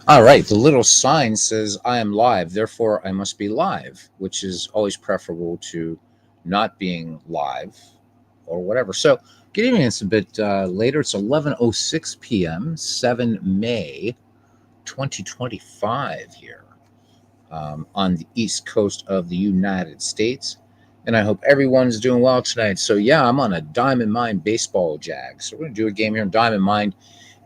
All right, the little sign says I am live, therefore I must be live, which is always preferable to not being live or whatever. So, good evening. It's a bit later. It's 11:06 p.m., 7 May 2025 here on the east coast of the United States. And I hope everyone's doing well tonight. So, yeah, I'm on a Diamond Mine baseball jag. So, we're going to do a game here in Diamond Mine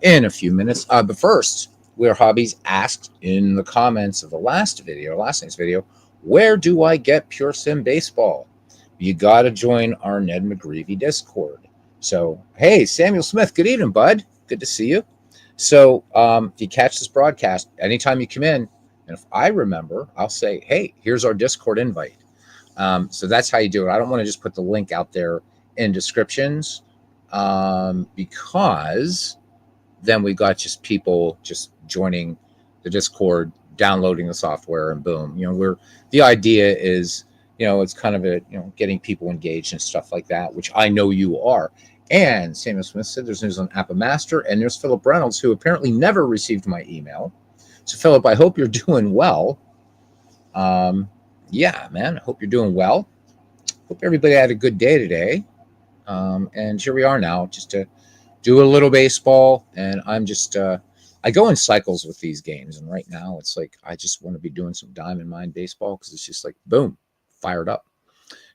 in a few minutes. But first, where Hobbies asked in the comments of the last night's video, where do I get Pure Sim Baseball? You got to join our Ned McGreevy Discord. So, hey, Samuel Smith, good evening, bud. Good to see you. So, if you catch this broadcast, anytime you come in, and if I remember, I'll say, hey, here's our Discord invite. So that's how you do it. I don't want to just put the link out there in descriptions because then we got just people just joining the Discord, downloading the software, and boom. The idea is, it's kind of getting people engaged and stuff like that, which I know you are. And Samuel Smith said there's news on APBA Master, and there's Philip Reynolds, who apparently never received my email. So Philip, I hope you're doing well. Yeah, man, I hope you're doing well. Hope everybody had a good day today. And here we are now, just to do a little baseball. And I'm just, I go in cycles with these games. And right now it's like, I just want to be doing some Diamond Mine baseball because it's just like, boom, fired up.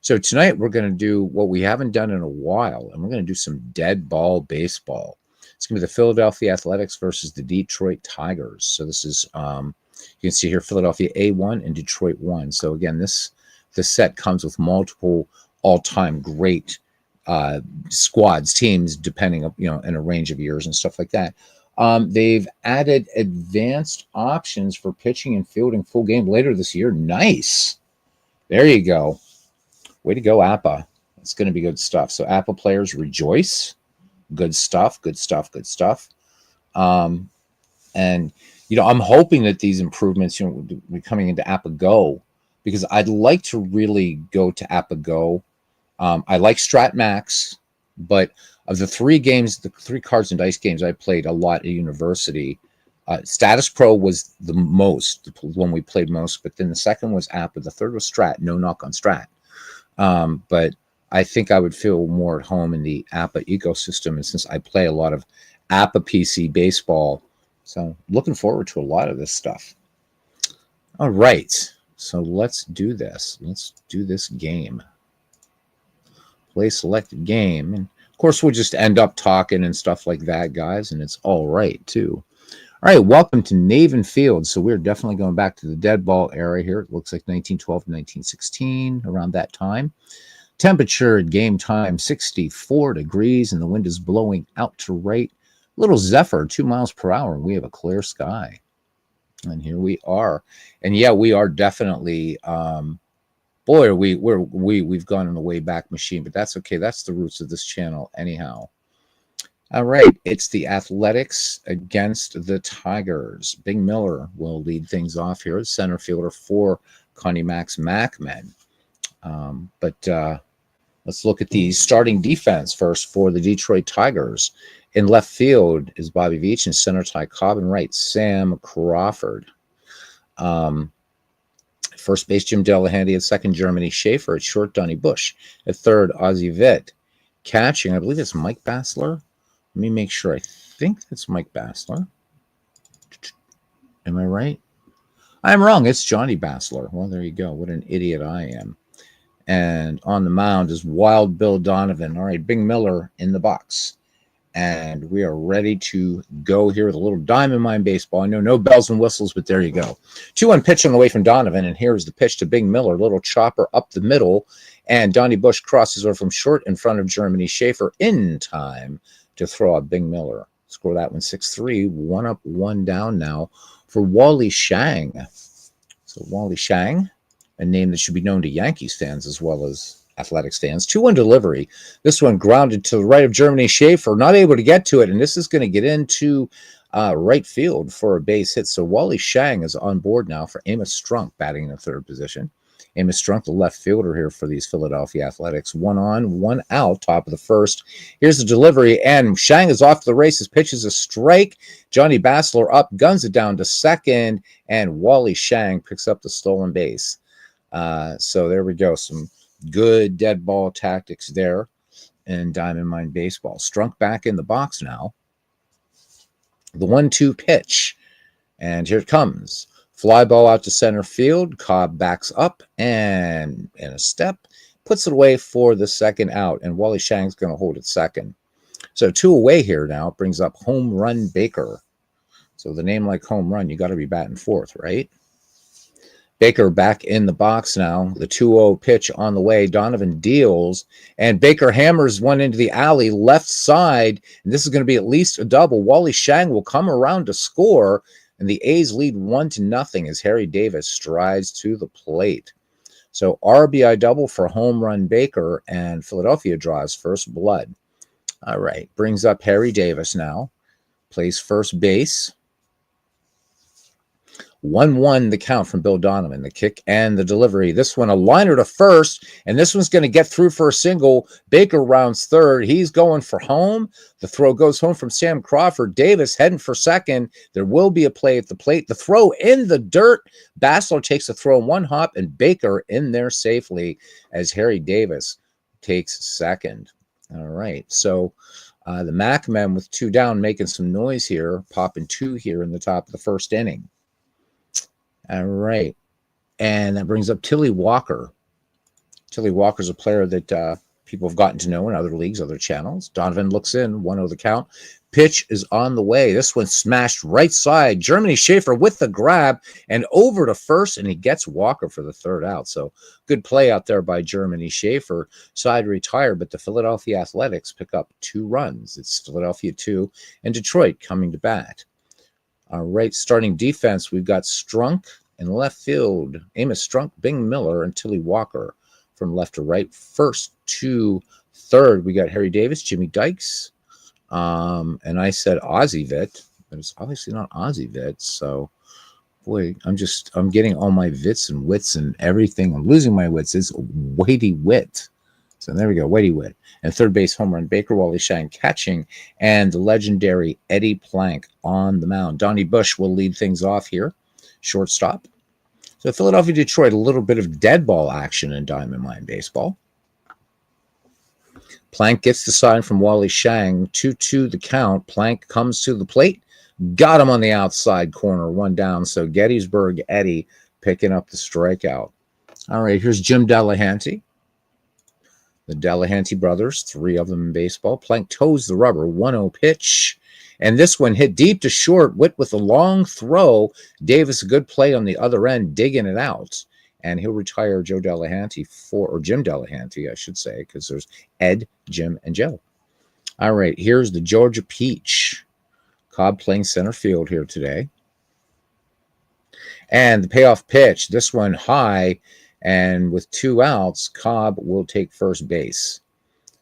So tonight we're going to do what we haven't done in a while. And we're going to do some dead ball baseball. It's going to be the Philadelphia Athletics versus the Detroit Tigers. So this is, you can see here, Philadelphia A1 and Detroit 1. So again, this set comes with multiple all-time great squads, teams, depending, in a range of years and stuff like that. They've added advanced options for pitching and fielding full game later this year. Nice. There you go. Way to go, APBA. It's going to be good stuff. So APBA players rejoice. Good stuff, good stuff, good stuff. And, I'm hoping that these improvements, will be coming into APBA Go, because I'd like to really go to APBA Go. I like Strat Max, but of the three cards and dice games I played a lot at university, Status Pro was the one we played most, but then the second was APBA, the third was Strat. No knock on Strat. But I think I would feel more at home in the APBA ecosystem, and since I play a lot of APBA PC baseball, so looking forward to a lot of this stuff. All right, so let's do this. Let's do this game. Play selected game, and of course we'll just end up talking and stuff like that, guys, and it's all right too. All right, welcome to Navin Field. So we're definitely going back to the dead ball era here. It looks like 1912 to 1916, around that time. Temperature at game time, 64 degrees, and the wind is blowing out to right. Little zephyr, 2 miles per hour, and we have a clear sky. And here we are. And yeah, we are definitely, boy, we've gone in the way back machine, but that's okay. That's the roots of this channel anyhow. All right, it's the Athletics against the Tigers. Bing Miller will lead things off here, center fielder for Connie Mac's MacMen. But let's look at the starting defense first for the Detroit Tigers. In left field is Bobby Veach, and center Ty Cobb, and right Sam Crawford. First base Jim Delahanty, at second Germany Schaefer, at short Donnie Bush, at third Ozzie Vitt. Catching, I believe it's Mike Bassler. Let me make sure. I think it's Mike Bassler. Am I right? I'm wrong. It's Johnny Bassler. Well, there you go. What an idiot I am. And on the mound is Wild Bill Donovan. All right, Bing Miller in the box. And we are ready to go here with a little Diamond Mine baseball. I know no bells and whistles, but there you go. 2-1 pitch on the way from Donovan, and here's the pitch to Bing Miller. Little chopper up the middle, and Donnie Bush crosses over from short in front of Germany Schaefer in time to throw out Bing Miller. Score that one 6-3, 1 up, 1 down now for Wally Shang. So Wally Shang, a name that should be known to Yankees fans as well as Athletics fans. 2-1 delivery. This one grounded to the right of Germany Schaefer, not able to get to it, and this is going to get into right field for a base hit. So Wally Shang is on board now for Amos Strunk batting in the third position. Amos Strunk, the left fielder here for these Philadelphia Athletics. 1 on, 1 out, top of the first. Here's the delivery, and Shang is off to the races, pitches a strike. Johnny Bassler up, guns it down to second, and Wally Shang picks up the stolen base. So there we go. Some good dead ball tactics there in Diamond Mine Baseball. Strunk back in the box now. The 1-2 pitch. And here it comes. Fly ball out to center field. Cobb backs up and in a step puts it away for the second out. And Wally Shang's going to hold it second. So 2 away here now. It brings up Home Run Baker. So the name like home run, you got to be batting fourth, right? Baker back in the box now. The 2-0 pitch on the way. Donovan deals, and Baker hammers one into the alley left side, and this is going to be at least a double. Wally Shang will come around to score, and the A's lead 1-0 as Harry Davis strides to the plate. So RBI double for home run Baker, and Philadelphia draws first blood. All right, brings up Harry Davis now. Plays first base. 1-1 the count from Bill Donovan, the kick and the delivery. This one a liner to first, and this one's going to get through for a single. Baker rounds third. He's going for home. The throw goes home from Sam Crawford. Davis heading for second. There will be a play at the plate. The throw in the dirt. Bassler takes the throw in one hop, and Baker in there safely as Harry Davis takes second. All right, so the Mac men with 2 down making some noise here, popping 2 here in the top of the first inning. All right. And that brings up Tilly Walker. Tilly Walker's a player that people have gotten to know in other leagues, other channels. Donovan looks in, 1-0 the count. Pitch is on the way. This one smashed right side. Germany Schaefer with the grab and over to first, and he gets Walker for the third out. So good play out there by Germany Schaefer. Side retired, but the Philadelphia Athletics pick up 2 runs. It's Philadelphia 2 and Detroit coming to bat. All right, starting defense, we've got Strunk in left field. Amos Strunk, Bing Miller, and Tilly Walker from left to right. First to third, we got Harry Davis, Jimmy Dykes, and I said Ozzie Vitt, but it's obviously not Ozzie Vitt. So, boy, I'm getting all my Vitts and wits and everything. I'm losing my wits. It's Whitey Witt. So there we go, Whitey Witt. And third base home run Baker, Wally Shang catching, and the legendary Eddie Plank on the mound. Donnie Bush will lead things off here, shortstop. So Philadelphia, Detroit, a little bit of dead ball action in Diamond Mine Baseball. Plank gets the sign from Wally Shang, 2-2 the count. Plank comes to the plate, got him on the outside corner, 1 down. So Gettysburg Eddie picking up the strikeout. All right, here's Jim Delahanty. The Delahanty brothers, 3 of them in baseball. Plank toes the rubber, 1-0 pitch. And this one hit deep to short. Witt with a long throw. Davis, a good play on the other end, digging it out. And he'll retire Joe Delahanty or Jim Delahanty, I should say, because there's Ed, Jim, and Joe. All right, here's the Georgia Peach. Cobb playing center field here today. And the payoff pitch, this one high. And with 2 outs, Cobb will take first base.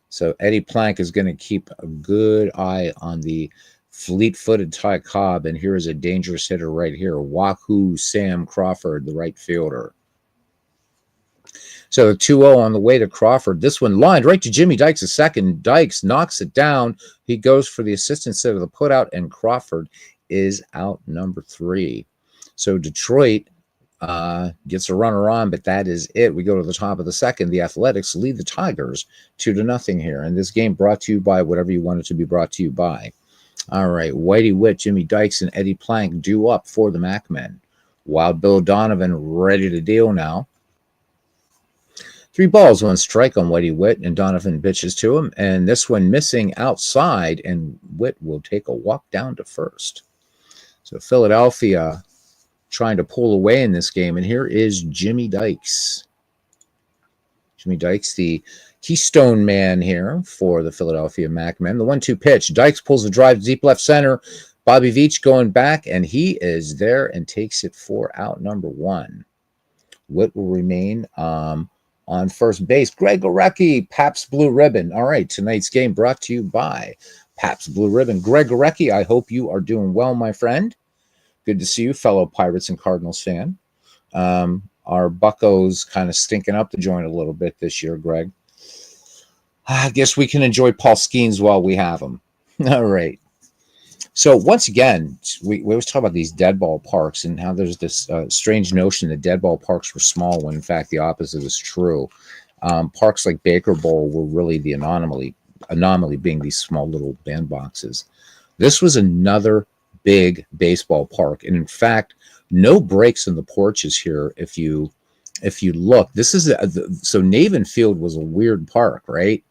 So Eddie Plank is going to keep a good eye on the fleet-footed Ty Cobb. And here is a dangerous hitter right here. Wahoo Sam Crawford, the right fielder. So 2-0 on the way to Crawford. This one lined right to Jimmy Dykes a second. Dykes knocks it down. He goes for the assist instead of the putout, and Crawford is out number 3. So Detroit gets a runner on, but that is it. We go to the top of the second. The Athletics lead the Tigers 2-0 here. And this game brought to you by whatever you want it to be brought to you by. All right, Whitey Witt, Jimmy Dykes, and Eddie Plank due up for the Mac men. Wild Bill Donovan ready to deal now. 3 balls, 1 strike on Whitey Witt, and Donovan pitches to him. And this one missing outside, and Witt will take a walk down to first. So Philadelphia trying to pull away in this game. And here is Jimmy Dykes. Jimmy Dykes, the keystone man here for the Philadelphia Mac men. The 1-2 pitch. Dykes pulls the drive deep left center. Bobby Veach going back, and he is there and takes it for out number 1. Witt will remain on first base. Greg Gorecki, Pabst Blue Ribbon. All right, tonight's game brought to you by Pabst Blue Ribbon. Greg Gorecki, I hope you are doing well, my friend. Good to see you, fellow Pirates and Cardinals fan. our Buccos kind of stinking up the joint a little bit this year, Greg. I guess we can enjoy Paul Skeens while we have him. All right. So once again, we always talk about these dead ball parks and how there's this strange notion that dead ball parks were small when in fact the opposite is true. Parks like Baker Bowl were really the anomaly being these small little bandboxes. This was another big baseball park, and in fact, no breaks in the porches here. If you look, this is so Navin Field was a weird park, right?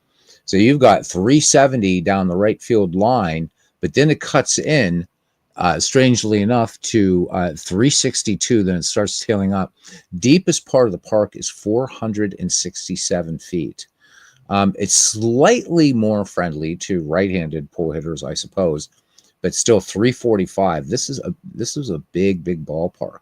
So you've got 370 down the right field line, but then it cuts in, strangely enough, to 362. Then it starts tailing up. Deepest part of the park is 467 feet. It's slightly more friendly to right-handed pull hitters, I suppose, but still 345. This is a big ballpark.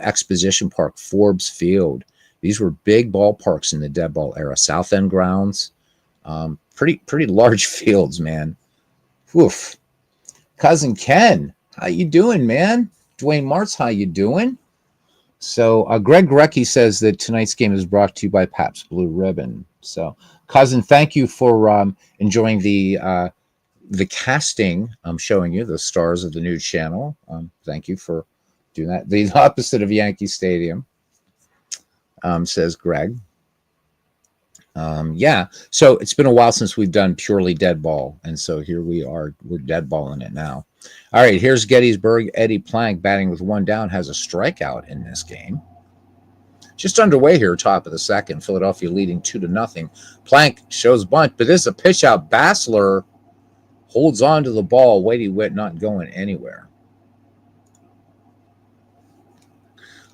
Exposition Park, Forbes Field. These were big ballparks in the dead ball era. South End grounds, pretty large fields, man. Oof. Cousin Ken, how you doing, man? Dwayne Martz, how you doing? So Greg Gorecki says that tonight's game is brought to you by Pabst Blue Ribbon. So, cousin, thank you for enjoying the casting. I'm showing you the stars of the new channel. Thank you for doing that. The opposite of Yankee Stadium, says Greg. Yeah, so it's been a while since we've done purely dead ball, and so here we are. We're dead balling it now. All right, here's Gettysburg. Eddie Plank batting with one down has a strikeout in this game. Just underway here, top of the second. Philadelphia leading 2-0. Plank shows bunt, but this is a pitch out. Bassler holds on to the ball. Whitey Witt not going anywhere.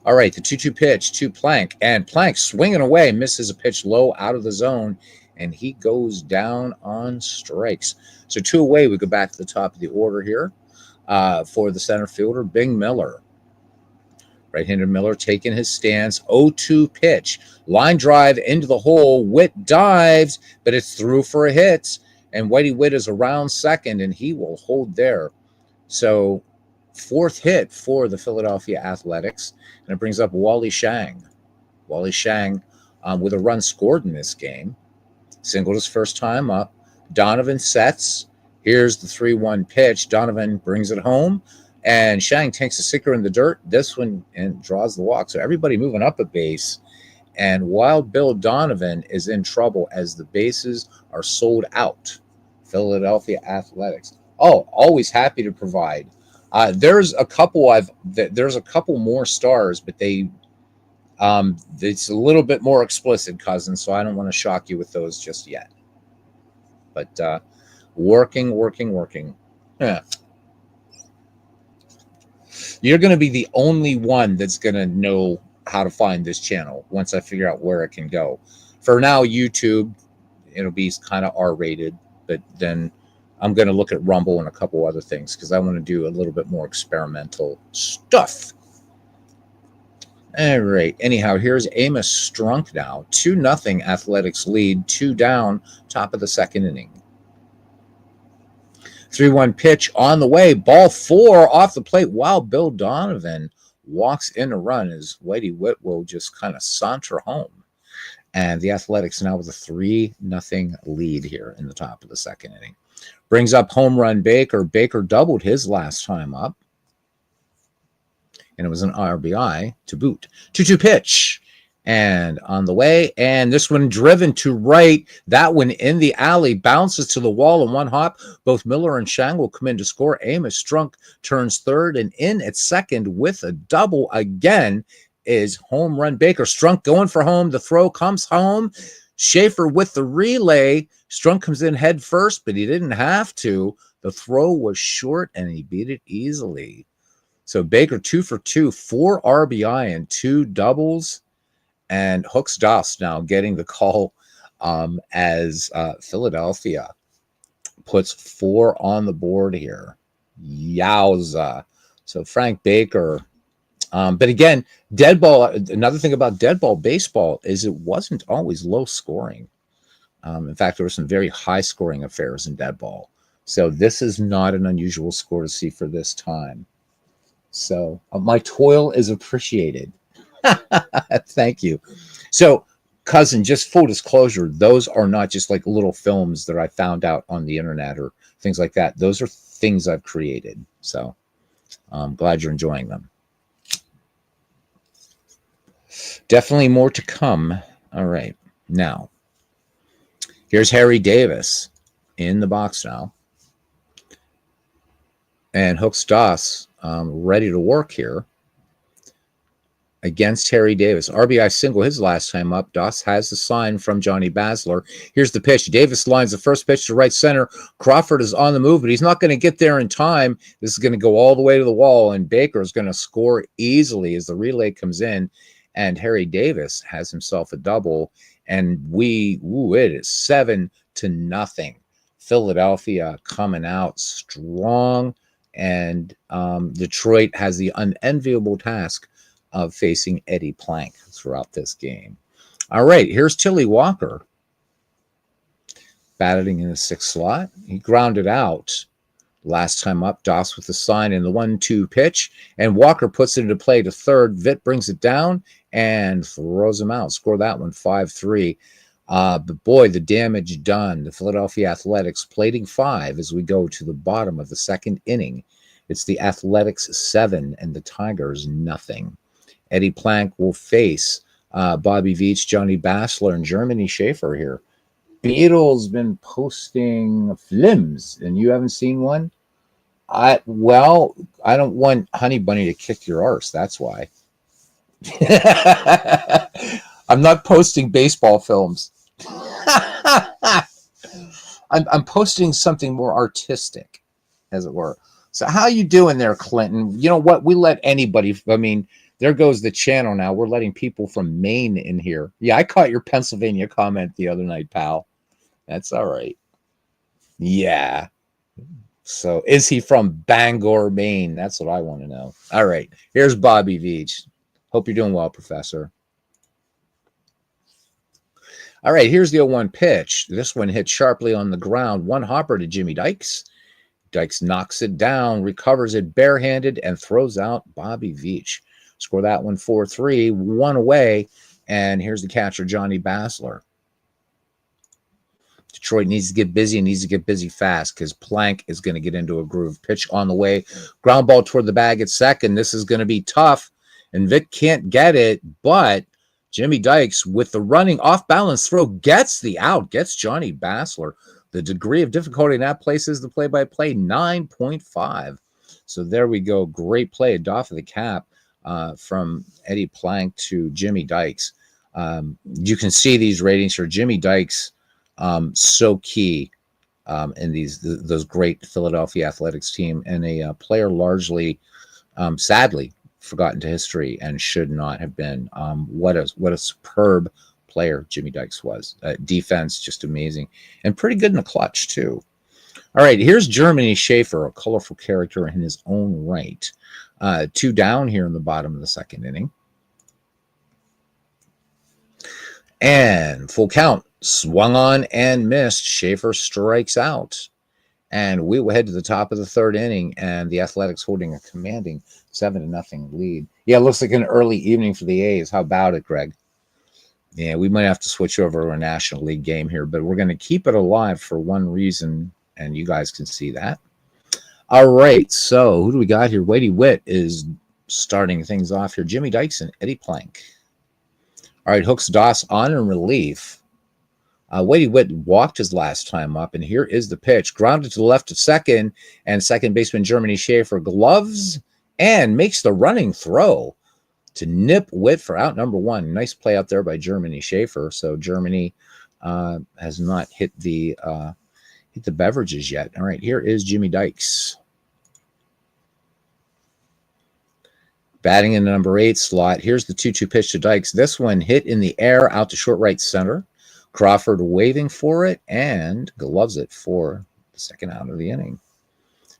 All right, the 2-2 pitch to Plank, and Plank swinging away, misses a pitch low out of the zone, and he goes down on strikes. So 2 away, we go back to the top of the order here for the center fielder, Bing Miller. Right-hander Miller taking his stance. 0-2 pitch. Line drive into the hole. Witt dives, but it's through for a hit. And Whitey Witt is around second, and he will hold there. So 4th hit for the Philadelphia Athletics. And it brings up Wally Shang. Wally Shang with a run scored in this game. Singled his first time up. Donovan sets. Here's the 3-1 pitch. Donovan brings it home. And Shang takes a sinker in the dirt, this one, and draws the walk. So everybody moving up a base. And Wild Bill Donovan is in trouble as the bases are sold out. Philadelphia Athletics. Oh, always happy to provide. There's a couple more stars, but it's a little bit more explicit, cousin. So I don't want to shock you with those just yet. But working. Yeah. You're going to be the only one that's going to know how to find this channel once I figure out where it can go. For now, YouTube, it'll be kind of R-rated, but then I'm going to look at Rumble and a couple other things because I want to do a little bit more experimental stuff. All right. Anyhow, here's Amos Strunk now. 2-0 Athletics lead, 2 down, top of the second inning. 3-1 pitch on the way. Ball 4 off the plate. While Bill Donovan walks in a run as Whitey Witt will just kind of saunter home. And the Athletics now with a 3-0 lead here in the top of the second inning. Brings up home run Baker. Baker doubled his last time up. And it was an RBI to boot. 2-2 pitch. And on the way, and this one driven to right. That one in the alley, bounces to the wall in one hop. Both Miller and Shang will come in to score. Amos Strunk turns third, and in at second with a double again is home run Baker. Strunk going for home. The throw comes home. Schaefer with the relay. Strunk comes in head first, but he didn't have to. The throw was short, and he beat it easily. So Baker 2 for 2, 4 RBI and 2 doubles. And Hooks Doss now getting the call as Philadelphia puts 4 on the board here. Yowza. So Frank Baker. But again, dead ball, another thing about dead ball baseball is it wasn't always low scoring. In fact, there were some very high scoring affairs in dead ball. So this is not an unusual score to see for this time. So my toil is appreciated. Thank you. So, cousin, just full disclosure, those are not just like little films that I found out on the internet or things like that. Those are things I've created. So, I'm glad you're enjoying them. Definitely more to come. All right. Now, here's Harry Davis in the box now. And Hooks Doss ready to work here against Harry Davis. RBI single his last time up. Doss has the sign from Johnny Basler. Here's the pitch. Davis lines the first pitch to right center. Crawford is on the move, but he's not going to get there in time. This is going to go all the way to the wall, and Baker is going to score easily as the relay comes in, and Harry Davis has himself a double, and it is 7-0. Philadelphia coming out strong, and Detroit has the unenviable task of facing Eddie Plank throughout this game. All right, here's Tilly Walker batting in the sixth slot. He grounded out last time up. Doss with the sign in the 1-2 pitch, and Walker puts it into play to third. Vitt brings it down and throws him out. Score that one 5-3. But boy, the damage done. The Philadelphia Athletics plating 5 as we go to the bottom of the second inning. It's the Athletics 7 and the Tigers nothing. Eddie Plank will face Bobby Veach, Johnny Basler, and Germany Schaefer here. Beatles been posting films, and you haven't seen one? I don't want Honey Bunny to kick your arse. That's why. I'm not posting baseball films. I'm posting something more artistic, as it were. So how you doing there, Clinton? You know what? We let anybody. I mean, there goes the channel now. We're letting people from Maine in here. Yeah, I caught your Pennsylvania comment the other night, pal. That's all right. Yeah. So is he from Bangor, Maine? That's what I want to know. All right. Here's Bobby Veach. Hope you're doing well, Professor. All right, here's the 0-1 pitch. This one hit sharply on the ground. One hopper to Jimmy Dykes. Dykes knocks it down, recovers it barehanded, and throws out Bobby Veach. Score that one 4-3, one away. And here's the catcher, Johnny Basler. Detroit needs to get busy and needs to get busy fast because Plank is going to get into a groove. Pitch on the way. Ground ball toward the bag at second. This is going to be tough. And Vic can't get it, but Jimmy Dykes, with the running off-balance throw, gets the out, gets Johnny Basler. The degree of difficulty in that place is the play-by-play, 9.5. So there we go. Great play, a doff of the cap from Eddie Plank to Jimmy Dykes. You can see these ratings for Jimmy Dykes, so key in those great Philadelphia Athletics team, and a player largely, sadly, forgotten to history and should not have been. What a superb player Jimmy Dykes was. Defense just amazing and pretty good in the clutch too. All right, here's Germany Schaefer, a colorful character in his own right. 2 down here in the bottom of the second inning. And full count, swung on and missed. Schaefer strikes out. And we will head to the top of the third inning, and the Athletics holding a commanding 7-0 lead. Yeah, it looks like an early evening for the A's. How about it, Greg? Yeah, we might have to switch over to a National League game here, but we're going to keep it alive for one reason, and you guys can see that. All right, so who do we got here? Wadey Witt is starting things off here. Jimmy Dykes and Eddie Plank. All right, Hooks Doss on in relief. Wadey Witt walked his last time up, and here is the pitch. Grounded to the left of second, and second baseman Germany Schaefer gloves and makes the running throw to nip Witt for out number 1. Nice play out there by Germany Schaefer. So Germany has not hit the beverages yet. All right, here is Jimmy Dykes. Batting in the number 8 slot. Here's the 2-2 pitch to Dykes. This one hit in the air out to short right center. Crawford waving for it and gloves it for the second out of the inning.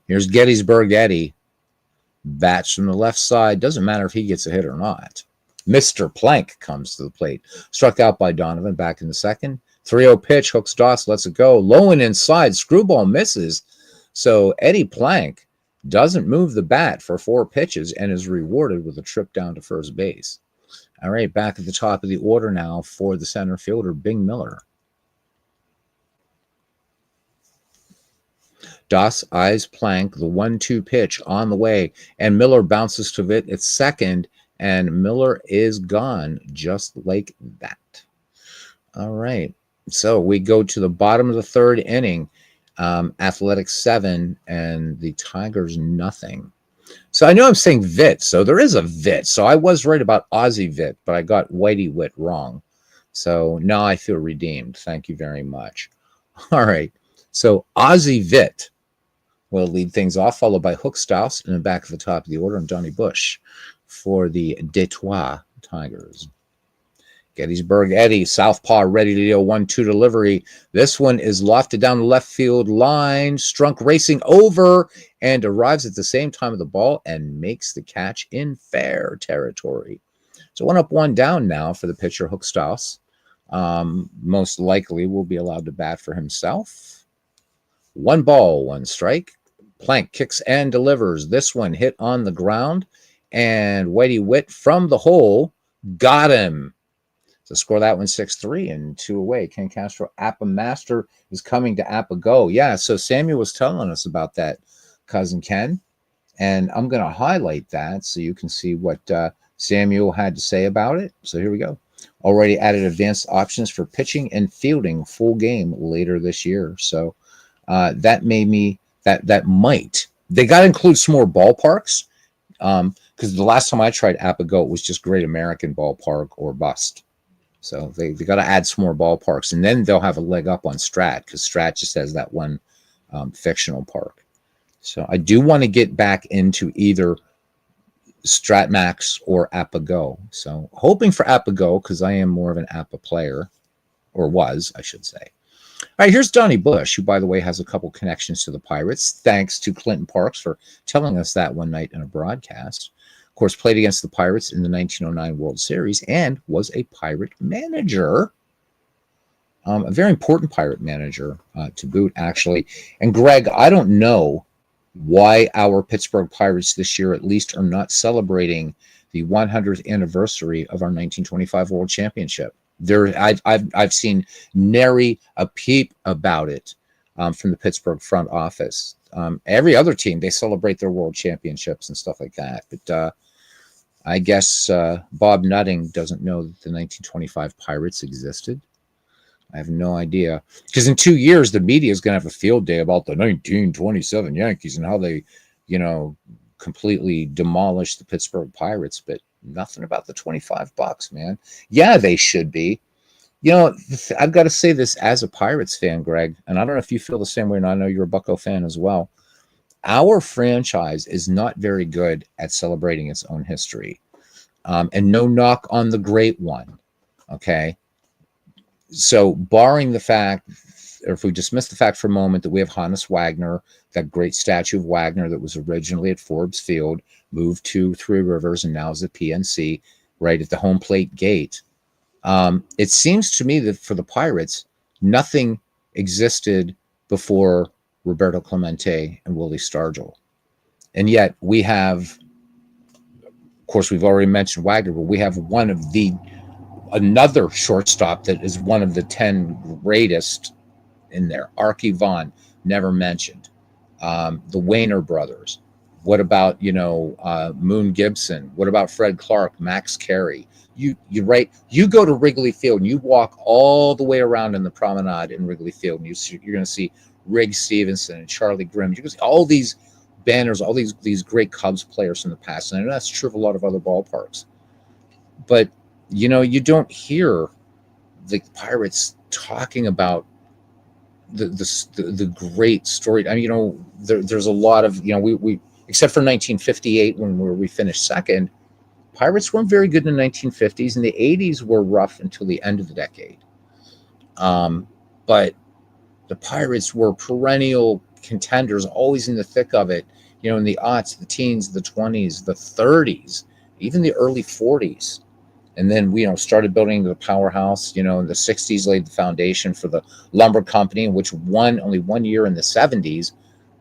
Here's Gettysburg Eddie. Bats from the left side. Doesn't matter if he gets a hit or not. Mr. Plank comes to the plate. Struck out by Donovan back in the second. 3-0 pitch. Hooks Doss lets it go. Low and inside. Screwball misses. So Eddie Plank doesn't move the bat for 4 pitches and is rewarded with a trip down to first base. All right, back at the top of the order now for the center fielder, Bing Miller. Das eyes Plank, the 1-2 pitch on the way, and Miller bounces to it at second, and Miller is gone just like that. All right, so we go to the bottom of the third inning. Athletics 7 and the Tigers nothing. So I know I'm saying Vit, so there is a Vit. So I was right about Ozzie Vit, but I got Whitey Witt wrong. So now I feel redeemed. Thank you very much. All right, so Ozzie Vit will lead things off, followed by Hook Stouse in the back of the top of the order, and Donnie Bush for the Detroit Tigers. Gettysburg Eddie, southpaw, ready to deal 1-2 delivery. This one is lofted down the left field line. Strunk racing over and arrives at the same time of the ball and makes the catch in fair territory. So 1 up, 1 down now for the pitcher, Hook Stouse. Most likely will be allowed to bat for himself. 1 ball, 1 strike. Plank kicks and delivers. This one hit on the ground, and Whitey Witt from the hole got him. To score that one 6-3 and 2 away. Ken Castro, APBA Master, is coming to APBA Go. Yeah, so Samuel was telling us about that, Cousin Ken. And I'm going to highlight that so you can see what Samuel had to say about it. So here we go. Already added advanced options for pitching and fielding full game later this year. So that made me, that might. They got to include some more ballparks. Because the last time I tried APBA Go, it was just Great American Ballpark or bust. So they got to add some more ballparks, and then they'll have a leg up on Strat, because Strat just has that one fictional park. So I do want to get back into either Strat Max or APBA Go. So hoping for APBA Go, because I am more of an APBA player, or was, I should say. All right, here's Donnie Bush, who, by the way, has a couple connections to the Pirates, thanks to Clinton Parks for telling us that one night in a broadcast. Of course, played against the Pirates in the 1909 World Series and was a Pirate manager, a very important Pirate manager to boot, actually. And Greg, I don't know why our Pittsburgh Pirates this year at least are not celebrating the 100th anniversary of our 1925 World Championship. I've seen nary a peep about it from the Pittsburgh front office. Every other team, they celebrate their World Championships and stuff like that, but I guess Bob Nutting doesn't know that the 1925 Pirates existed. I have no idea. Because in 2 years, the media is going to have a field day about the 1927 Yankees and how they, completely demolished the Pittsburgh Pirates. But nothing about the $25, man. Yeah, they should be. I've got to say this as a Pirates fan, Greg, and I don't know if you feel the same way, and I know you're a Bucco fan as well. Our franchise is not very good at celebrating its own history. And no knock on the great one, okay? So barring the fact, or if we dismiss the fact for a moment that we have Hannes Wagner, that great statue of Wagner that was originally at Forbes Field, moved to Three Rivers, and now is at PNC, right at the home plate gate. It seems to me that for the Pirates, nothing existed before Roberto Clemente and Willie Stargell. And yet we have, of course, we've already mentioned Wagner, but we have another shortstop that is one of the 10 greatest in there. Archie Vaughn, never mentioned. The Wayner brothers. What about, Moon Gibson? What about Fred Clark, Max Carey? You go to Wrigley Field and you walk all the way around in the promenade in Wrigley Field, and you're going to see Rig Stevenson and Charlie Grimm. You can see all these banners, all these great Cubs players from the past. And I know that's true of a lot of other ballparks. But, you don't hear the Pirates talking about the great story. I mean, there's a lot of, we except for 1958 when we finished second, Pirates weren't very good in the 1950s, and the 80s were rough until the end of the decade. But the Pirates were perennial contenders, always in the thick of it, in the aughts, the teens, the 20s, the 30s, even the early 40s. And then we started building the powerhouse, in the 60s, laid the foundation for the lumber company, which won only 1 year in the 70s,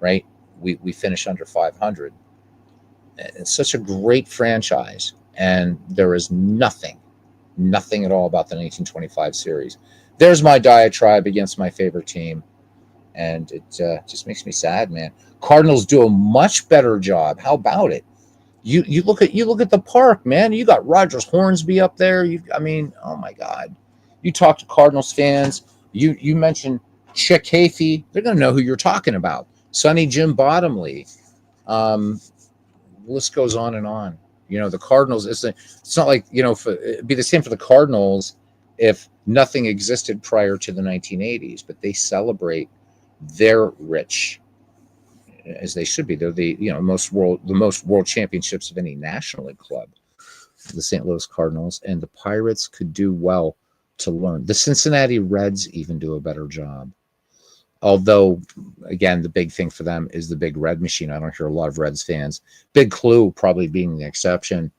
right? We finished under 500. It's such a great franchise. And there is nothing at all about the 1925 series. There's my diatribe against my favorite team, and it just makes me sad, man. Cardinals do a much better job. How about it? You look at the park, man. You got Rogers Hornsby up there. I mean, oh my God. You talk to Cardinals fans. You mention Chick Hafey. They're gonna know who you're talking about. Sonny Jim Bottomley. List goes on and on. The Cardinals. It's not like it'd be the same for the Cardinals if nothing existed prior to the 1980s. But they celebrate their rich, as they should be. They're the most world championships of any National League club, the St. Louis Cardinals, and the Pirates could do well to learn. The Cincinnati Reds even do a better job. Although, again, the big thing for them is the Big Red Machine. I don't hear a lot of Reds fans. Big Clue probably being the exception,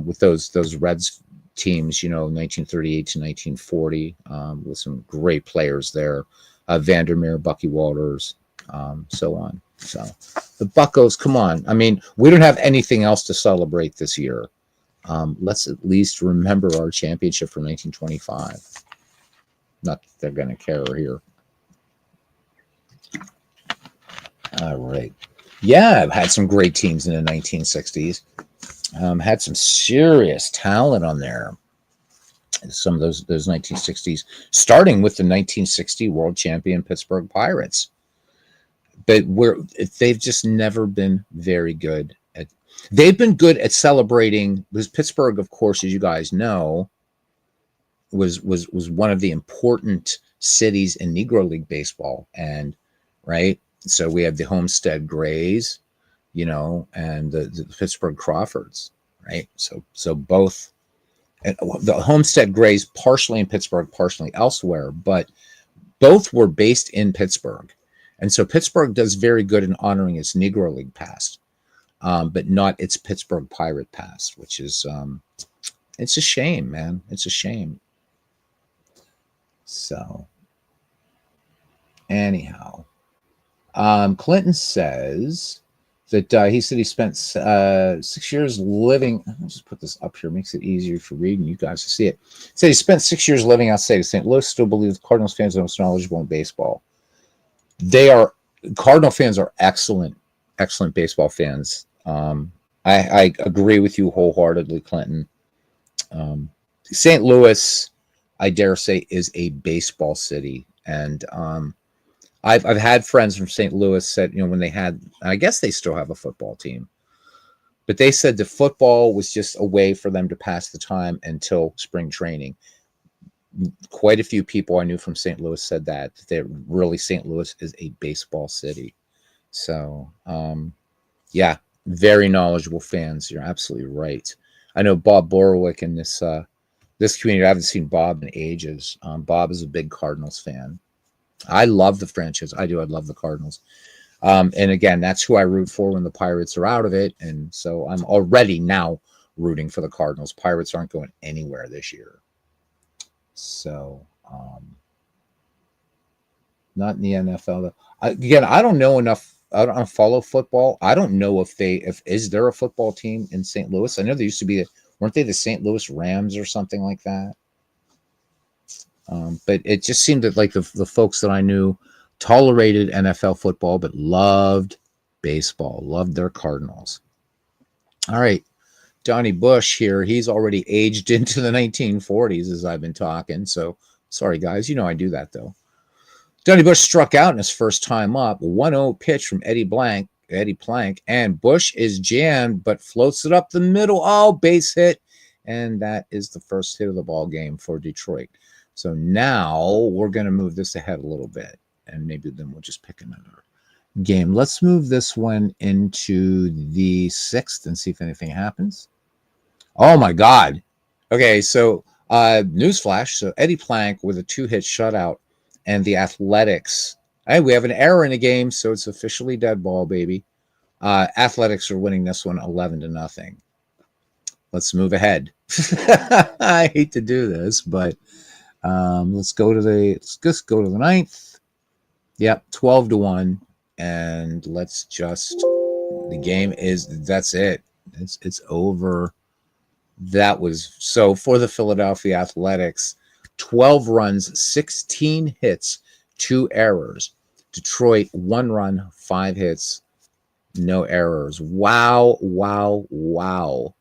with those Reds teams, 1938 to 1940, with some great players there. Vandermeer, Bucky Walters, so on. So the Buccos, come on. I mean, we don't have anything else to celebrate this year. Let's at least remember our championship from 1925. Not that they're going to care here. All right. Yeah, I've had some great teams in the 1960s. Had some serious talent on there. Some of those 1960s, starting with the 1960 world champion Pittsburgh Pirates. But they've just never been very good at. They've been good at celebrating, because Pittsburgh, of course, as you guys know, was one of the important cities in Negro League baseball, and right. So we have the Homestead Grays, and the Pittsburgh Crawfords, right? So both, and the Homestead Grays partially in Pittsburgh, partially elsewhere, but both were based in Pittsburgh. And so Pittsburgh does very good in honoring its Negro League past, but not its Pittsburgh Pirate past, which is, it's a shame, man. It's a shame. So anyhow, Clinton says that he said he spent 6 years living. I'll just put this up here. Makes it easier for reading you guys to see it. He said he spent 6 years living outside of St. Louis. Still believes Cardinals fans are most knowledgeable in baseball. Cardinal fans are excellent baseball fans. I agree with you wholeheartedly, Clinton. St. Louis, I dare say, is a baseball city, and I've had friends from St. Louis said, when they had, I guess they still have a football team, but they said the football was just a way for them to pass the time until spring training. Quite a few people I knew from St. Louis said that really St. Louis is a baseball city. So, yeah, very knowledgeable fans. You're absolutely right. I know Bob Borowick in this community. I haven't seen Bob in ages. Bob is a big Cardinals fan. I love the franchise. I do. I love the Cardinals. And again, that's who I root for when the Pirates are out of it. And so I'm already now rooting for the Cardinals. Pirates aren't going anywhere this year. So, not in the NFL. Again, I don't know enough. I don't follow football. I don't know is there a football team in St. Louis? I know there used to be, weren't they the St. Louis Rams or something like that? But it just seemed that like the folks that I knew tolerated NFL football, but loved baseball, loved their Cardinals. All right. Donnie Bush here. He's already aged into the 1940s as I've been talking. So sorry, guys. I do that, though. Donnie Bush struck out in his first time up. 1-0 pitch from Eddie Plank. And Bush is jammed, but floats it up the middle. Oh, base hit. And that is the first hit of the ball game for Detroit. So now we're going to move this ahead a little bit, and maybe then we'll just pick another game. Let's move this one into the 6th and see if anything happens. Oh, my God. Okay, so newsflash. So Eddie Plank with a 2-hit shutout, and the Athletics. Hey, we have an error in the game, so it's officially dead ball, baby. Athletics are winning this one 11-0. Let's move ahead. I hate to do this, but let's go to the 9th. Yep, 12-1, and let's just. The game is. That's it. It's over. That was so for the Philadelphia Athletics, 12 runs, 16 hits, 2 errors. Detroit, 1 run, 5 hits, no errors. Wow, wow, wow.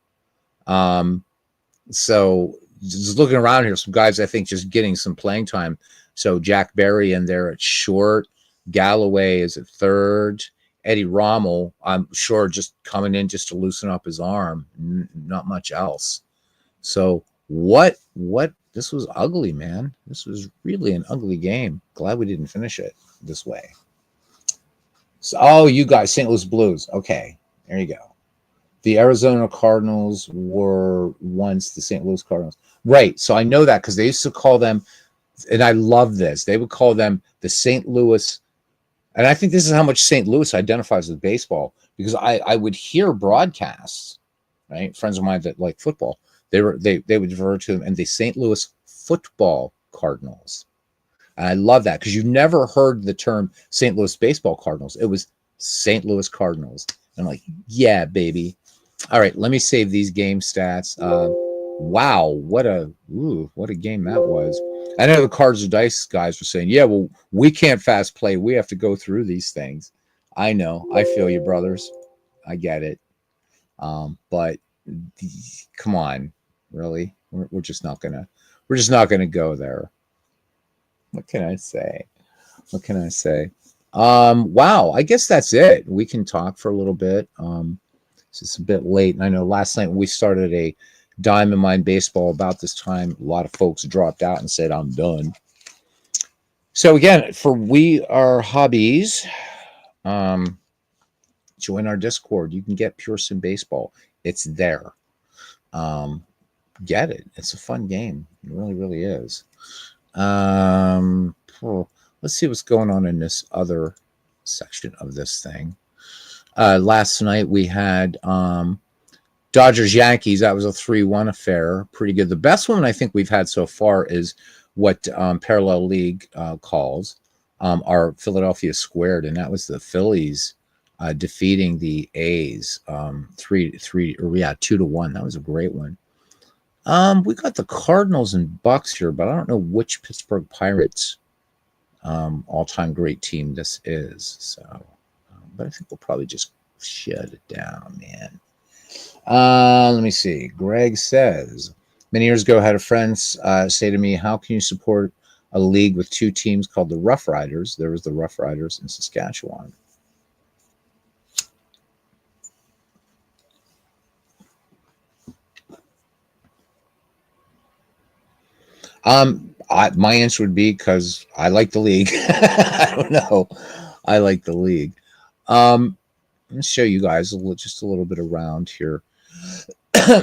So just looking around here, some guys I think just getting some playing time. So Jack Berry in there at short, Galloway is at third, Eddie Rommel, I'm sure, just coming in just to loosen up his arm, not much else. So what this was ugly, man. This was really an ugly game. Glad we didn't finish it this way. So, oh, you guys, St. Louis Blues. Okay, there you go. The Arizona Cardinals were once the St. Louis Cardinals. Right. So I know that because they used to call them, and I love this, they would call them the St. Louis. And I think this is how much St. Louis identifies with baseball, because I would hear broadcasts, right? Friends of mine that like football, they would refer to them and the St. Louis Football Cardinals. And I love that because you never heard the term St. Louis Baseball Cardinals. It was St. Louis Cardinals. And I'm like, yeah, baby. All right, let me save these game stats. Wow, what a game that was. I know the Cards or Dice guys were saying, yeah, well, we can't fast play. We have to go through these things. I know. I feel you, brothers. I get it. But come on, really? We're just not gonna go there. What can I say? Wow, I guess that's it. We can talk for a little bit. It's a bit late, and I know last night when we started a Diamond Mine Baseball about this time, a lot of folks dropped out and said, I'm done. So again, for We Are Hobbies, join our Discord. You can get Pure Sim Baseball. It's there. Get it. It's a fun game. It really, really is. Let's see what's going on in this other section of this thing. Last night we had Dodgers Yankees. That was a 3-1 affair. Pretty good. The best one I think we've had so far is what Parallel League calls our Philadelphia Squared, and that was the Phillies defeating the A's 2-1. That was a great one. We got the Cardinals and Bucks here, but I don't know which Pittsburgh Pirates all-time great team this is. So, but I think we'll probably just shut it down, man. Let me see. Greg says, many years ago, I had a friend say to me, how can you support a league with two teams called the Rough Riders? There was the Rough Riders in Saskatchewan. My answer would be because I like the league. I don't know. I like the league. Let me show you guys just a little bit around here.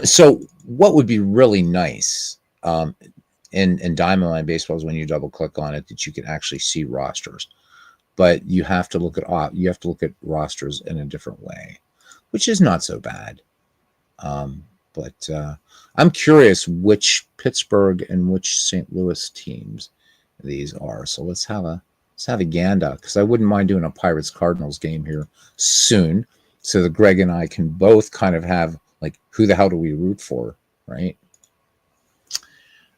So what would be really nice in Diamond Line Baseball is when you double click on it that you can actually see rosters, but you have to look at rosters in a different way, which is not so bad. But I'm curious which Pittsburgh and which St. Louis teams these are. So let's have a gander, because I wouldn't mind doing a Pirates Cardinals game here soon, so that Greg and I can both kind of have like, who the hell do we root for, right?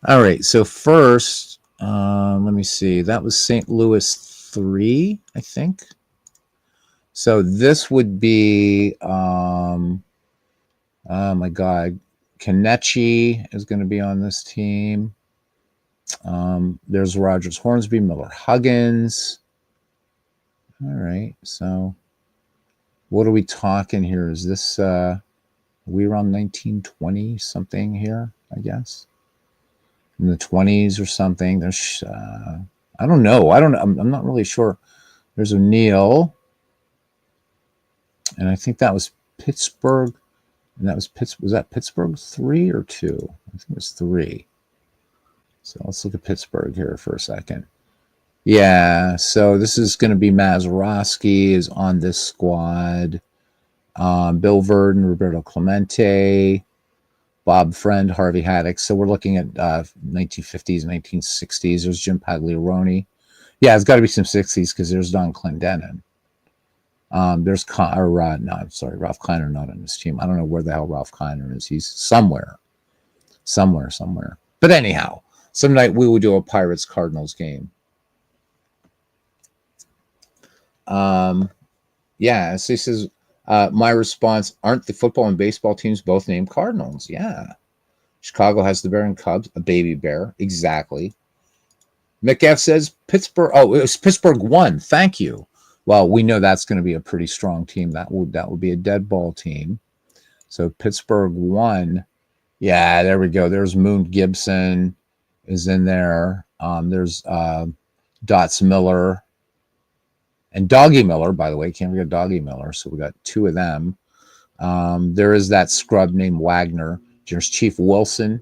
All right. So first, let me see. That was St. Louis 3, I think. So this would be, oh my God, Kenichi is going to be on this team. There's Rogers, Hornsby, Miller, Huggins. All right. So what are we talking here? Is this we around 1920 something here, I guess, in the 20s or something? There's I don't know. I'm not really sure. There's O'Neill, and I think that was Pittsburgh. And that was Was that Pittsburgh 3 or 2? I think it was 3. So let's look at Pittsburgh here for a second. Yeah, so this is going to be Mazeroski is on this squad. Bill Verdon, Roberto Clemente, Bob Friend, Harvey Haddock. So we're looking at 1950s, 1960s. There's Jim Pagliaroni. Yeah, it's got to be some 60s because there's Don Clendenin. There's Ralph Kiner not on this team. I don't know where the hell Ralph Kiner is. He's somewhere. somewhere. But anyhow, some night we will do a Pirates Cardinals game. Yeah, so he says, my response, aren't the football and baseball teams both named Cardinals? Yeah. Chicago has the bear and Cubs, a baby bear. Exactly. Mick F says Pittsburgh. Oh, it was Pittsburgh won. Thank you. Well, we know that's going to be a pretty strong team. That would be a dead ball team. So Pittsburgh won. Yeah, there we go. There's Moon Gibson is in there. There's Dots Miller and Doggy Miller, by the way. Can't forget Doggy Miller. So we got two of them. There is that scrub named Wagner. There's Chief Wilson.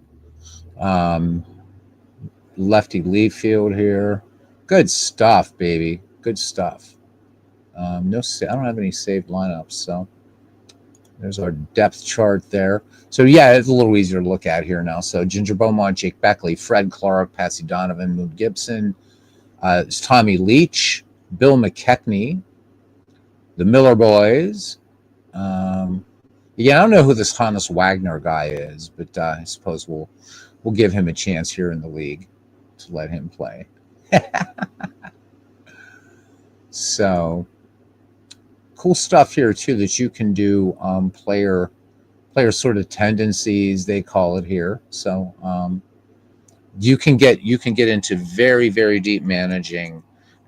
Lefty Leafield here. Good stuff, baby. Good stuff. I don't have any saved lineups, so there's our depth chart there. So yeah, it's a little easier to look at here now. So Ginger Beaumont, Jake Beckley, Fred Clark, Patsy Donovan, Moon Gibson, it's Tommy Leach, Bill McKechnie, the Miller Boys. Yeah, I don't know who this Hannes Wagner guy is, but I suppose we'll give him a chance here in the league to let him play. So cool stuff here too that you can do. Player sort of tendencies, they call it here. So you can get into very, very deep managing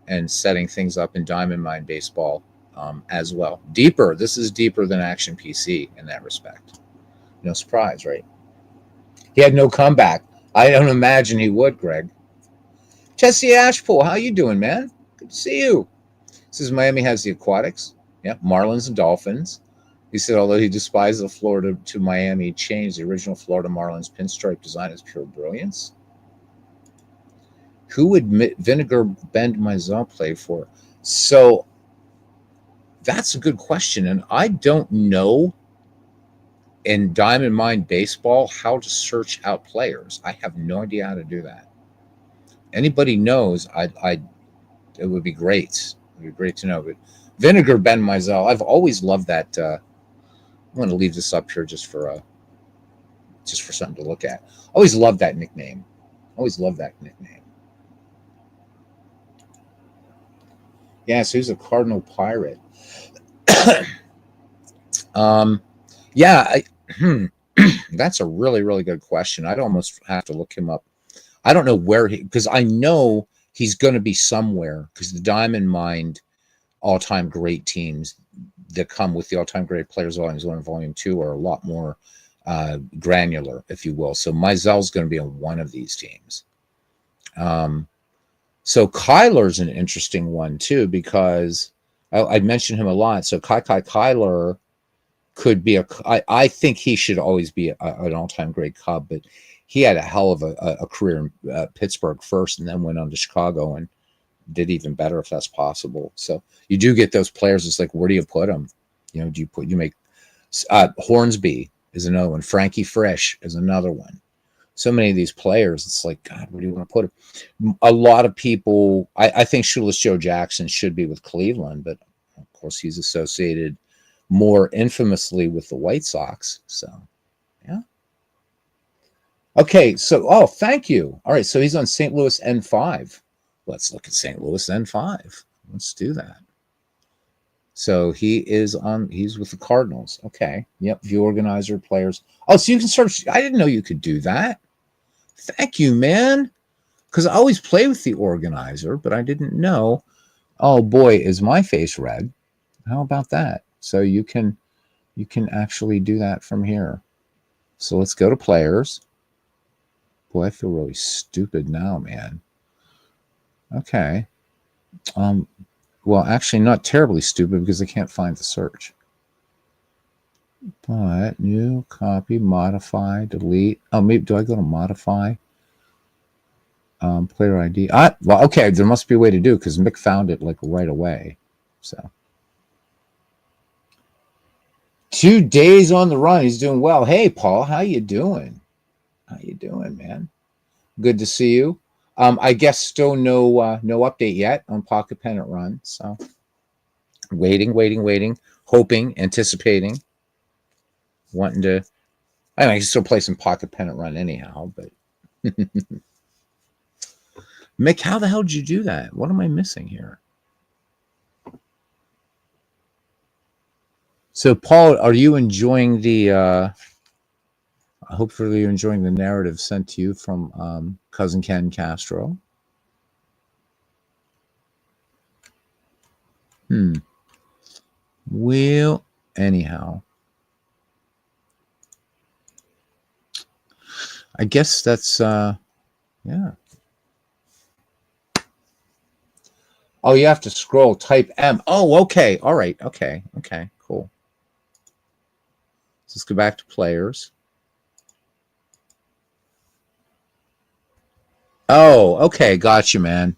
and setting things up in Diamond Mine Baseball as well. Deeper. This is deeper than Action PC in that respect. No surprise, right? He had no comeback. I don't imagine he would, Greg. Jesse Ashpool, how you doing, man? Good to see you. This is Miami has the Aquatics. Yeah, Marlins and Dolphins. He said, although he despised the Florida to Miami change, the original Florida Marlins pinstripe design is pure brilliance. Who would Vinegar Bend Mizell play for? So that's a good question, and I don't know in Diamond Mine Baseball how to search out players. I have no idea how to do that. Anybody knows, it would be great. It would be great to know. But Vinegar Ben Mizell, I've always loved that. I'm going to leave this up here just for something to look at. Always loved that nickname. Yeah, so he's a Cardinal Pirate. Yeah, that's a really, really good question. I'd almost have to look him up. I don't know where because I know he's going to be somewhere, because the Diamond Mine all-time great teams that come with the all-time great players volumes 1 and volume 2 are a lot more granular, if you will. So Mizell's going to be on one of these teams. So Kyler's an interesting one too, because I mentioned him a lot. So Kyler could be I think he should always be an all-time great Cub, but he had a hell of a career in Pittsburgh first, and then went on to Chicago and did even better, if that's possible. So you do get those players. It's like, where do you put them? You know, you make Hornsby is another one. Frankie Frisch is another one. So many of these players, it's like, God, where do you want to put them? A lot of people, I think Shoeless Joe Jackson should be with Cleveland, but of course he's associated more infamously with the White Sox. So, yeah. Okay, so, thank you. All right, so he's on St. Louis N5. Let's look at St. Louis N5. Let's do that. So he's with the Cardinals. Okay. Yep. View organizer players. Oh, so you can search. I didn't know you could do that. Thank you, man. Because I always play with the organizer, but I didn't know. Oh boy, is my face red. How about that? So you can actually do that from here. So let's go to players. Boy, I feel really stupid now, man. Okay. Well, actually not terribly stupid, because I can't find the search. But new, copy, modify, delete. Oh, maybe do I go to modify? Player ID. Well, okay, there must be a way to do it, because Mick found it like right away. So 2 days on the run. He's doing well. Hey, Paul, how you doing? How you doing, man? Good to see you. I guess still no update yet on Pocket Pennant Run. So waiting, hoping, anticipating, wanting to I mean, I can still play some pocket pennant run anyhow, but Mick, how the hell did you do that? What am I missing here? So, Paul, are you enjoying the? Hopefully, you're enjoying the narrative sent to you from cousin Ken Castro. Well, anyhow, I guess that's yeah. Oh, you have to scroll. Type M. Oh, okay. All right. Okay. Okay. Cool. Let's go back to players. Oh, okay. Gotcha, man.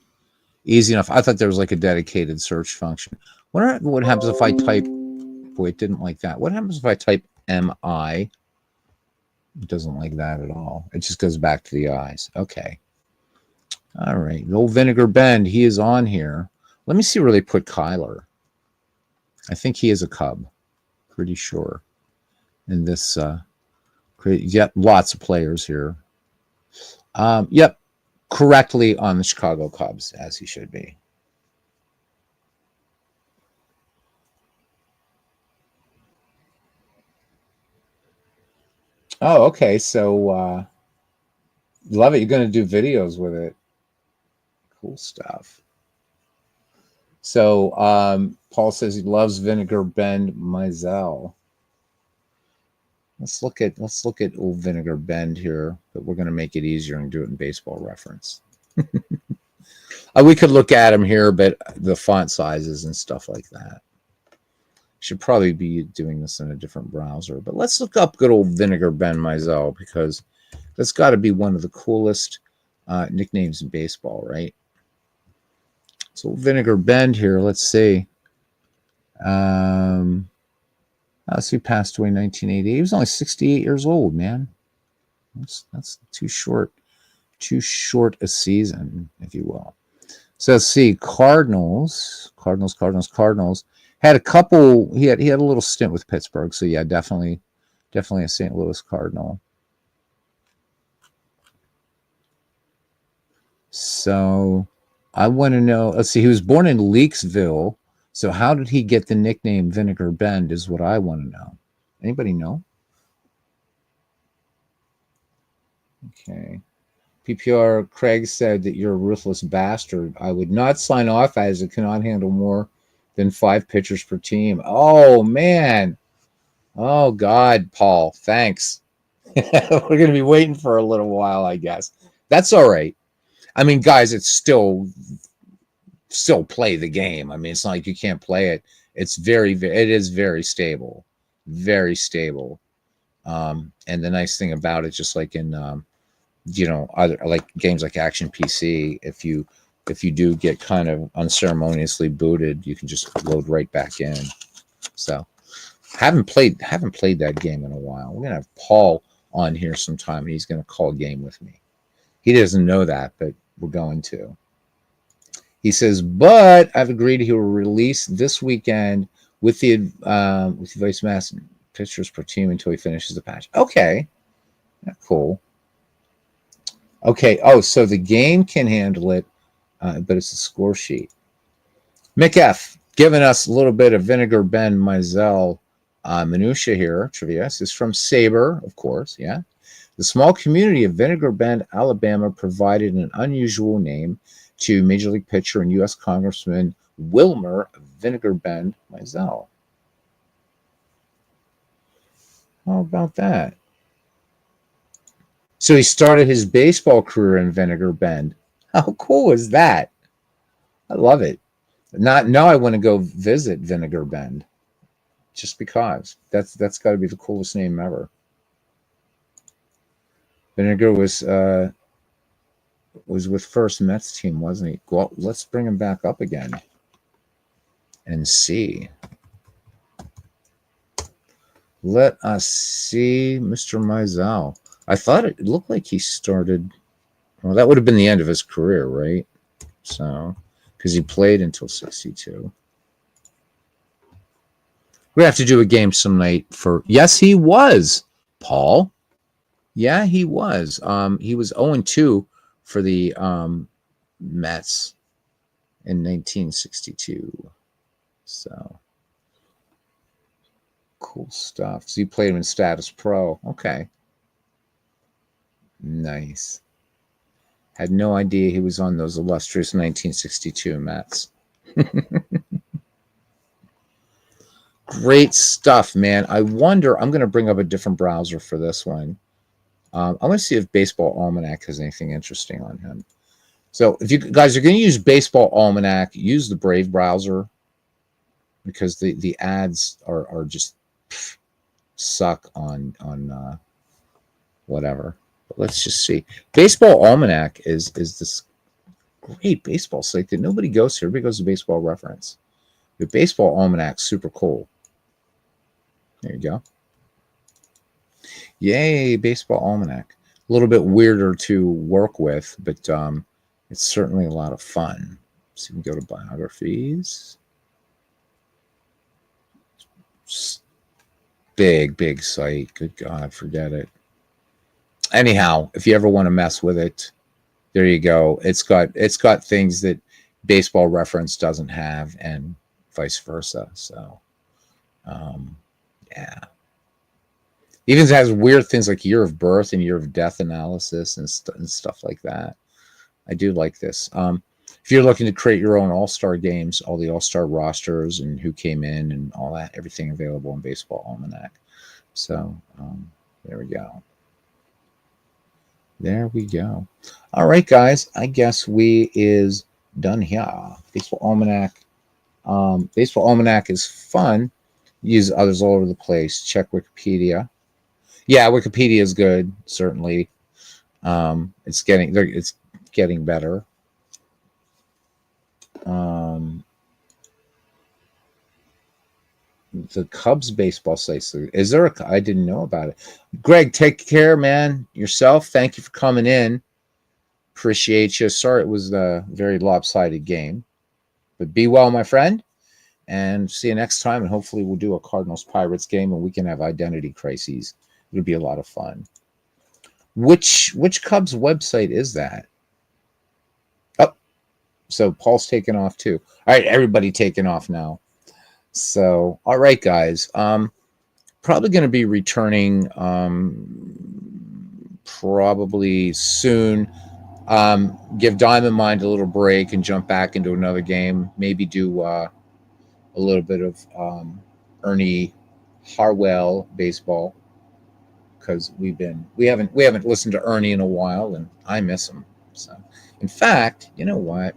Easy enough. I thought there was like a dedicated search function. What happens if I type? Boy, it didn't like that. What happens if I type MI? It doesn't like that at all. It just goes back to the eyes. Okay. All right. The old Vinegar Bend, he is on here. Let me see where they put Kyler. I think he is a Cub. Pretty sure. In this, yep, lots of players here. Yep, correctly on the Chicago Cubs, as he should be. Oh, okay. So, love it. You're going to do videos with it. Cool stuff. So, Paul says he loves Vinegar Bend Mizell. Let's look at old Vinegar Bend here, but we're going to make it easier and do it in baseball reference. We could look at him here, but the font sizes and stuff like that. Should probably be doing this in a different browser, but let's look up good old Vinegar Bend Mizell, because that's got to be one of the coolest nicknames in baseball, right? So Vinegar Bend here, let's see. He passed away in 1980. He was only 68 years old, man. That's too short a season, if you will. So let's see. Cardinals. Had a couple. He had a little stint with Pittsburgh. So yeah, definitely a St. Louis Cardinal. So I want to know. Let's see. He was born in Leaksville. So how did he get the nickname Vinegar Bend is what I want to know. Anybody know? Okay. PPR Craig said that you're a ruthless bastard. I would not sign off as it cannot handle more than 5 pitchers per team. Oh, man. Oh, God, Paul. Thanks. We're going to be waiting for a little while, I guess. That's all right. I mean, guys, it's still play the game. I mean, it's not like you can't play it. It is very stable, very stable. And the nice thing about it, just like in, other like games like Action PC, if you do get kind of unceremoniously booted, you can just load right back in. So haven't played that game in a while. We're gonna have Paul on here sometime, and he's gonna call a game with me. He doesn't know that, but we're going to. He says, but I've agreed he will release this weekend with the Vice Mass pitchers per team until he finishes the patch. Okay. Yeah, cool. Okay. Oh, so the game can handle it, but it's a score sheet. Mick F. giving us a little bit of Vinegar Bend Mizell minutia here. Trivia. This is from Sabre, of course. Yeah. The small community of Vinegar Bend, Alabama, provided an unusual name to Major League pitcher and U.S. Congressman Wilmer Vinegar Bend Mizell. How about that? So he started his baseball career in Vinegar Bend. How cool is that? I love it. Now I want to go visit Vinegar Bend, just because that's got to be the coolest name ever. Vinegar was with first Mets team, wasn't he? Well, let's bring him back up again and see. Let us see Mr. Mizell. I thought it looked like he started. Well, that would have been the end of his career, right? So, because he played until 62. We have to do a game some night for. Yes, he was, Paul. Yeah, he was. He was 0-2 for the Mets in 1962. So cool stuff. So you played him in Status Pro. Okay, nice. Had no idea he was on those illustrious 1962 Mets. Great stuff, man. I wonder, I'm going to bring up a different browser for this one. I want to see if Baseball Almanac has anything interesting on him. So if you guys are going to use Baseball Almanac, use the Brave browser because the ads are just suck on whatever. But let's just see. Baseball Almanac is this great baseball site that nobody goes to. Everybody goes to Baseball Reference. The Baseball Almanac, super cool. There you go. Yay, Baseball Almanac. A little bit weirder to work with, but it's certainly a lot of fun. So we can go to biographies. Big site. Good God, forget it. Anyhow, if you ever want to mess with it, there you go. It's got things that Baseball Reference doesn't have, and vice versa. So, yeah. Even has weird things like year of birth and year of death analysis and stuff like that. I do like this. If you're looking to create your own all-star games, all the all-star rosters and who came in and all that, everything available in Baseball Almanac. So there we go. There we go. All right, guys. I guess we is done here. Baseball Almanac. Baseball Almanac is fun. Use others all over the place. Check Wikipedia. Yeah, Wikipedia is good. Certainly, it's getting better. The Cubs baseball site. Is there I didn't know about it. Greg, take care, man. Yourself. Thank you for coming in. Appreciate you. Sorry it was a very lopsided game. But be well, my friend. And see you next time. And hopefully we'll do a Cardinals Pirates game and we can have identity crises. It'll be a lot of fun. Which Cubs website is that? Oh, so Paul's taking off too. All right, everybody taking off now. So, all right, guys. Probably going to be returning probably soon. Give Diamond Mind a little break and jump back into another game. Maybe do a little bit of Ernie Harwell baseball because we haven't listened to Ernie in a while and I miss him. So, in fact, you know what?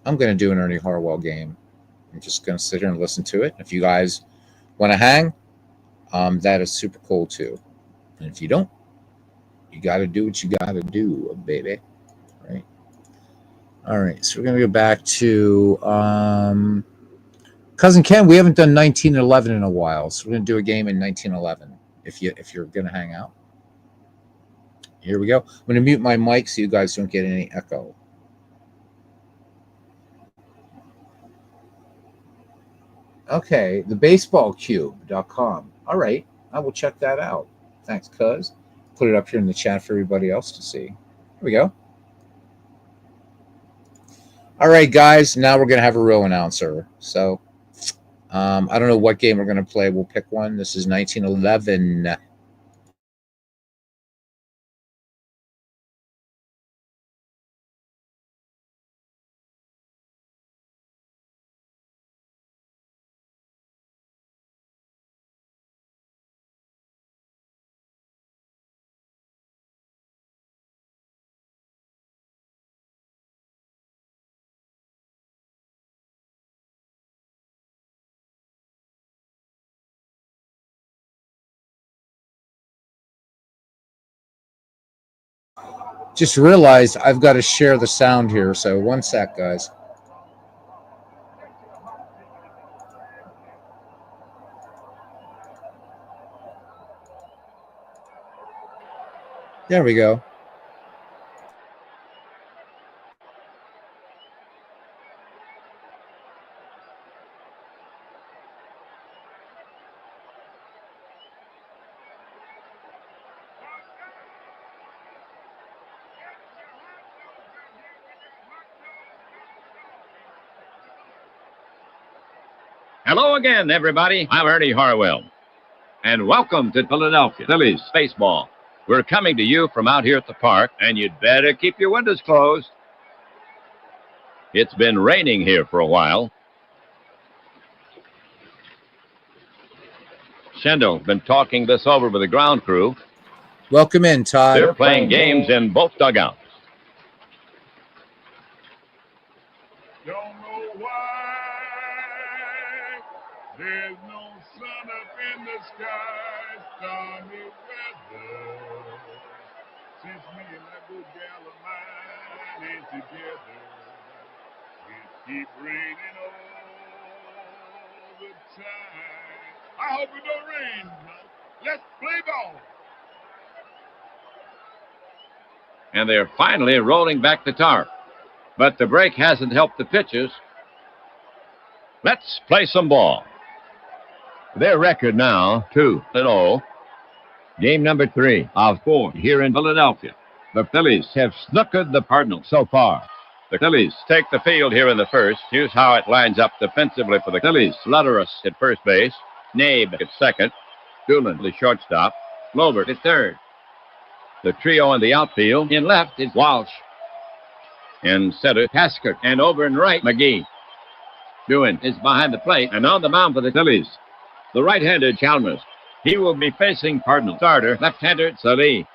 I'm going to do an Ernie Harwell game. I'm just going to sit here and listen to it. If you guys want to hang, that is super cool too. And if you don't, you got to do what you got to do, baby. Right. All right. So we're going to go back to Cousin Ken. We haven't done 1911 in a while, so we're going to do a game in 1911. If you're going to hang out, here we go. I'm going to mute my mic so you guys don't get any echo. Okay, thebaseballcube.com. All right, I will check that out. Thanks, cuz. Put it up here in the chat for everybody else to see. Here we go. All right, guys. Now we're gonna have a real announcer. So I don't know what game we're gonna play. We'll pick one. This is 1911. Just realized I've got to share the sound here. So one sec, guys. There we go. Hello again, everybody. I'm Ernie Harwell, and welcome to Philadelphia Phillies baseball. We're coming to you from out here at the park, and you'd better keep your windows closed. It's been raining here for a while. Shendell's been talking this over with the ground crew. Welcome in, Todd. They're playing games in both dugouts. Don't know why there's no sun up in the sky, stormy weather. Since me and that good gal of mine ain't together, it keep raining all the time. I hope it don't rain tonight. Let's play ball. And they're finally rolling back the tarp. But the break hasn't helped the pitchers. Let's play some ball. Their record now, 2-0. Game number 3 of 4 here in Philadelphia. The Phillies have snookered the Cardinals so far. The Phillies take the field here in the first. Here's how it lines up defensively for the Phillies. Lutterus at first base. Nabe at second. Doolin, the shortstop. Lobert at third. The trio in the outfield. In left is Walsh. In center, Tasker, and over in right, McGee. Doolin is behind the plate and on the mound for the Phillies. The right-handed Chalmers. He will be facing Cardinal starter, left-hander Salih.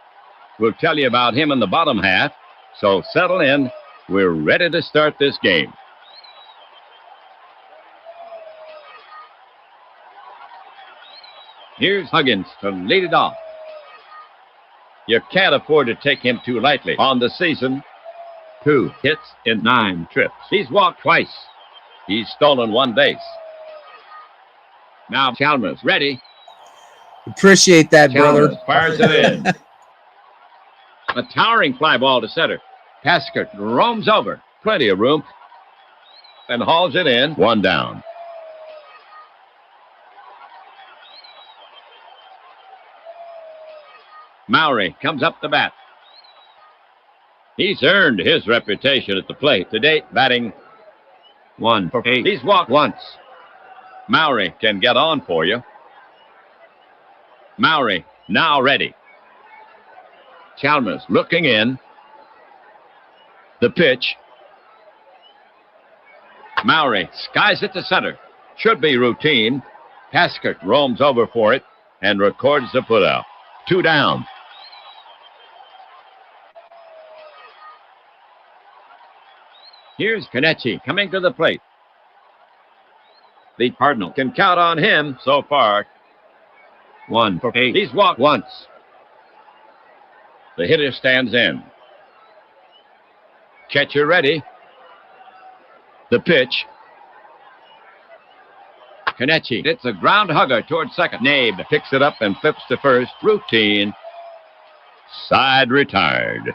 We'll tell you about him in the bottom half, so settle in. We're ready to start this game. Here's Huggins to lead it off. You can't afford to take him too lightly on the season. 2 hits in 9 trips. He's walked twice. He's stolen 1 base. Now Chalmers ready. Appreciate that, Chalmers brother. fires it in. A towering fly ball to center. Tasker roams over. Plenty of room. And hauls it in. 1 down. Mowry comes up the bat. He's earned his reputation at the plate. To date, batting 1 for 8. He's walked once. Mowry can get on for you. Mowry now ready. Chalmers looking in. The pitch. Mowry skies it to center. Should be routine. Tasker roams over for it and records the putout. 2 down. Here's Kenichi coming to the plate. The Cardinal can count on him so far. 1 for 8. He's walked once. The hitter stands in. Catcher ready. The pitch. Kenichi hits a ground hugger towards second. Nabe picks it up and flips to first. Routine. Side retired.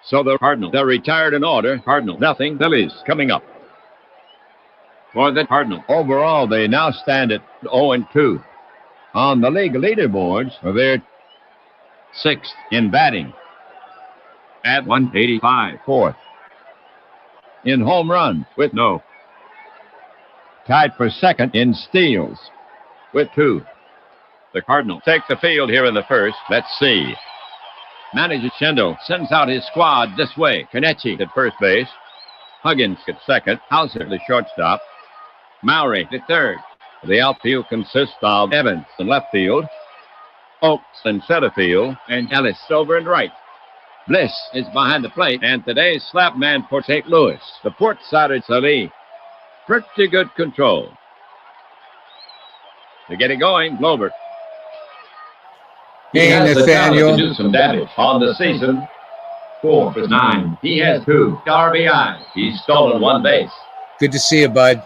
So the Cardinals, they're retired in order. Cardinal, nothing. Phillies coming up. For the Cardinals, overall, they now stand at 0-2. On the league leaderboards, they're 6th in batting at 185. 4th in home runs with no. Tied for 2nd in steals with 2. The Cardinals take the field here in the first. Let's see. Manager Shendell sends out his squad this way. Kenichi at first base. Huggins at second. Hauser, the shortstop. Mowry at third. The outfield consists of Evans in left field, Oakes in center field, and Ellis over in right. Bliss is behind the plate, and today's slap man for St. Louis, the port-sided Salih. Pretty good control. To get it going, Lobert. Hey, He has the talent Nathaniel. to do some damage on the season. 4 for 9. He has 2 RBI. He's stolen 1 base. Good to see you, bud.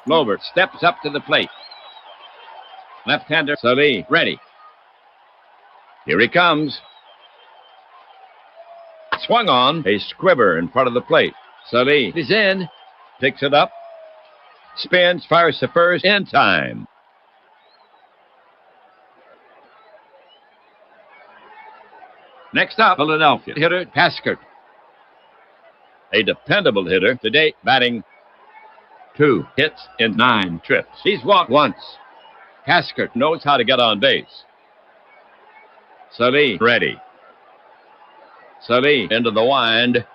Lobert steps up to the plate. Left-hander Salih ready. Here he comes. Swung on. A squibber in front of the plate. Salih is in. Picks it up. Spins, fires to first in time. Next up, Philadelphia hitter Tasker. A dependable hitter today, batting 2 hits in 9 trips. He's walked once. Haskett knows how to get on base. Salih ready. Salih into the wind.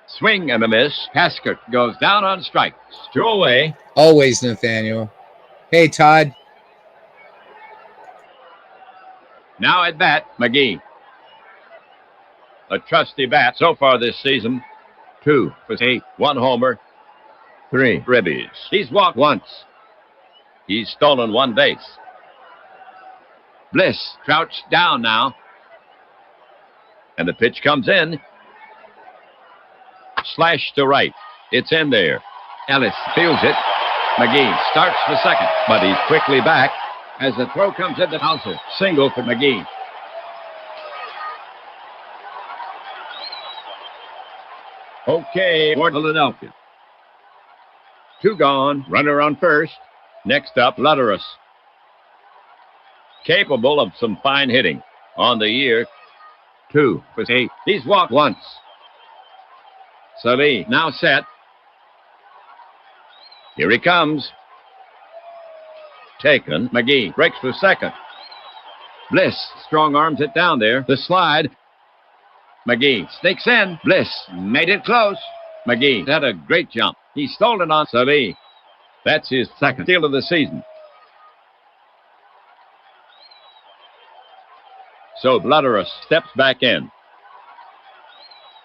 Swing and a miss. Haskett goes down on strikes. 2 away. Always, Nathaniel. Hey, Todd. Now at bat, McGee. A trusty bat so far this season. 2 for 8, 1 homer, 3 ribbies. He's walked once. He's stolen 1 base. Bliss crouched down now. And the pitch comes in. Slash to right. It's in there. Ellis fields it. McGee starts for second, but he's quickly back as the throw comes in to Hauser. Single for McGee. Okay, for Philadelphia. 2 gone. Runner on first. Next up, Lutterus. Capable of some fine hitting. On the year, 2 for 8. He's walked once. Salih now set. Here he comes. Taken. McGee breaks for second. Bliss strong arms it down there. The slide. McGee sneaks in. Bliss made it close. McGee had a great jump. He stole it on Salih. That's his second steal of the season. So Lutterus steps back in.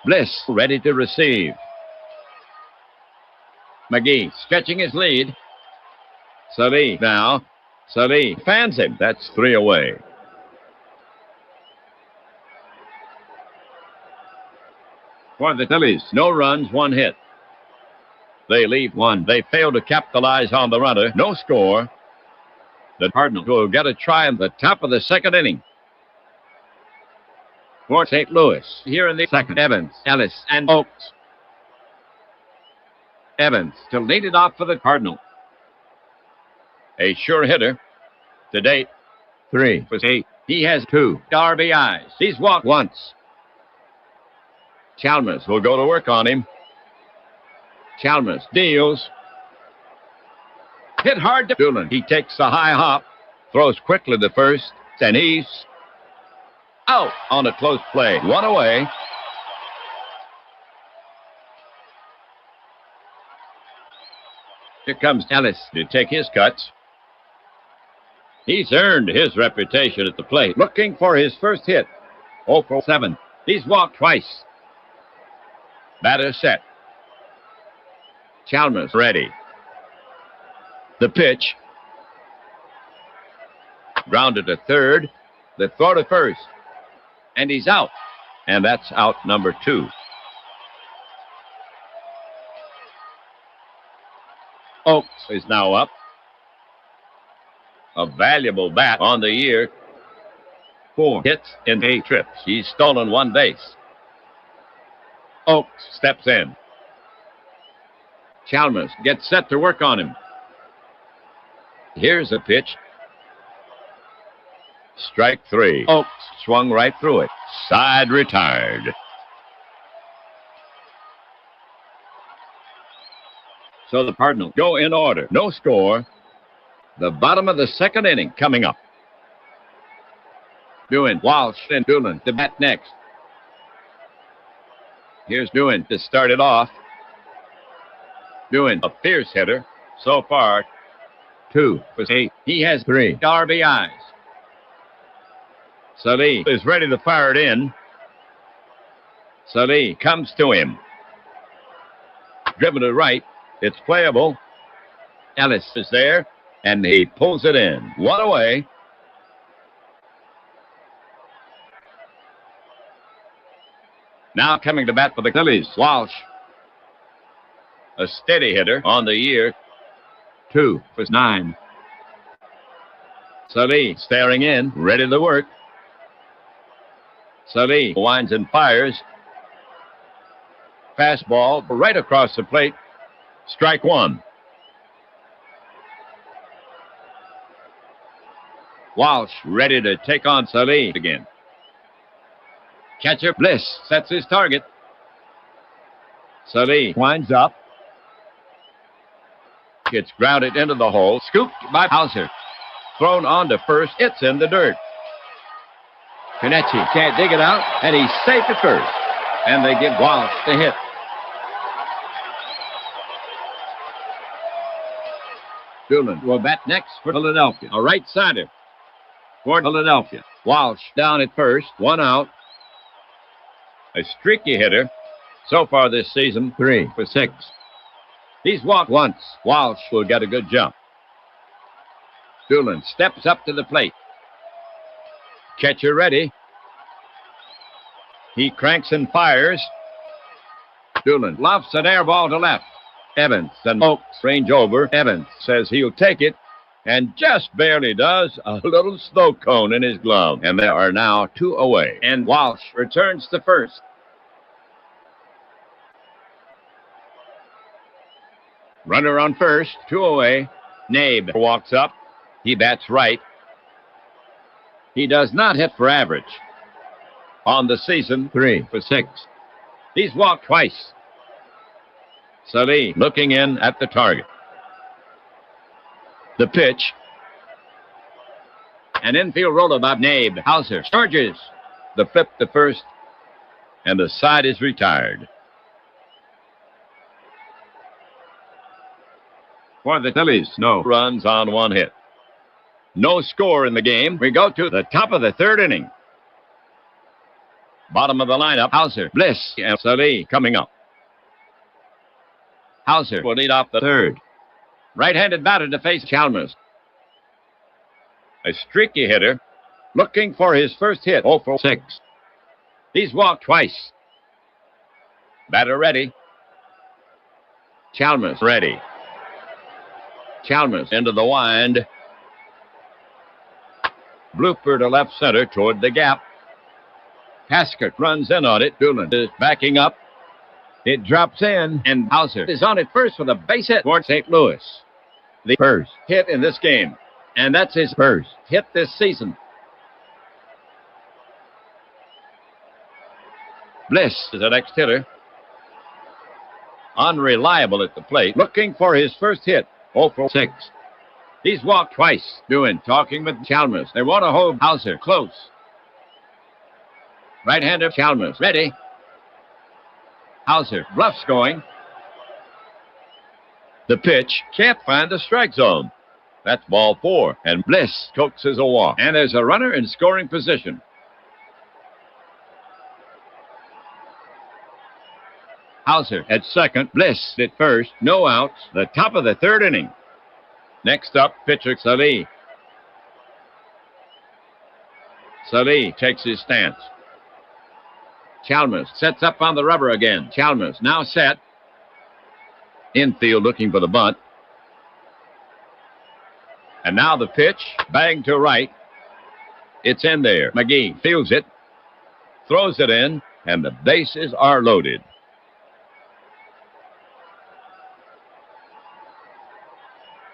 Bliss ready to receive. McGee stretching his lead. Salih now. Salih fans him. That's 3 away. For the Phillies, no runs, 1 hit. They leave 1. They fail to capitalize on the runner. No score. The Cardinals will get a try in the top of the 2nd inning. For St. Louis, here in the 2nd, Evans, Ellis, and Oakes. Evans to lead it off for the Cardinals. A sure hitter. To date, 3 for 8. He has 2 RBIs. He's walked once. Chalmers will go to work on him. Chalmers deals. Hit hard to Doolin. He takes a high hop. Throws quickly to first. And he's out on a close play. 1 away. Here comes Ellis to take his cuts. He's earned his reputation at the plate. Looking for his first hit. 0 for 7. He's walked twice. Batter set. Chalmers ready. The pitch. Grounded to third. The throw to first. And he's out. And that's out number 2. Oakes is now up. A valuable bat on the year. 4 hits in 8 trips. He's stolen 1 base. Oakes steps in. Chalmers gets set to work on him. Here's a pitch. Strike 3. Oakes swung right through it. Side retired. So the Cardinals go in order. No score. The bottom of the 2nd inning coming up. Doing Walsh and Doolin to bat next. Here's Doolin to start it off. Doolin, a fierce hitter. So far, 2 for 8. He has 3 RBIs. Salih is ready to fire it in. Salih comes to him. Driven to right. It's playable. Ellis is there, and he pulls it in. 1 away. Now coming to bat for the Phillies, Walsh. A steady hitter on the year. 2 for 9. Salih staring in, ready to work. Salih winds and fires. Fastball right across the plate. Strike 1. Walsh ready to take on Salih again. Catcher Bliss sets his target. Sully winds up. It's grounded into the hole. Scooped by Hauser. Thrown on to first. It's in the dirt. Kenichi can't dig it out, and he's safe at first. And they give Walsh the hit. Doolin will bat next for Philadelphia. A right-sider for Philadelphia. Walsh down at first. One out. A streaky hitter. So far this season, 3 for 6. He's walked once. Walsh will get a good jump. Doolin steps up to the plate. Catcher ready. He cranks and fires. Doolin lofts an air ball to left. Evans and Oaks range over. Evans says he'll take it, and just barely does. A little snow cone in his glove. And there are now 2 away. And Walsh returns to first. Runner on first, 2 away. Nabe walks up. He bats right. He does not hit for average. On the season, 3 for 6. He's walked twice. Sully looking in at the target. The pitch. An infield roller by Nabe. Hauser charges. The flip to first. And the side is retired. For the Phillies, no runs on 1 hit. No score in the game. We go to the top of the 3rd inning. Bottom of the lineup, Hauser, Bliss, and Sully coming up. Hauser will lead off the 3rd. Right-handed batter to face Chalmers. A streaky hitter, looking for his first hit, 0 for 6. He's walked twice. Batter ready. Chalmers ready. Chalmers into the wind. Blooper to left center toward the gap. Haskett runs in on it. Doolin is backing up. It drops in, and Hauser is on it first with a base hit toward St. Louis. The first hit in this game, and that's his first hit this season. Bliss is the next hitter. Unreliable at the plate, looking for his first hit, 0 for 6. He's walked twice. Doing talking with Chalmers. They want to hold Hauser close. Right-hander Chalmers ready. Hauser bluffs going. The pitch can't find the strike zone. That's ball 4, and Bliss coaxes a walk. And there's a runner in scoring position. Hauser at second. Bliss at first. No outs. The top of the 3rd inning. Next up, pitcher Sully. Sully takes his stance. Chalmers sets up on the rubber again. Chalmers now set. Infield looking for the bunt. And now the pitch. Bang to right. It's in there. McGee fields it. Throws it in. And the bases are loaded.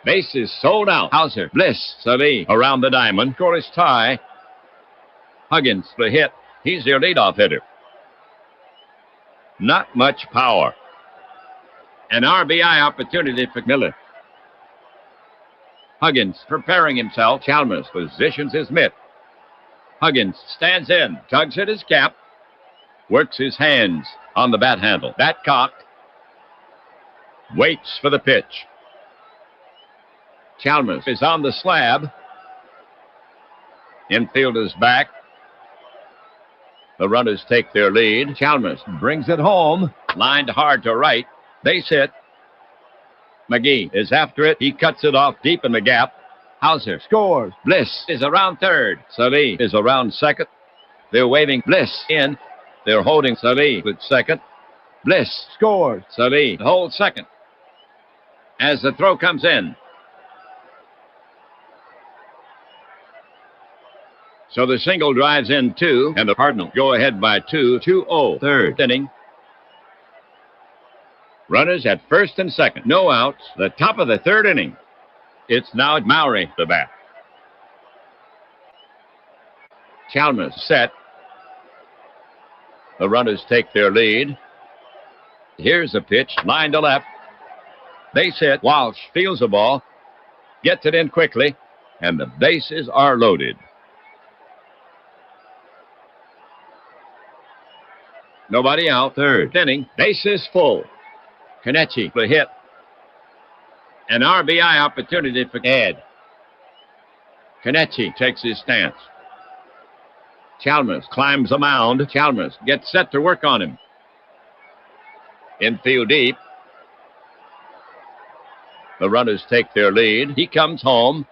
Bases sold out. Hauser, Bliss, Sully around the diamond. Scoreless tie. Huggins the hit. He's their leadoff hitter. Not much power. An RBI opportunity for Miller. Huggins preparing himself. Chalmers positions his mitt. Huggins stands in, tugs at his cap, works his hands on the bat handle. Bat cocked. Waits for the pitch. Chalmers is on the slab. Infielders back. The runners take their lead. Chalmers brings it home. Lined hard to right. Base hit. McGee is after it. He cuts it off deep in the gap. Hauser scores. Bliss is around third. Sully is around second. They're waving Bliss in. They're holding Sully with second. Bliss scores. Sully holds second. As the throw comes in. So the single drives in 2, and the Cardinals go ahead by 2-0. Third inning. Runners at first and second. No outs. The top of the 3rd inning. It's now Mowry the bat. Chalmers set. The runners take their lead. Here's a pitch, line to left. Base hit. Walsh fields the ball, gets it in quickly, and the bases are loaded. Nobody out. Third inning. Bases full. Kenichi, the hit. An RBI opportunity for Ed. Kenichi takes his stance. Chalmers climbs the mound. Chalmers gets set to work on him. Infield deep. The runners take their lead. He comes home.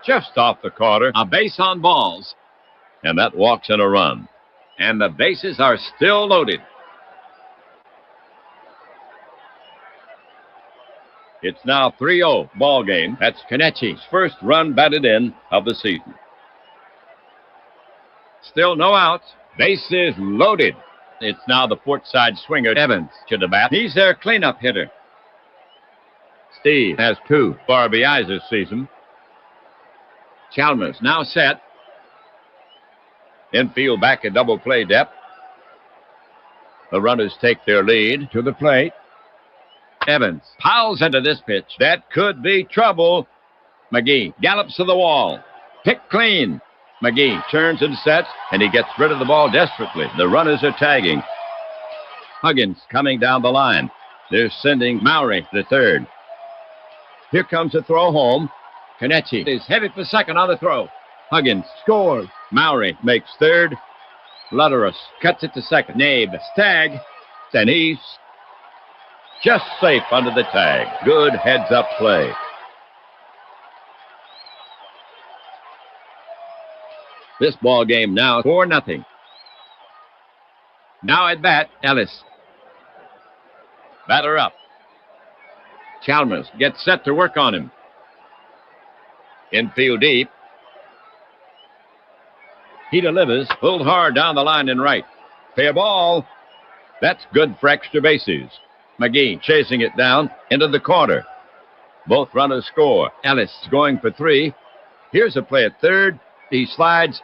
Just off the corner. A base on balls. And that walks in a run. And the bases are still loaded. It's now 3-0 ball game. That's Kenichi's first run batted in of the season. Still no outs. Bases loaded. It's now the port side swinger, Evans, to the bat. He's their cleanup hitter. Steve has 2 RBIs this season. Chalmers now set. Infield back at double play depth. The runners take their lead to the plate. Evans piles into this pitch. That could be trouble. McGee gallops to the wall. Picked clean. McGee turns and sets, and he gets rid of the ball desperately. The runners are tagging. Huggins coming down the line. They're sending Mowry to third. Here comes a throw home. Kenichi is heavy for second on the throw. Huggins scores. Mowry makes third. Lutterus cuts it to second. Nabe tag. And he's just safe under the tag. Good heads-up play. This ball game now 4-0. Now at bat, Ellis. Batter up. Chalmers gets set to work on him. Infield deep. He delivers, pulled hard down the line and right. Fair ball. That's good for extra bases. McGee chasing it down into the corner. Both runners score. Ellis going for 3. Here's a play at third. He slides.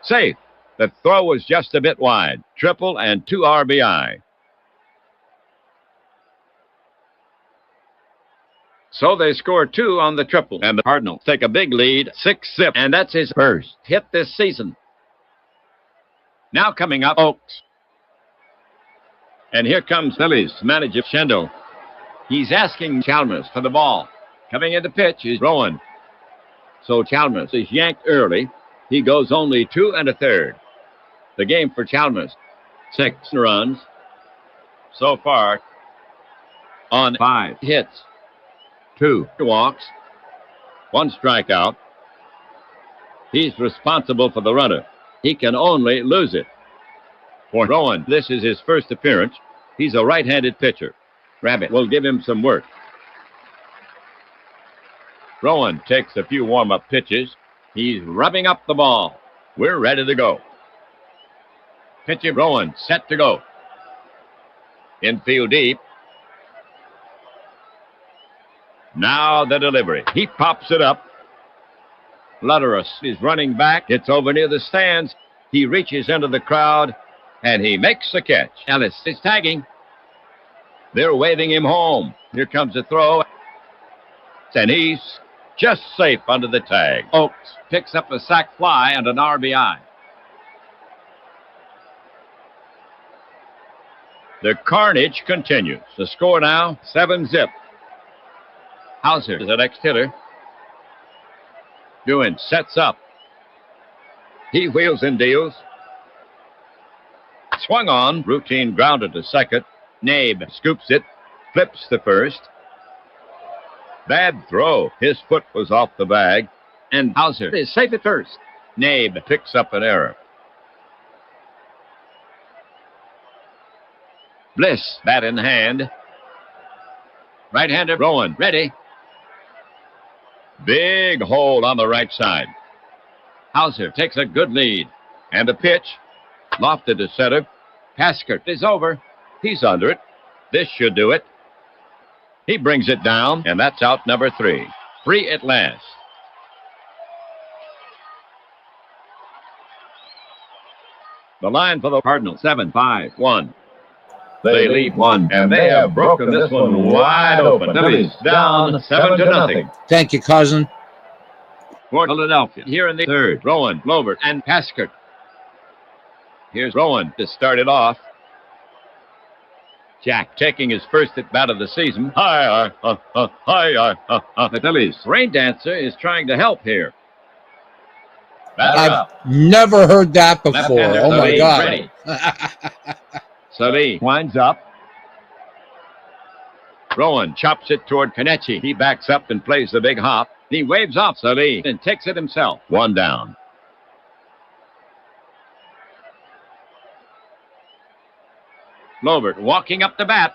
Safe. The throw was just a bit wide. Triple and 2 RBI. So they score 2 on the triple, and the Cardinals take a big lead, 6-zip, and that's his first hit this season. Now coming up, Oaks. And here comes Phillies manager Schendel. He's asking Chalmers for the ball. Coming in the pitch is Rowan. So Chalmers is yanked early. He goes only 2 1/3. The game for Chalmers, 6 runs so far on 5 hits. 2 walks, 1 strikeout. He's responsible for the runner. He can only lose it. For Rowan, this is his first appearance. He's a right-handed pitcher. Rabbit will give him some work. Rowan takes a few warm-up pitches. He's rubbing up the ball. We're ready to go. Pitcher Rowan set to go. Infield deep. Now the delivery. He pops it up. Lutterus is running back. It's over near the stands. He reaches into the crowd, and he makes the catch. Ellis is tagging. They're waving him home. Here comes the throw. And he's just safe under the tag. Oaks picks up a sac fly and an RBI. The carnage continues. The score now, 7-zip. Hauser is the next hitter. Doohan sets up. He wheels and deals. Swung on. Routine grounder to second. Nabe scoops it. Flips to first. Bad throw. His foot was off the bag. And Hauser is safe at first. Nabe picks up an error. Bliss, bat in hand. Right-hander Rowan, ready. Big hole on the right side. Hauser takes a good lead. And a pitch. Lofted to center. Haskert is over. He's under it. This should do it. He brings it down, and that's out number 3. Free at last. The line for the Cardinals, 7-5-1. They lead one, and they have broken this one wide open. Phillies down 7-0. Thank you, cousin. For Philadelphia, here in the third, Rowan, Lobert, and Paskert. Here's Rowan to start it off. Jack taking his first at bat of the season. The Phillies rain dancer is trying to help here. I've never heard that before. Oh my God. Sully winds up. Rowan chops it toward Kenichi. He backs up and plays the big hop. He waves off Sully and takes it himself. One down. Lobert walking up the bat.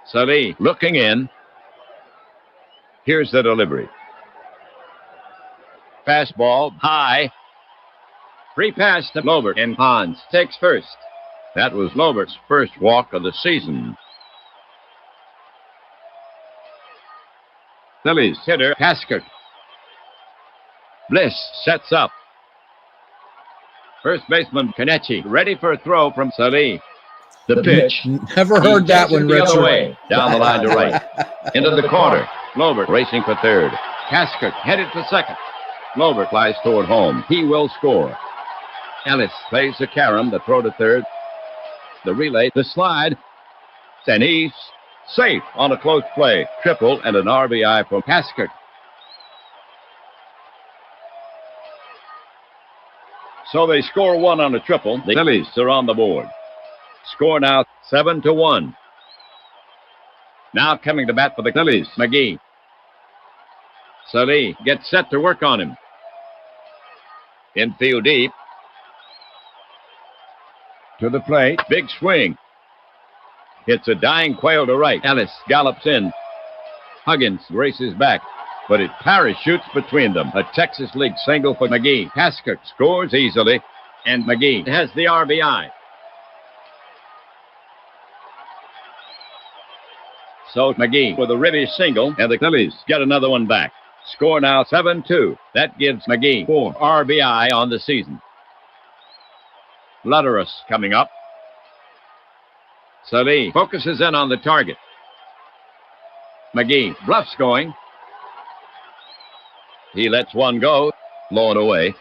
Sully looking in. Here's the delivery. Fastball high. Free pass to Lobert, and Hans takes first. That was Lobert's first walk of the season. Phillies hitter Paskert. Bliss sets up. First baseman Kenichi ready for a throw from Sully. The pitch. Never heard that one, The other Richard. way, down the line to right. Into the corner. Lobert racing for third. Paskert headed for second. Lobert flies toward home. He will score. Ellis plays the carom, the throw to third. The relay, the slide. And he's safe on a close play. Triple and an RBI from Paskert. So they score one on a triple. The Phillies are on the board. Score now 7-1. Now coming to bat for the Phillies, McGee. Sully gets set to work on him. Infield deep. To the plate. Big swing. It's a dying quail to right. Ellis gallops in. Huggins races back, but it parachutes between them. A Texas League single for McGee. Paskert scores easily, and McGee has the RBI. So McGee with a ribby single, and the Phillies get another one back. Score now 7-2. That gives McGee 4 RBI on the season. Lutterus coming up. Sully focuses in on the target. McGee bluffs going. He lets one go. Low and away.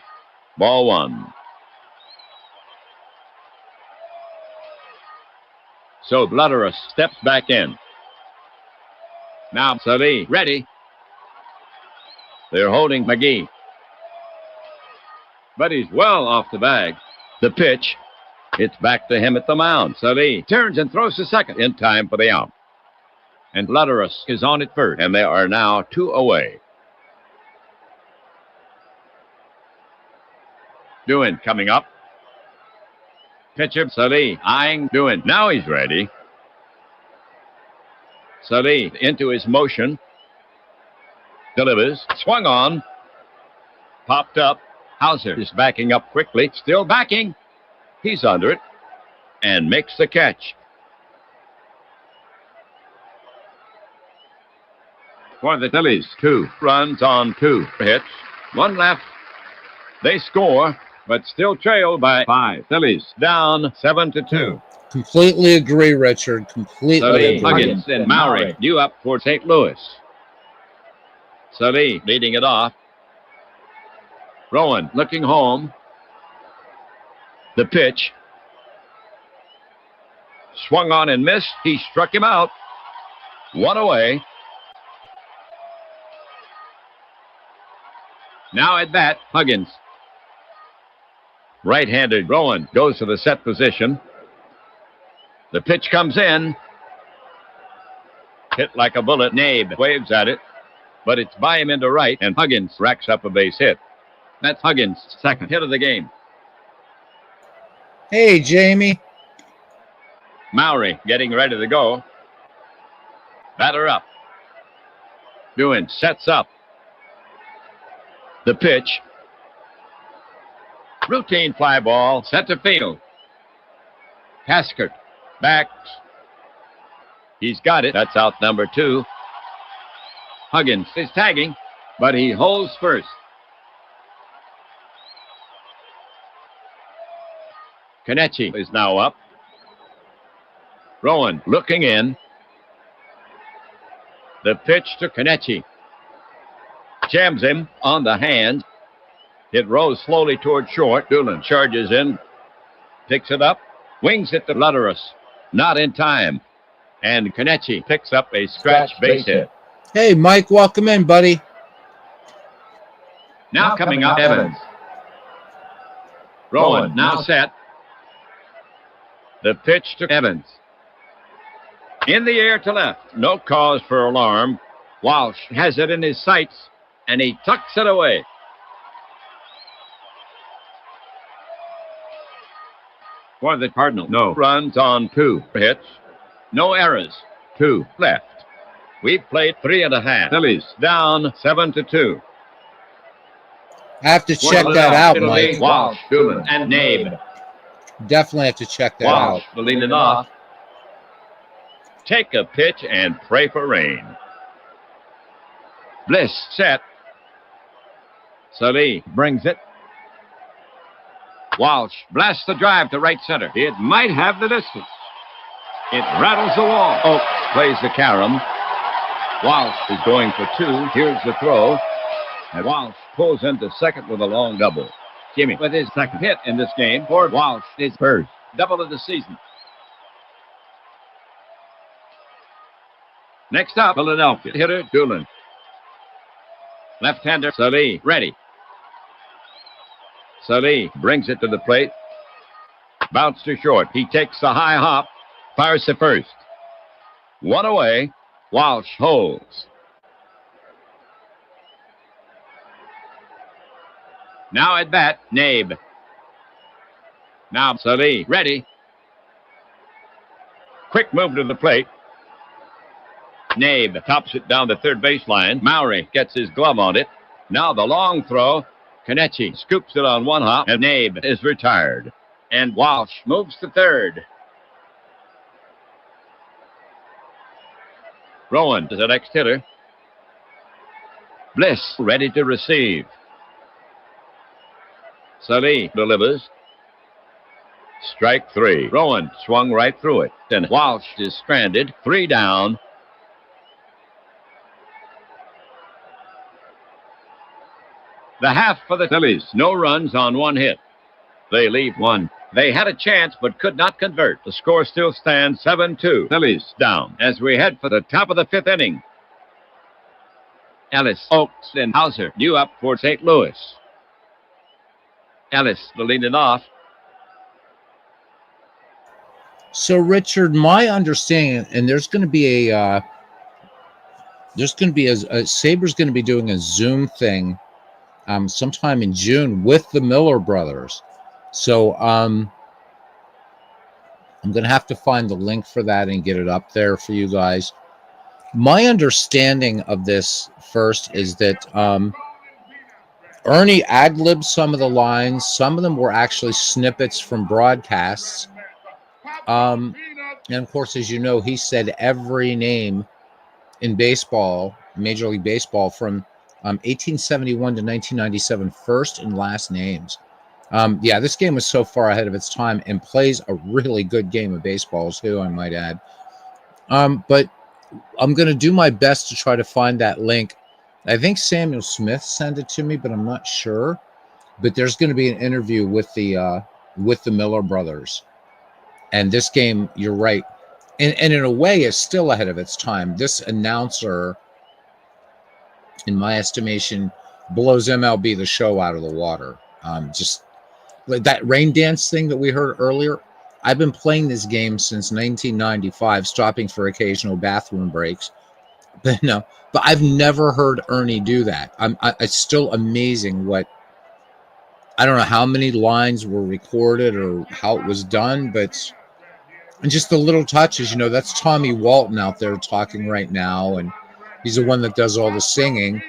Ball one. So Lutterus steps back in. Now Sully ready. They're holding McGee. But he's well off the bag. The pitch. It's back to him at the mound. Sully turns and throws to second in time for the out. And Lutterus is on at first. And they are now 2 away. Doan coming up. Pitcher Sully eyeing Doan. Now he's ready. Sully into his motion. Delivers. Swung on. Popped up. Hauser is backing up quickly. Still backing. He's under it. And makes the catch. For the Phillies, 2 runs on 2 hits. 1 left. They score, but still trail by 5. Phillies down 7-2. Completely agree, Richard. Completely Sully, agree. Huggins, and Maury due up for St. Louis. Sully leading it off. Rowan looking home. The pitch. Swung on and missed. He struck him out. 1 away. Now at bat, Huggins. Right-handed Rowan goes to the set position. The pitch comes in. Hit like a bullet. Nabe waves at it, but it's by him into right, and Huggins racks up a base hit. That's Huggins' second hit of the game. Hey, Jamie. Maury getting ready to go. Batter up. Doan sets up. The pitch. Routine fly ball set to field. Paskert backs. He's got it. That's out number 2. Huggins is tagging, but he holds first. Kenichi is now up. Rowan looking in. The pitch to Kenichi. Jams him on the hand. It rolls slowly toward short. Doolin charges in. Picks it up. Wings it to Lutterus. Not in time. And Kenichi picks up a scratch base hit. Hey, Mike, welcome in, buddy. Now coming up, Evans. Rowan now set. The pitch to Evans. In the air to left. No cause for alarm. Walsh has it in his sights, and he tucks it away. For the Cardinal, no runs on 2 hits. No errors. 2 left. We've played 3.5. Phillies down 7-2. I have to check that out, Mike. Walsh, Doolin, and Nabe. Definitely have to check that Walsh out. will lead it off. Take a pitch and pray for rain. Bliss set. Salih brings it. Walsh blasts the drive to right center. It might have the distance. It rattles the wall. Oakes plays the carom. Walsh is going for 2. Here's the throw. And Walsh pulls into second with a long double. Jimmy with his second hit in this game. For Walsh, his first double of the season. Next up, Philadelphia hitter Doolin. Left-hander Salih ready. Salih brings it to the plate. Bounce to short. He takes a high hop. Fires to first. 1 away. Walsh holds. Now at bat, Nabe. Now Salih ready. Quick move to the plate. Nabe tops it down the third baseline. Mowry gets his glove on it. Now the long throw. Kenichi scoops it on 1 hop, and Nabe is retired. And Walsh moves to third. Rowan is the next hitter. Bliss ready to receive. Salih delivers. Strike 3. Rowan swung right through it. And Walsh is stranded. 3 down. The half for the Phillies. No runs on 1 hit. They leave 1. They had a chance but could not convert. The score still stands 7-2. Phillies down as we head for the top of the 5th inning. Ellis, Oakes, and Hauser due up for St. Louis. Ellis will lead it off. So, Richard, my understanding, and there's going to be Saber's going to be doing a Zoom thing sometime in June with the Miller brothers. So I'm going to have to find the link for that and get it up there for you guys. My understanding of this first is that Ernie ad-libbed some of the lines. Some of them were actually snippets from broadcasts. And of course, as you know, he said every name in baseball, Major League Baseball, from 1871 to 1997, first and last names. Yeah, this game was so far ahead of its time and plays a really good game of baseball too, I might add. But I'm going to do my best to try to find that link. I think Samuel Smith sent it to me, but I'm not sure. But there's going to be an interview with the Miller brothers. And this game, you're right, and in a way is still ahead of its time. This announcer, in my estimation, blows MLB The Show out of the water. Just like that rain dance thing that we heard earlier. I've been playing this game since 1995, stopping for occasional bathroom breaks. But no, but I've never heard Ernie do that. It's still amazing what, I don't know how many lines were recorded or how it was done, but and just the little touches, you know, that's Tommy Walton out there talking right now, and he's the one that does all the singing.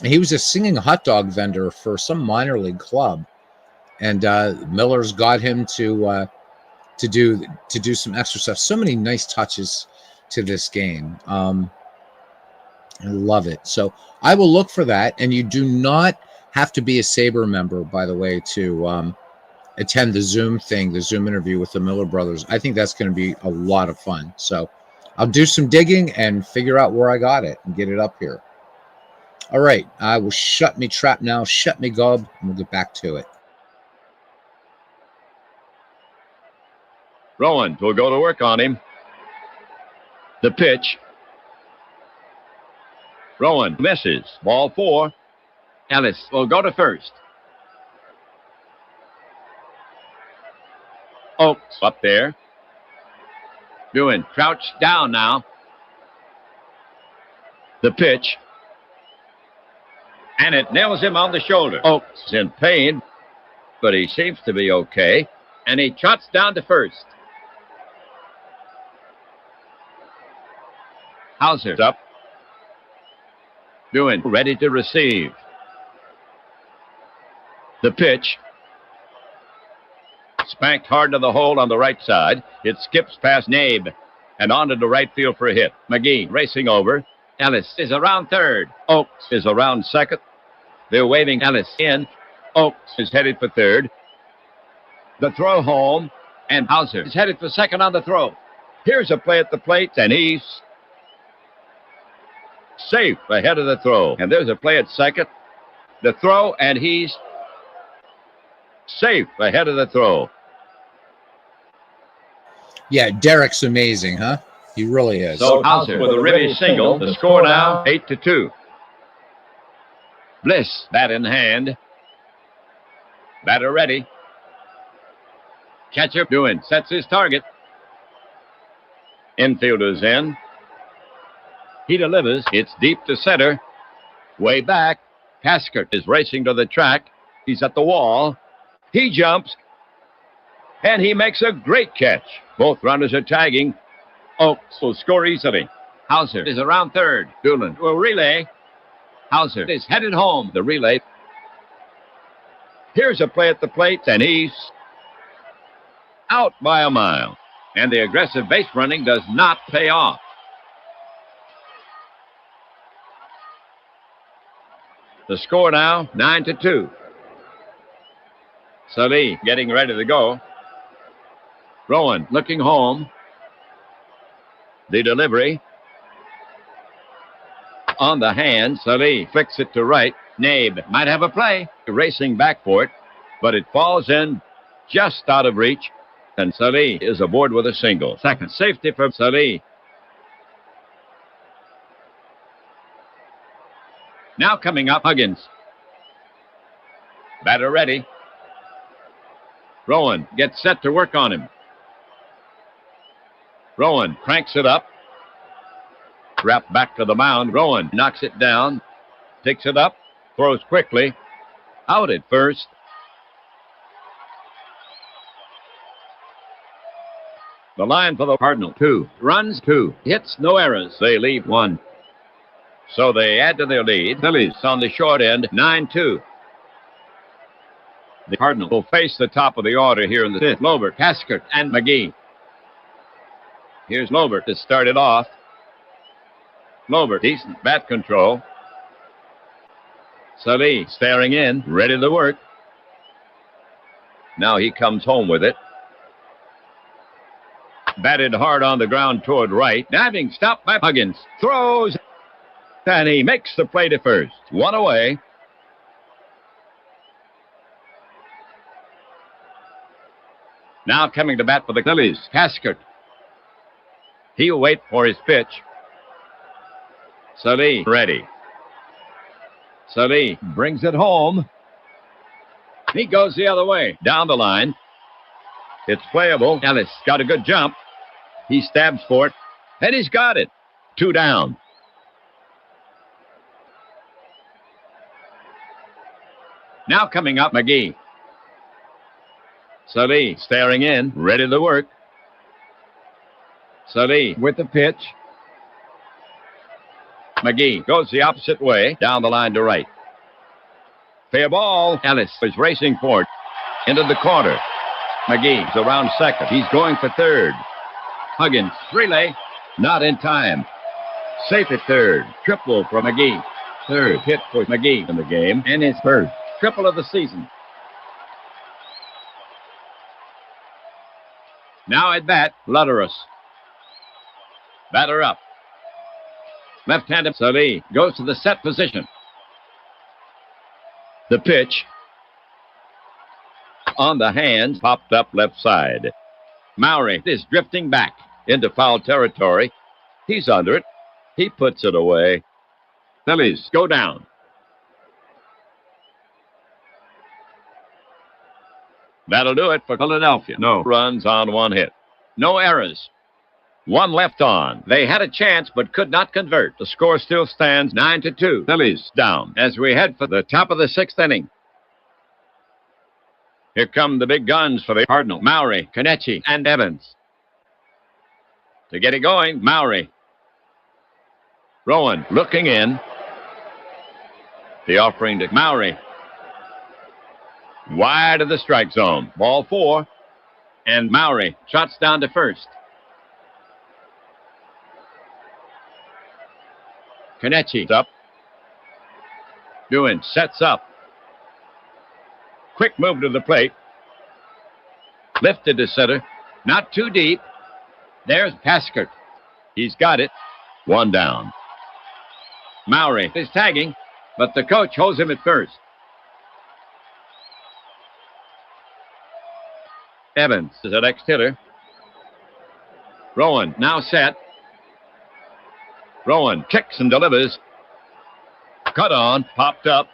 And he was a singing hot dog vendor for some minor league club, and Miller's got him to do some extra stuff. So many nice touches to this game. I love it. So I will look for that, and you do not have to be a Sabre member, by the way, to attend the Zoom thing, the Zoom interview with the Miller brothers. I think that's going to be a lot of fun. So I'll do some digging and figure out where I got it and get it up here. All right, I will shut me trap now, shut me gob, and we'll get back to it. Rowan will go to work on him. The pitch. Rowan misses. Ball 4. Ellis will go to first. Oaks up there. Doing crouched down now. The pitch. And it nails him on the shoulder. Oaks in pain, but he seems to be okay. And he trots down to first. Hauser's up. Doing ready to receive. The pitch. Spanked hard to the hole on the right side. It skips past Nabe and onto the right field for a hit. McGee racing over. Ellis is around third. Oaks is around second. They're waving Ellis in. Oaks is headed for third. The throw home, and Hauser is headed for second on the throw. Here's a play at the plate, and he's safe ahead of the throw. And there's a play at second. The throw, and he's safe ahead of the throw. Yeah, Derek's amazing, huh? He really is. So Hauser with a ribby single. The score now 8-2. Bliss, bat in hand. Batter ready. Catcher doing, sets his target. Infielder's in. He delivers. It's deep to center. Way back. Caskert is racing to the track. He's at the wall. He jumps. And he makes a great catch. Both runners are tagging. Oaks will score easily. Hauser is around third. Doolin will relay. Hauser is headed home. The relay. Here's a play at the plate, and he's out by a mile. And the aggressive base running does not pay off. The score now 9-2. Salih getting ready to go. Rowan looking home. The delivery. On the hand, Salih flicks it to right. Nabe might have a play. Racing back for it, but it falls in just out of reach. And Salih is aboard with a single. Second safety for Salih. Now coming up, Huggins. Batter ready. Rowan gets set to work on him. Rowan cranks it up. Wrapped back to the mound. Rowan knocks it down. Picks it up. Throws quickly. Out at first. The line for the Cardinal. 2. Runs 2. Hits, no errors. They leave 1. So they add to their lead. Phillies on the short end. 9-2. The Cardinal will face the top of the order here in the 5th. Lobert, Caskert, and McGee. Here's Lobert to start it off. Lobert, decent bat control. Salih staring in, ready to work. Now he comes home with it. Batted hard on the ground toward right. Diving, stopped by Huggins. Throws. And he makes the play to first. 1 away. Now coming to bat for the Phillies, Caskert. He'll wait for his pitch. Salih ready. Salih brings it home. He goes the other way. Down the line. It's playable. Ellis got a good jump. He stabs for it. And he's got it. 2 down. Now coming up, McGee. Salih staring in, ready to work. Salih with the pitch. McGee goes the opposite way, down the line to right. Fair ball. Ellis is racing for it. Into the corner. McGee's around second. He's going for third. Huggins, relay. Not in time. Safe at third. Triple for McGee. Third hit for McGee in the game. And his first triple of the season. Now at bat, Lutterus. Batter up. Left-handed Salih goes to the set position. The pitch on the hands, popped up left side. Mowry is drifting back into foul territory. He's under it. He puts it away. Phillies go down. That'll do it for Philadelphia. No runs on one hit. No errors. One left on. They had a chance but could not convert. The score still stands 9-2. Phillies down as we head for the top of the sixth inning. Here come the big guns for the Cardinal. Mowry, Kenichi, and Evans. To get it going, Mowry. Rowan looking in. The offering to Mowry. Wide of the strike zone. Ball 4. And Mowry shots down to first. Kenichi up. Doing sets up. Quick move to the plate. Lifted to center. Not too deep. There's Paskert. He's got it. One down. Mowry is tagging, but the coach holds him at first. Evans is the next hitter. Rowan now set. Rowan kicks and delivers. Cut on, popped up.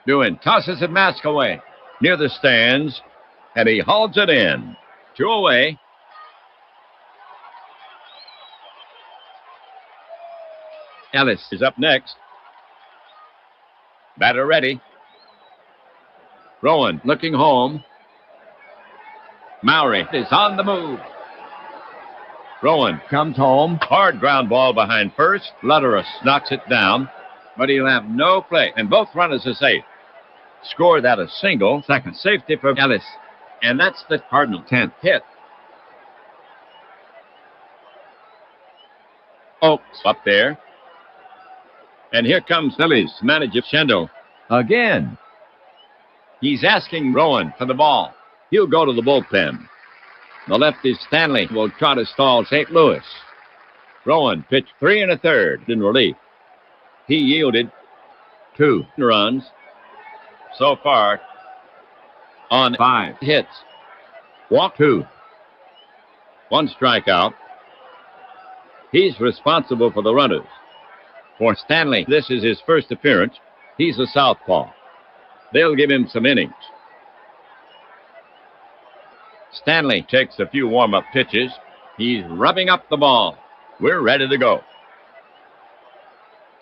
Doing tosses and mask away near the stands, and he hauls it in. 2 away. Ellis is up next. Batter ready. Rowan looking home. Mowry is on the move. Rowan comes home. Hard ground ball behind first. Lutterus knocks it down, but he'll have no play, and both runners are safe. Scored out a single. Second safety for Ellis, and that's the Cardinal 10th hit. Oaks up there. And here comes Phillies manager Schendel again. He's asking Rowan for the ball. He'll go to the bullpen. The lefty Stanley will try to stall St. Louis. Rowan pitched 3 1/3 in relief. He yielded 2 runs so far on 5 hits. Walk 2. 1 strikeout. He's responsible for the runners. For Stanley, this is his first appearance. He's a southpaw. They'll give him some innings. Stanley takes a few warm-up pitches. He's rubbing up the ball. We're ready to go.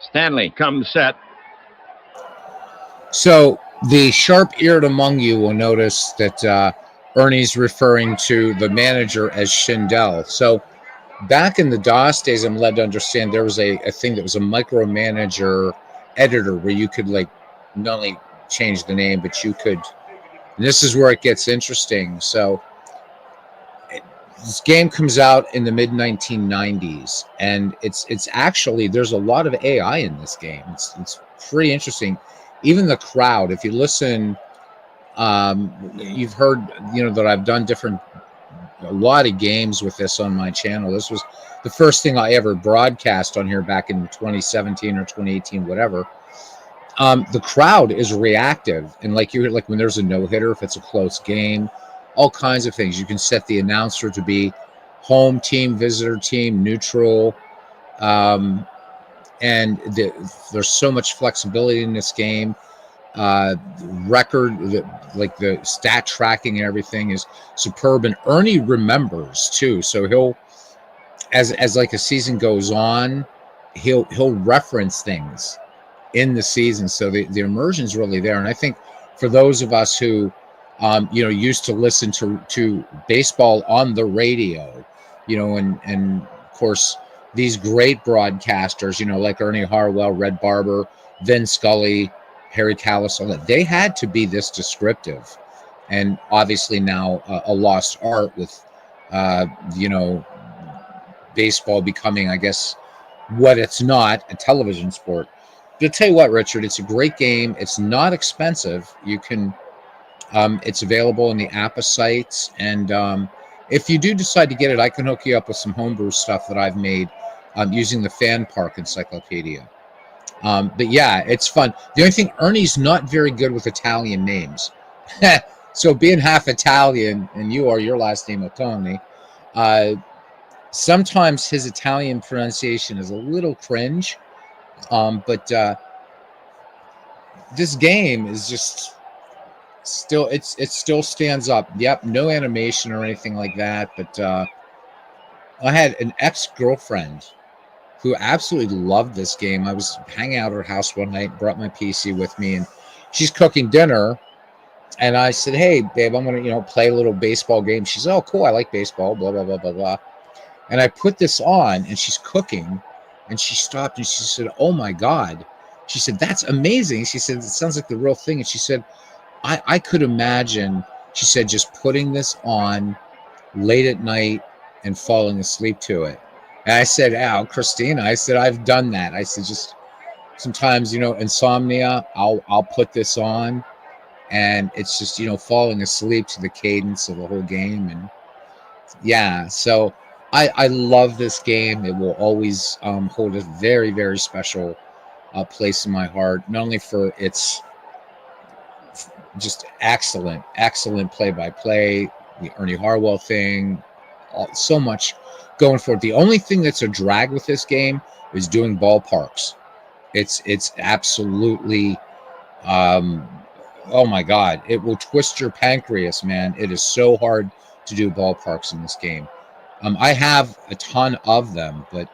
Stanley comes set. So the sharp-eared among you will notice that Ernie's referring to the manager as Schendel. So back in the DOS days, I'm led to understand there was a thing that was a micromanager editor where you could like not only change the name, but you could, and this is where it gets interesting. So this game comes out in the mid-1990s, and it's actually, there's a lot of AI in this game. It's pretty interesting. Even the crowd, if you listen, you've heard, that I've done a lot of games with this on my channel. This was the first thing I ever broadcast on here back in 2017 or 2018, whatever. The crowd is reactive, and like when there's a no-hitter, if it's a close game, all kinds of things. You can set the announcer to be home team, visitor team, neutral, and there's so much flexibility in this game. The stat tracking and everything is superb, and Ernie remembers too. So he'll, as like a season goes on, he'll reference things in the season. So the immersion is really there. And I think for those of us who used to listen to baseball on the radio, and of course these great broadcasters, like Ernie Harwell, Red Barber, Vin Scully, Harry Kalas, all that, they had to be this descriptive. And obviously now a lost art with, baseball becoming, I guess, what it's not, a television sport. But I'll tell you what, Richard, it's a great game. It's not expensive. You can, it's available in the APBA sites. And if you do decide to get it, I can hook you up with some homebrew stuff that I've made using the Fan Park Encyclopedia. But yeah, it's fun. The only thing, Ernie's not very good with Italian names. So being half Italian, and your last name Ottoni, sometimes his Italian pronunciation is a little cringe. But this game is just still, it still stands up. Yep, no animation or anything like that. But I had an ex-girlfriend who absolutely loved this game. I was hanging out at her house one night, brought my PC with me, and she's cooking dinner. And I said, "Hey, babe, I'm gonna, play a little baseball game." She said, "Oh, cool, I like baseball." Blah blah blah blah blah. And I put this on, and she's cooking, and she stopped and she said, "Oh my God!" She said, "That's amazing." She said, "It sounds like the real thing." And she said, "I could imagine." She said, "Just putting this on late at night and falling asleep to it." And I said, "Oh, Christina," I said, "I've done that." I said, "Just sometimes, insomnia, I'll put this on, and it's just, falling asleep to the cadence of the whole game." And yeah, so I love this game. It will always hold a very, very special place in my heart, not only for its just excellent play-by-play, the Ernie Harwell thing, so much going for it. The only thing that's a drag with this game is doing ballparks. It's absolutely, oh my God, it will twist your pancreas, man. It is so hard to do ballparks in this game. I have a ton of them, but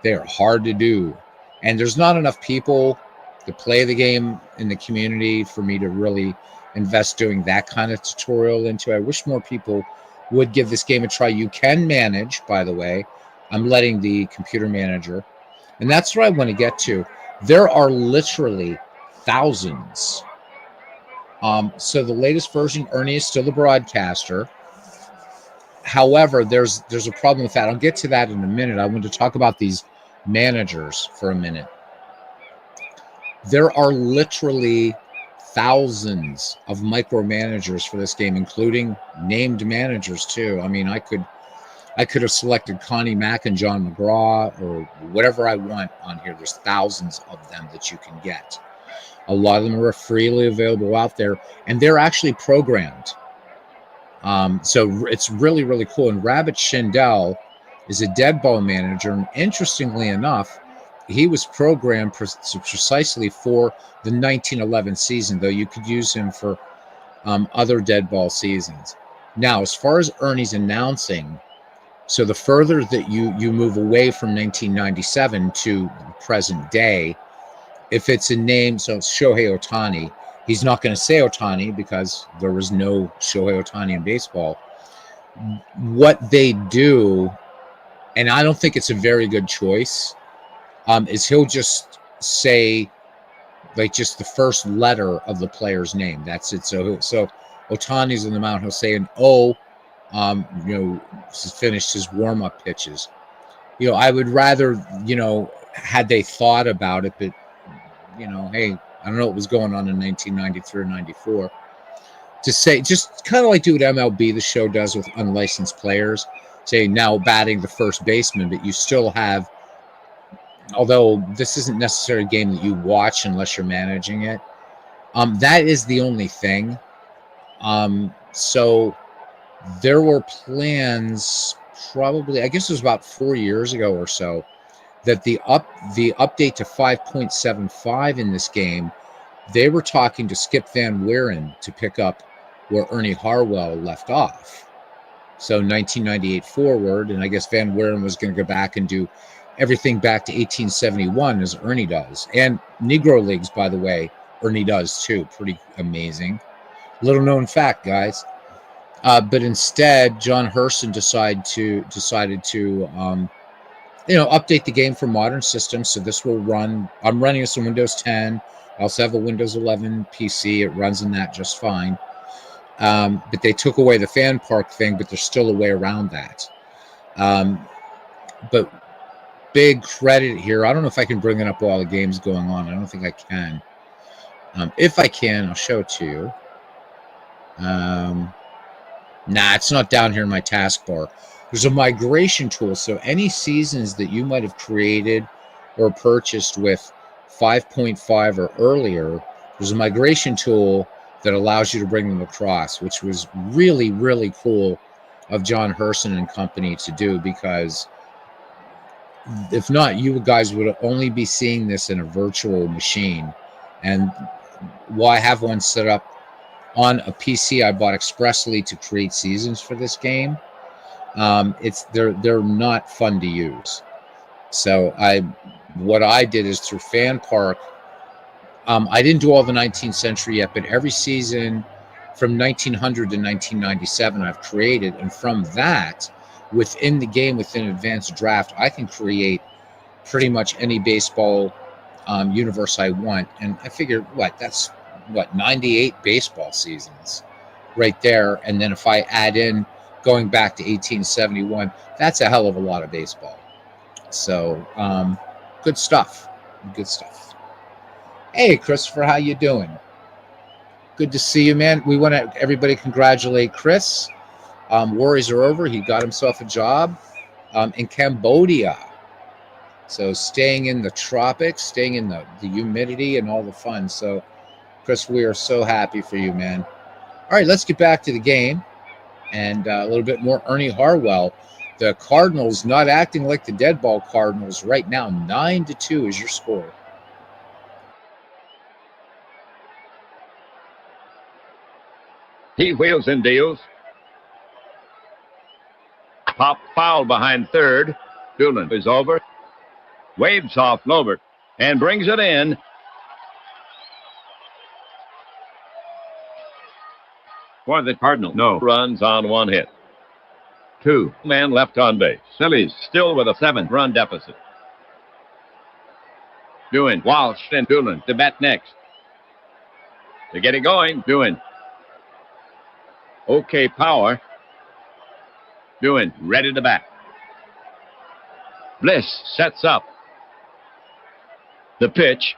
they're hard to do. And there's not enough people to play the game in the community for me to really invest doing that kind of tutorial into it. I wish more people would give this game a try. You can manage, by the way. I'm letting the computer manager. And that's what I want to get to. There are literally thousands. So the latest version, Ernie is still the broadcaster. However, there's a problem with that. I'll get to that in a minute. I want to talk about these managers for a minute. There are literally thousands of micromanagers for this game, including named managers too. I mean, I could have selected Connie Mack and John McGraw or whatever I want on here. There's thousands of them that you can get. A lot of them are freely available out there, and they're actually programmed. So it's really, really cool. And Rabbit Schindel is a dead ball manager. And interestingly enough, he was programmed precisely for the 1911 season, though you could use him for other dead ball seasons. Now, as far as Ernie's announcing, so the further that you move away from 1997 to the present day, if it's a name, so it's Shohei Ohtani, he's not going to say Ohtani because there was no Shohei Ohtani in baseball. What they do, and I don't think it's a very good choice, is he'll just say like just the first letter of the player's name. That's it. So Ohtani's on the mound. He'll say an O. Finished his warm-up pitches. I would rather, had they thought about it, but hey, I don't know what was going on in 1993 or 94. To say, just kind of like do what MLB The Show does with unlicensed players, say now batting the first baseman, but you still have, although this isn't necessarily a game that you watch unless you're managing it, that is the only thing. So there were plans probably, I guess it was about 4 years ago or so, that the update to 5.75 in this game, they were talking to Skip Van Wieren to pick up where Ernie Harwell left off. So 1998 forward, and I guess Van Wieren was going to go back and do everything back to 1871 as Ernie does. And Negro Leagues, by the way, Ernie does too. Pretty amazing. Little known fact, guys. But instead, John Herson decided to update the game for modern systems. So this will run, I'm running this on Windows 10. I also have a Windows 11 PC. It runs in that just fine. But they took away the fan park thing, but there's still a way around that. But big credit here. I don't know if I can bring it up all the games going on. I don't think I can. If I can, I'll show it to you. Nah, it's not down here in my taskbar. There's a migration tool. So any seasons that you might have created or purchased with 5.5 or earlier, there's a migration tool that allows you to bring them across, which was really, really cool of John Herson and company to do, because if not, you guys would only be seeing this in a virtual machine. And while I have one set up on a PC I bought expressly to create seasons for this game, they're not fun to use. So what I did is through Fan Park. I didn't do all the 19th century yet, but every season from 1900 to 1997 I've created, and from that, within the game, within advanced draft, I can create pretty much any baseball universe I want. And I figured, that's 98 baseball seasons right there. And then if I add in going back to 1871, that's a hell of a lot of baseball. So good stuff. Good stuff. Hey, Christopher, how you doing? Good to see you, man. We want to everybody congratulate Chris. Worries are over. He got himself a job in Cambodia. So staying in the tropics, staying in the humidity and all the fun. So, Chris, we are so happy for you, man. All right, let's get back to the game and a little bit more Ernie Harwell. The Cardinals not acting like the dead ball Cardinals right now. 9-2 is your score. He wheels and deals. Pop foul behind third. Doolin is over. Waves off Lobert and brings it in. For the Cardinals, no runs on one hit. 2 men left on base. Phillies still with a 7-run deficit. Doing Walsh and Doolin to bat next. To get it going, Doing. Okay, power. Doing ready to bat. Bliss sets up. The pitch.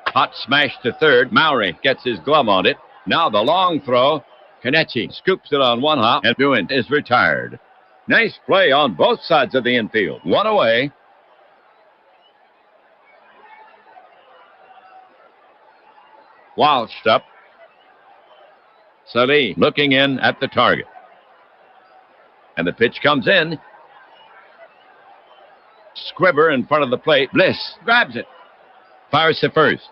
Hot smash to third. Mowry gets his glove on it. Now the long throw. Kanechi scoops it on one hop, and Doing is retired. Nice play on both sides of the infield. One away. Walsh up. Salih looking in at the target. And the pitch comes in. Scribber in front of the plate. Bliss grabs it. Fires to first.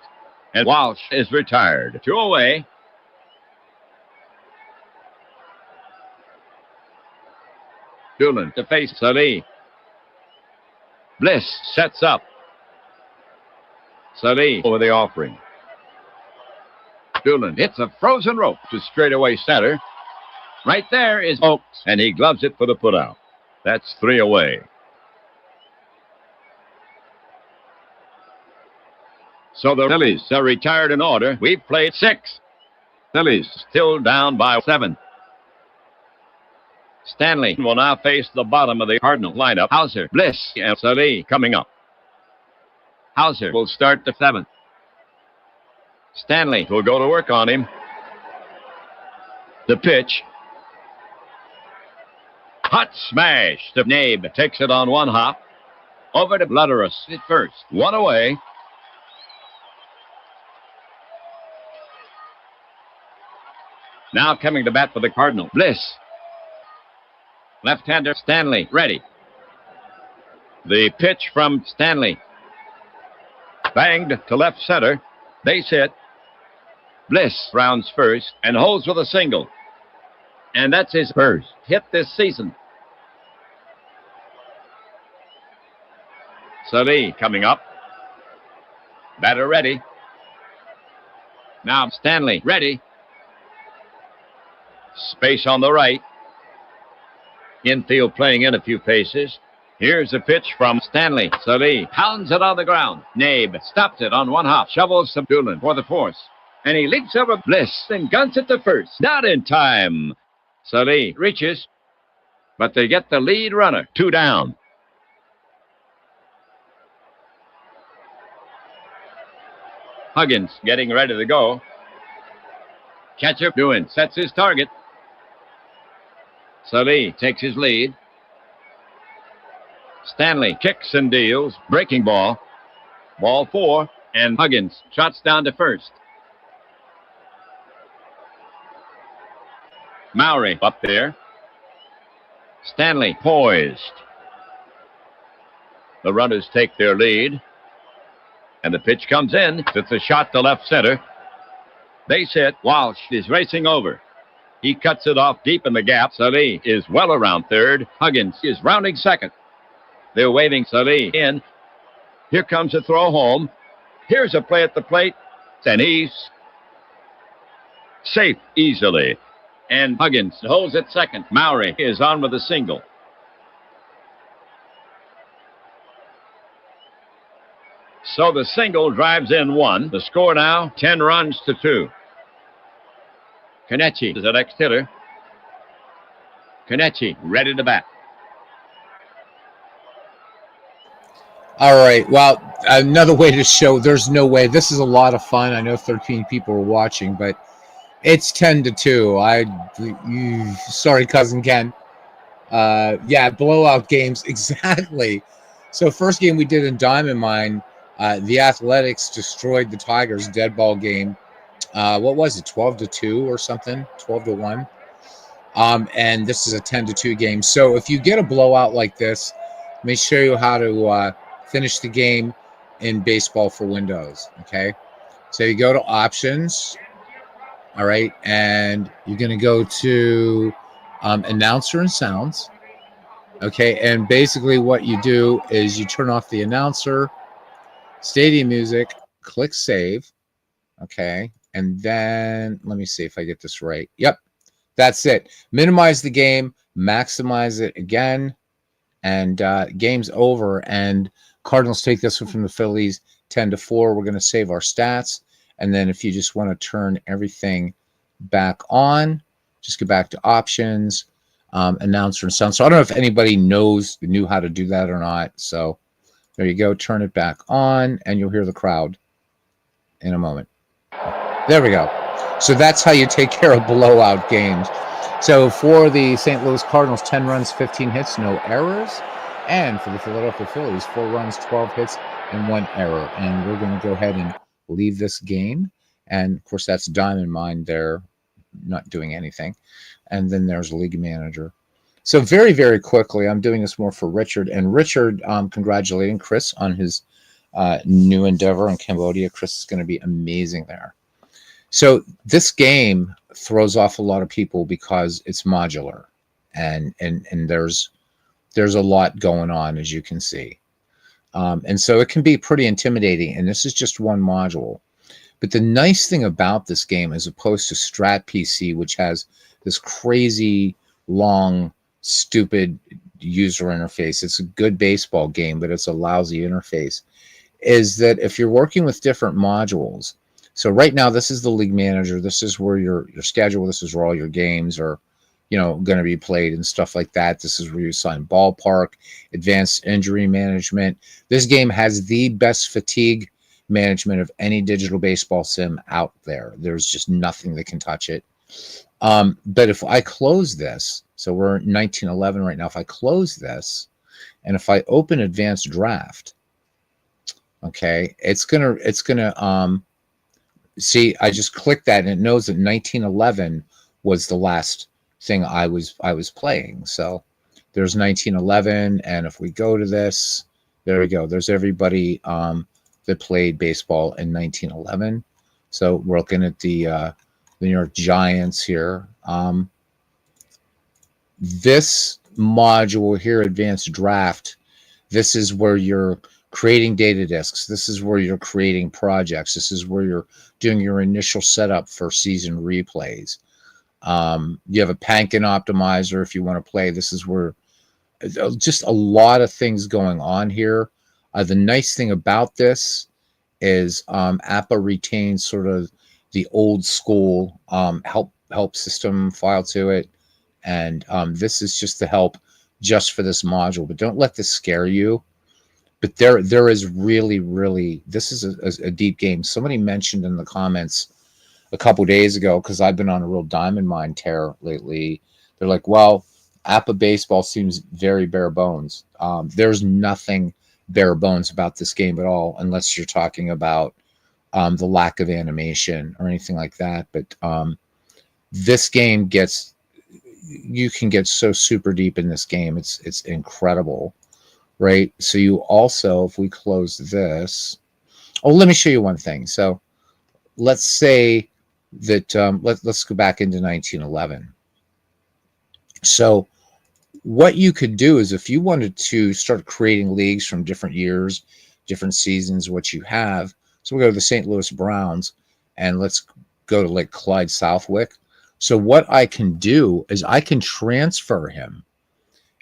And Walsh is retired. 2 away. Doolin to face Salih. Bliss sets up. Salih over the offering. Doolin hits a frozen rope to straightaway center. Right there is Oaks, and he gloves it for the putout. That's 3 away. So the Phillies are retired in order. We've played 6. Phillies still down by 7. Stanley will now face the bottom of the Cardinal lineup. Hauser, Bliss, and Salih coming up. Hauser will start the 7th. Stanley will go to work on him. The pitch. Hot smash to Nabe. Takes it on one hop. Over to Blutterus at first. 1 away. Now coming to bat for the Cardinal. Bliss. Left-hander Stanley ready. The pitch from Stanley. Banged to left center. Base hit. Bliss rounds first and holds with a single. And that's his first hit this season. Salih coming up. Batter ready. Now Stanley ready. Space on the right. Infield playing in a few paces. Here's a pitch from Stanley. Salih pounds it on the ground. Nabe stops it on one hop. Shovels to Doolin for the force. And he leaps over Bliss and guns it to first. Not in time. Salih reaches. But they get the lead runner. 2 down. Huggins getting ready to go. Catcher doing sets his target. Sully takes his lead. Stanley kicks and deals. Breaking ball. Ball 4. And Huggins shots down to first. Mowry up there. Stanley poised. The runners take their lead. And the pitch comes in. It's a shot to left center. Base hit. Walsh is racing over. He cuts it off deep in the gap. Sully is well around third. Huggins is rounding second. They're waving Sully in. Here comes a throw home. Here's a play at the plate. And he's safe easily. And Huggins holds at second. Mowry is on with a single. So the single drives in 1. The score now, 10 runs to 2. Kenichi is the next hitter. Kenichi ready to bat. All right. Well, another way to show there's no way. This is a lot of fun. I know 13 people are watching, but it's 10-2. Sorry, cousin Ken. Yeah, blowout games. Exactly. So first game we did in Diamond Mine, the Athletics destroyed the Tigers dead ball game. What was it? 12-2 or something? 12-1. And this is a 10-2 game. So if you get a blowout like this, let me show you how to finish the game in Baseball for Windows. Okay. So you go to options. All right. And you're going to go to announcer and sounds. Okay. And basically what you do is you turn off the announcer, stadium music, click save. Okay. And then let me see if I get this right. Yep. That's it. Minimize the game, maximize it again, and game's over. And Cardinals take this one from the Phillies 10-4. We're going to save our stats. And then if you just want to turn everything back on, just go back to options, announcer and sound. So I don't know if anybody knew how to do that or not. So there you go. Turn it back on, and you'll hear the crowd in a moment. There we go. So that's how you take care of blowout games. So for the St. Louis Cardinals, 10 runs, 15 hits, no errors. And for the Philadelphia Phillies, 4 runs, 12 hits, and 1 error. And we're going to go ahead and leave this game. And, of course, that's Diamond Mine there, not doing anything. And then there's League Manager. So very, very quickly, I'm doing this more for Richard. And Richard congratulating Chris on his new endeavor in Cambodia. Chris is going to be amazing there. So this game throws off a lot of people because it's modular. And there's a lot going on, as you can see. And so it can be pretty intimidating. And this is just one module. But the nice thing about this game, as opposed to Strat PC, which has this crazy, long, stupid user interface, it's a good baseball game, but it's a lousy interface, is that if you're working with different modules, so right now this is the League Manager, this is where your schedule, this is where all your games are, going to be played and stuff like that. This is where you assign ballpark, advanced injury management. This game has the best fatigue management of any digital baseball sim out there. There's just nothing that can touch it. But if I close this, so we're in 1911 right now. If I close this, and if I open Advanced Draft, okay, it's gonna see. I just clicked that, and it knows that 1911 was the last thing I was playing. So there's 1911, and if we go to this, there we go. There's everybody that played baseball in 1911. So we're looking at the New York Giants here. This module here, Advanced Draft, this is where you're creating data disks. This is where you're creating projects. This is where you're doing your initial setup for season replays. You have a Pankin optimizer if you want to play. This is where just a lot of things going on here. The nice thing about this is APBA retains sort of the old school help system file to it. And this is just the help just for this module. But don't let this scare you. But there is really, really, this is a deep game. Somebody mentioned in the comments a couple days ago, because I've been on a real diamond mine tear lately. They're like, well, APBA baseball seems very bare bones. There's nothing bare bones about this game at all, unless you're talking about the lack of animation or anything like that. But this game gets, you can get so super deep in this game. It's incredible, right? So you also, if we close this, oh, let me show you one thing. So let's say that let's go back into 1911. So what you could do is, if you wanted to start creating leagues from different years, different seasons, what you have. So we'll go to the St. Louis Browns, and let's go to like Clyde Southwick. So what I can do is I can transfer him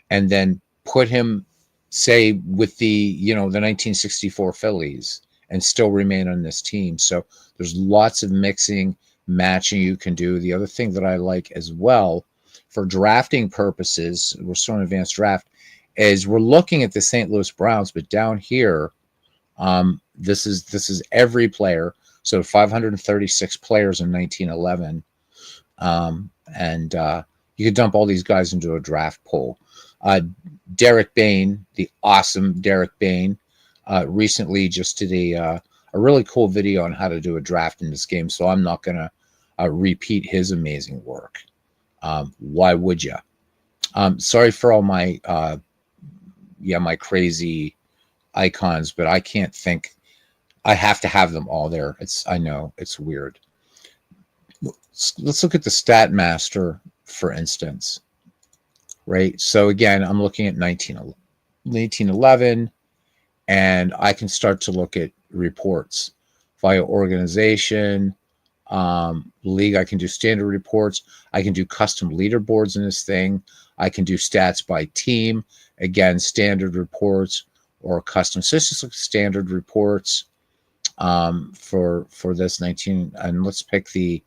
and then put him, say, with the, the 1964 Phillies, and still remain on this team. So there's lots of mixing, matching you can do. The other thing that I like as well for drafting purposes, we're still in advanced draft, is we're looking at the St. Louis Browns, but down here, this is every player. So 536 players in 1911. And you could dump all these guys into a draft pool. Derek Bain, the awesome Derek Bain, recently just did a really cool video on how to do a draft in this game. So I'm not going to repeat his amazing work. Why would you? Sorry for all my my crazy icons, but I can't think. I have to have them all there. I know it's weird. Let's look at the Stat Master, for instance. Right. So again, I'm looking at 1911, and I can start to look at reports via organization, league. I can do standard reports. I can do custom leaderboards in this thing. I can do stats by team. Again, standard reports or custom. So let's just look at standard reports for this 19. And let's pick the.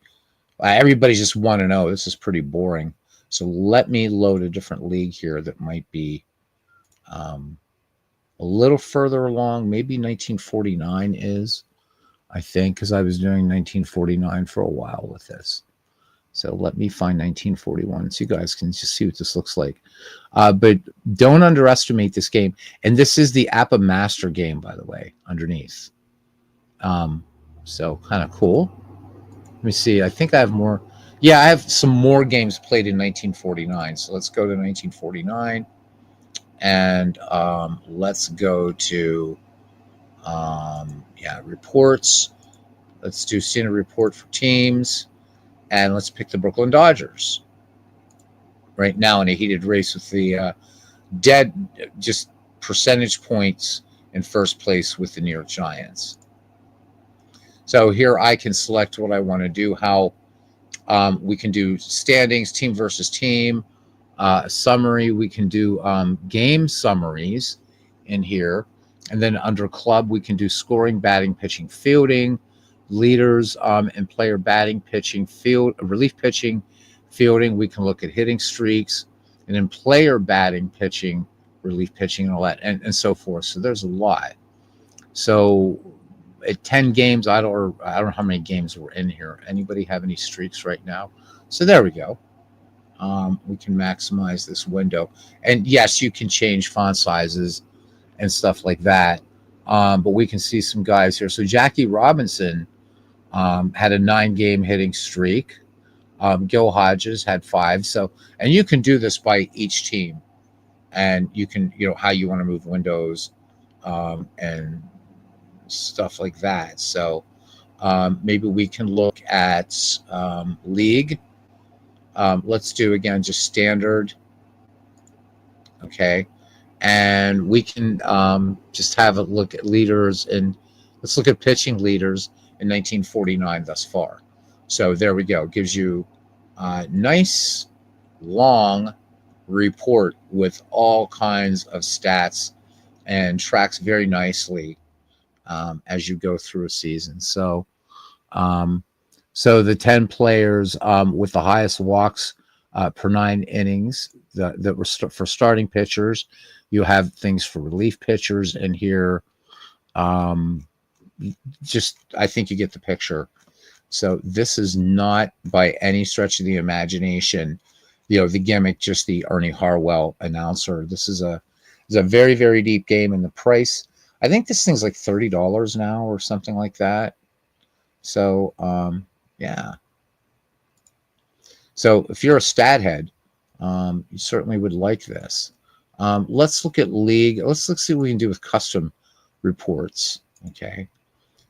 Everybody just want to know. This is pretty boring. So let me load a different league here that might be a little further along. Maybe 1949 is, I think, because I was doing 1949 for a while with this. So let me find 1941 so you guys can just see what this looks like. But don't underestimate this game. And this is the APBA Master game, by the way, underneath. So kind of cool. Let me see. I think I have more. Yeah, I have some more games played in 1949. So let's go to 1949. And let's go to, reports. Let's do standard report for teams. And let's pick the Brooklyn Dodgers. Right now in a heated race with the dead, just percentage points in first place with the New York Giants. So here I can select what I want to do, how we can do standings, team versus team, summary. We can do game summaries in here. And then under club, we can do scoring, batting, pitching, fielding, leaders, and player batting, pitching, relief pitching, fielding. We can look at hitting streaks, and then player batting, pitching, relief pitching, and all that, and so forth. So there's a lot. So at 10 games, I don't know how many games were in here. Anybody have any streaks right now? So there we go. We can maximize this window. And yes, you can change font sizes and stuff like that. But we can see some guys here. So Jackie Robinson had a 9-game hitting streak. Gil Hodges had 5. So, and you can do this by each team, and you can, how you want to move windows, and stuff like that. So maybe we can look at league. Let's do, again, just standard. Okay. And we can just have a look at leaders, and let's look at pitching leaders in 1949 thus far. So there we go. It gives you a nice long report with all kinds of stats, and tracks very nicely as you go through a season. So the 10 players with the highest walks per 9 innings that were for starting pitchers. You have things for relief pitchers in here. I think you get the picture. So this is not by any stretch of the imagination, the gimmick, just the Ernie Harwell announcer. This is a very, very deep game, and the price, I think this thing's like $30 now or something like that. So yeah. So if you're a stat head, you certainly would like this. Let's look at league. Let's see what we can do with custom reports. Okay.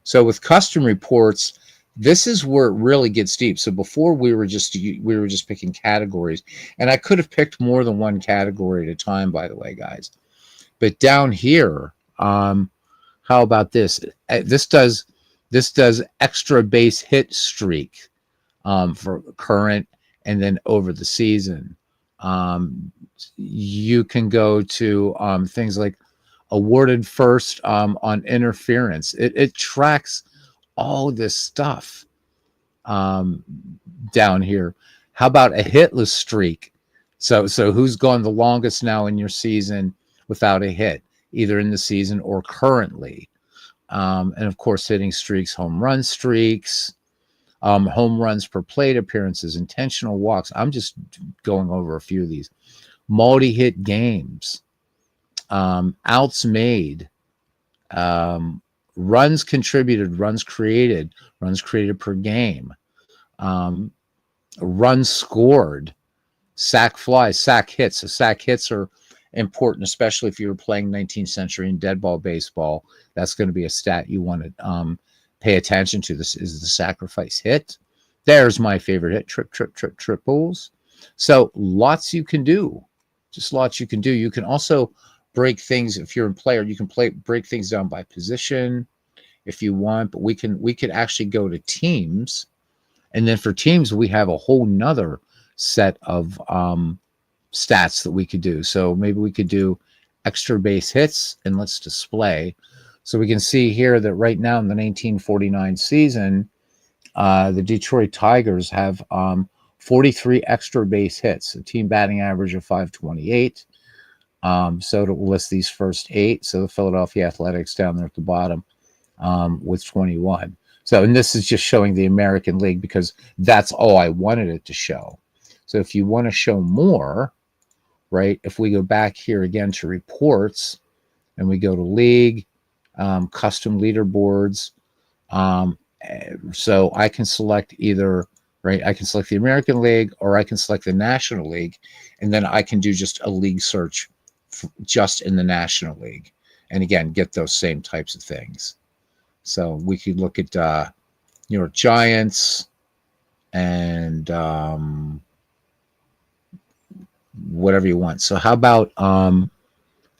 So with custom reports, this is where it really gets deep. So before we were just picking categories, and I could have picked more than one category at a time, by the way, guys. But down here, how about this? This does extra base hit streak for current and then over the season. You can go to things like awarded first on interference. It tracks all this stuff down here. How about a hitless streak? So who's gone the longest now in your season without a hit, either in the season or currently? And of course, hitting streaks, home run streaks, home runs per plate appearances, intentional walks. I'm just going over a few of these. Multi-hit games, outs made, runs contributed, runs created per game, runs scored, sack flies, sack hits. So sack hits are important, especially if you're playing 19th century and dead ball baseball. That's going to be a stat you want to pay attention to. This is the sacrifice hit. There's my favorite hit, triples. So lots you can do, just lots you can do. You can also break things. If you're a player, you can break things down by position if you want, but we could actually go to teams. And then for teams, we have a whole nother set of stats that we could do. So maybe we could do extra base hits, and let's display. So we can see here that right now in the 1949 season, the Detroit Tigers have 43 extra base hits, a team batting average of 528. So to list these first 8. So the Philadelphia Athletics down there at the bottom with 21. So, and this is just showing the American League because that's all I wanted it to show. So if you want to show more, right, if we go back here again to reports and we go to league, custom leaderboards, so I can select either, right, I can select the American League or I can select the National League, and then I can do just a league search just in the National League. And again, get those same types of things. So we could look at New York Giants and whatever you want. So how about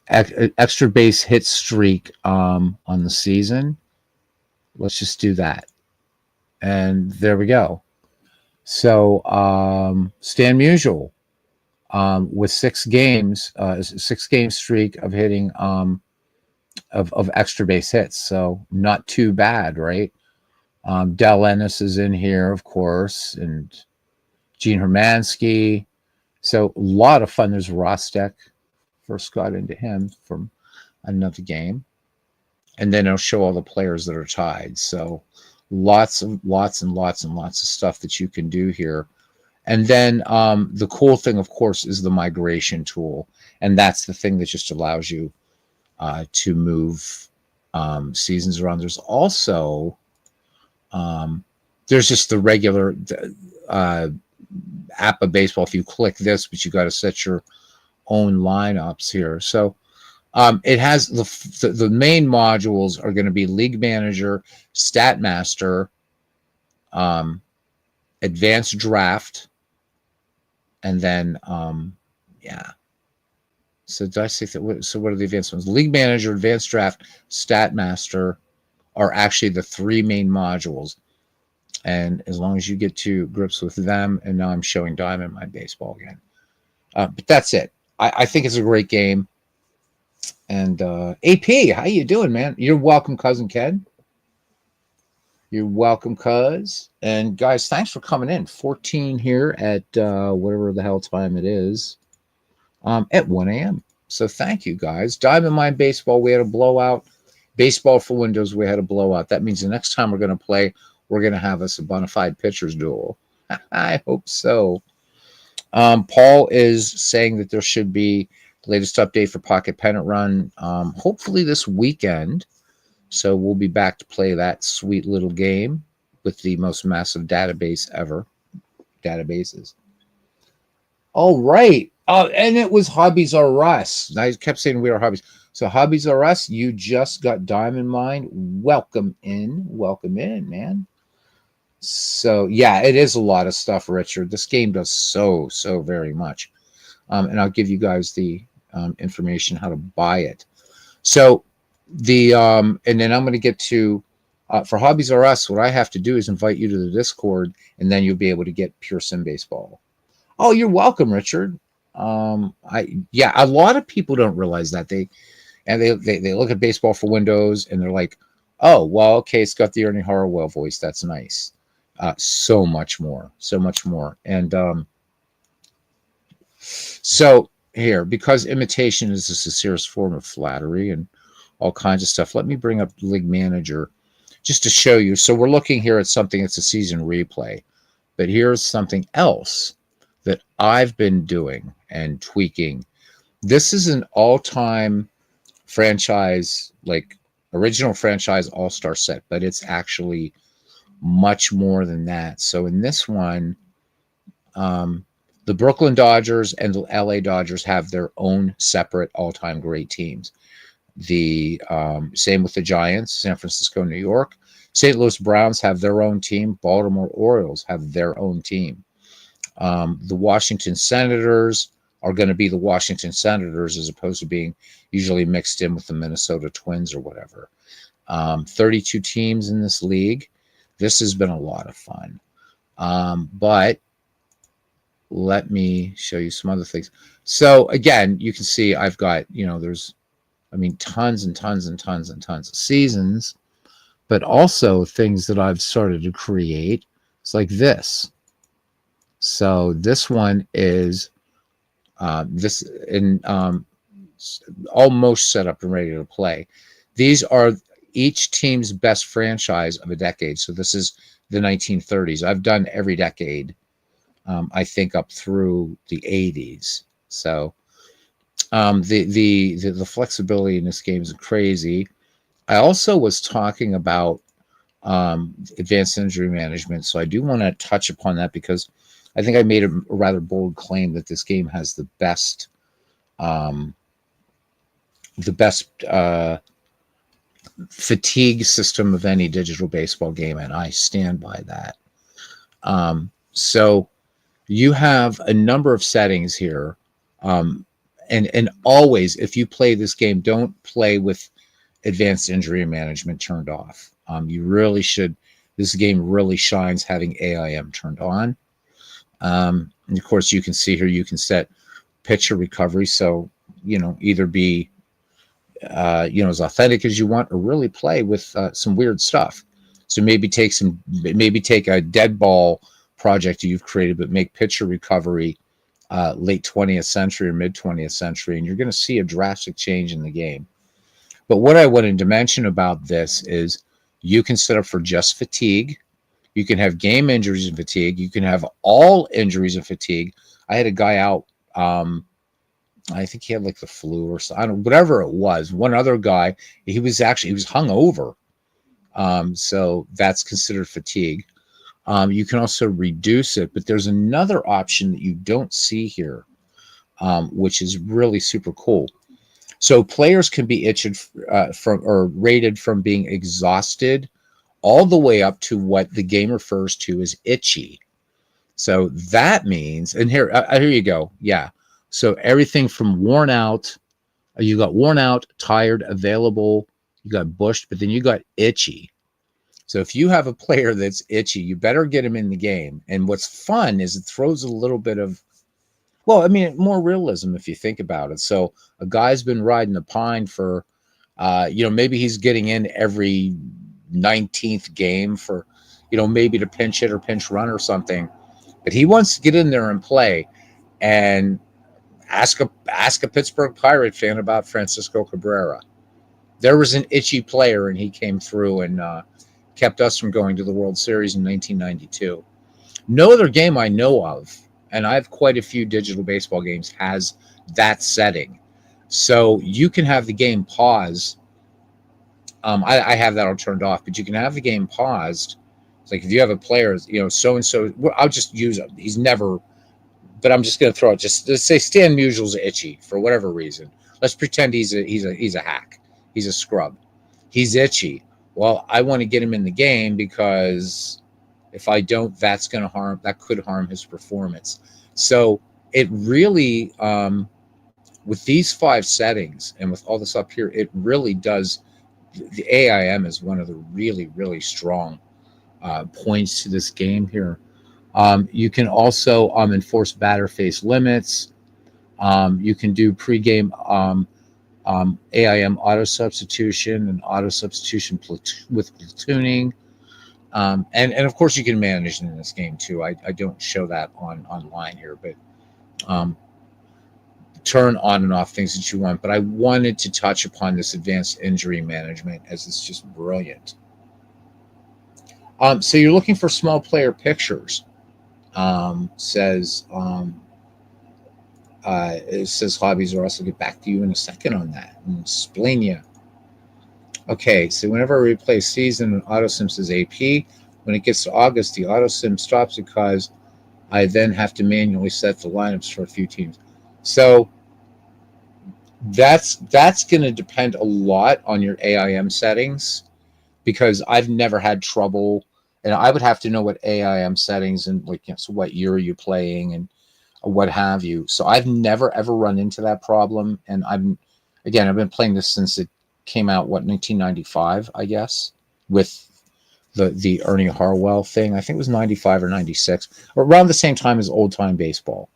extra base hit streak on the season? Let's just do that. And there we go. So Stan Musial with 6 games, 6-game streak of hitting of extra base hits. So not too bad, right? Del Ennis is in here, of course, and Gene Hermansky. So a lot of fun. There's Rostek. First got into him from another game. And then it'll show all the players that are tied. So lots and lots of stuff that you can do here. And then the cool thing, of course, is the migration tool. And that's the thing that just allows you to move seasons around. There's also, there's just the regular APBA baseball. If you click this, but you got to set your own lineups here. So it has the main modules are going to be League Manager, Stat Master, Advanced Draft, and then yeah. So did I say that? So what are the advanced ones? League Manager, Advanced Draft, Stat Master are actually the 3 main modules. And as long as you get to grips with them, and now I'm showing Diamond My Baseball again. But that's it. I think it's a great game. And AP, how you doing, man? You're welcome, Cousin Ken. You're welcome, cuz. And guys, thanks for coming in. 14 here at whatever the hell time it is. At 1 a.m. So thank you, guys. Diamond Mine Baseball, we had a blowout. Baseball for Windows, we had a blowout. That means the next time we're going to play, we're going to have us a bona fide pitchers duel. I hope so. Paul is saying that there should be the latest update for Pocket Pennant Run, hopefully this weekend. So we'll be back to play that sweet little game with the most massive database ever. Databases. All right. And it was Hobbies R Us. I kept saying we are Hobbies. So Hobbies R Us, you just got Diamond Mine. Welcome in, man. So yeah, it is a lot of stuff, Richard. This game does so very much. And I'll give you guys the information how to buy it. So the and then I'm going to get to for Hobbies R Us. What I have to do is invite you to the Discord, and then you'll be able to get Pure Sim Baseball. Oh, you're welcome, Richard. A lot of people don't realize that they look at Baseball for Windows and they're like, oh, well, okay, it's got the Ernie Harwell voice. That's nice. So much more. And so here, because imitation is a sincerest form of flattery and all kinds of stuff, let me bring up League Manager just to show you. So we're looking here at something that's a season replay, but here's something else that I've been doing and tweaking. This is an all-time franchise, like original franchise all-star set, but it's actually much more than that. So in this one, the Brooklyn Dodgers and the LA Dodgers have their own separate all-time great teams. The same with the Giants, San Francisco, New York. St. Louis Browns have their own team. Baltimore Orioles have their own team. The Washington Senators are going to be the Washington Senators as opposed to being usually mixed in with the Minnesota Twins or whatever. 32 teams in this league. This has been a lot of fun. But let me show you some other things. So again, you can see I've got, there's, tons and tons and tons and tons of seasons, but also things that I've started to create. It's like this. So this one is this in almost set up and ready to play. These are each team's best franchise of a decade. So this is the 1930s. I've done every decade, I think, up through the 80s. So the flexibility in this game is crazy. I also was talking about advanced injury management, so I do want to touch upon that because I think I made a rather bold claim that this game has the best fatigue system of any digital baseball game, and I stand by that. So you have a number of settings here, and always, if you play this game, don't play with advanced injury management turned off. You really should. This game really shines having AIM turned on. And of course, you can see here you can set pitcher recovery, so either be as authentic as you want, or really play with some weird stuff. So maybe take a dead ball project you've created, but make pitcher recovery late 20th century or mid 20th century, and you're going to see a drastic change in the game. But what I wanted to mention about this is you can set up for just fatigue. You can have game injuries and fatigue. You can have all injuries and fatigue. I had a guy out. I think he had like the flu or something, whatever it was. One other guy, he was hungover. So that's considered fatigue. You can also reduce it, but there's another option that you don't see here, which is really super cool. So players can be rated from being exhausted all the way up to what the game refers to as itchy. So that means, and here you go. Yeah. So everything from worn out, you got worn out, tired, available, you got bushed, but then you got itchy. So if you have a player that's itchy, you better get him in the game. And what's fun is it throws a little bit of, more realism if you think about it. So a guy's been riding the pine for, maybe he's getting in every 19th game for, maybe to pinch hit or pinch run or something. But he wants to get in there and play. And ask a Pittsburgh Pirate fan about Francisco Cabrera. There was an itchy player, and he came through and kept us from going to the World Series in 1992. No other game I know of, and I have quite a few digital baseball games, has that setting. So you can have the game pause. I have that all turned off, but you can have the game paused. It's like if you have a player, so and so. I'll just use him. He's never, but I'm just going to throw it. Just let's say Stan Musial's itchy for whatever reason. Let's pretend he's a hack. He's a scrub. He's itchy. Well, I want to get him in the game because if I don't, that could harm his performance. So it really, with these 5 settings and with all this up here, it really does. The AIM is one of the really, really strong points to this game here. You can also enforce batter face limits. You can do pregame AIM auto substitution and auto substitution with platooning. And of course you can manage in this game too. I don't show that online here, but turn on and off things that you want. But I wanted to touch upon this advanced injury management as it's just brilliant. So you're looking for small player pictures. It says hobbies, or also get back to you in a second on that and explain you. Okay, so whenever I replay season, an AutoSim says AP. When it gets to August, the AutoSim stops because I then have to manually set the lineups for a few teams. So that's going to depend a lot on your AIM settings, because I've never had trouble, and I would have to know what AIM settings and so what year are you playing and what have you. So I've never ever run into that problem, and I've been playing this since it came out 1995, I guess, with the Ernie Harwell thing. I think it was 95 or 96, or around the same time as Old Time Baseball.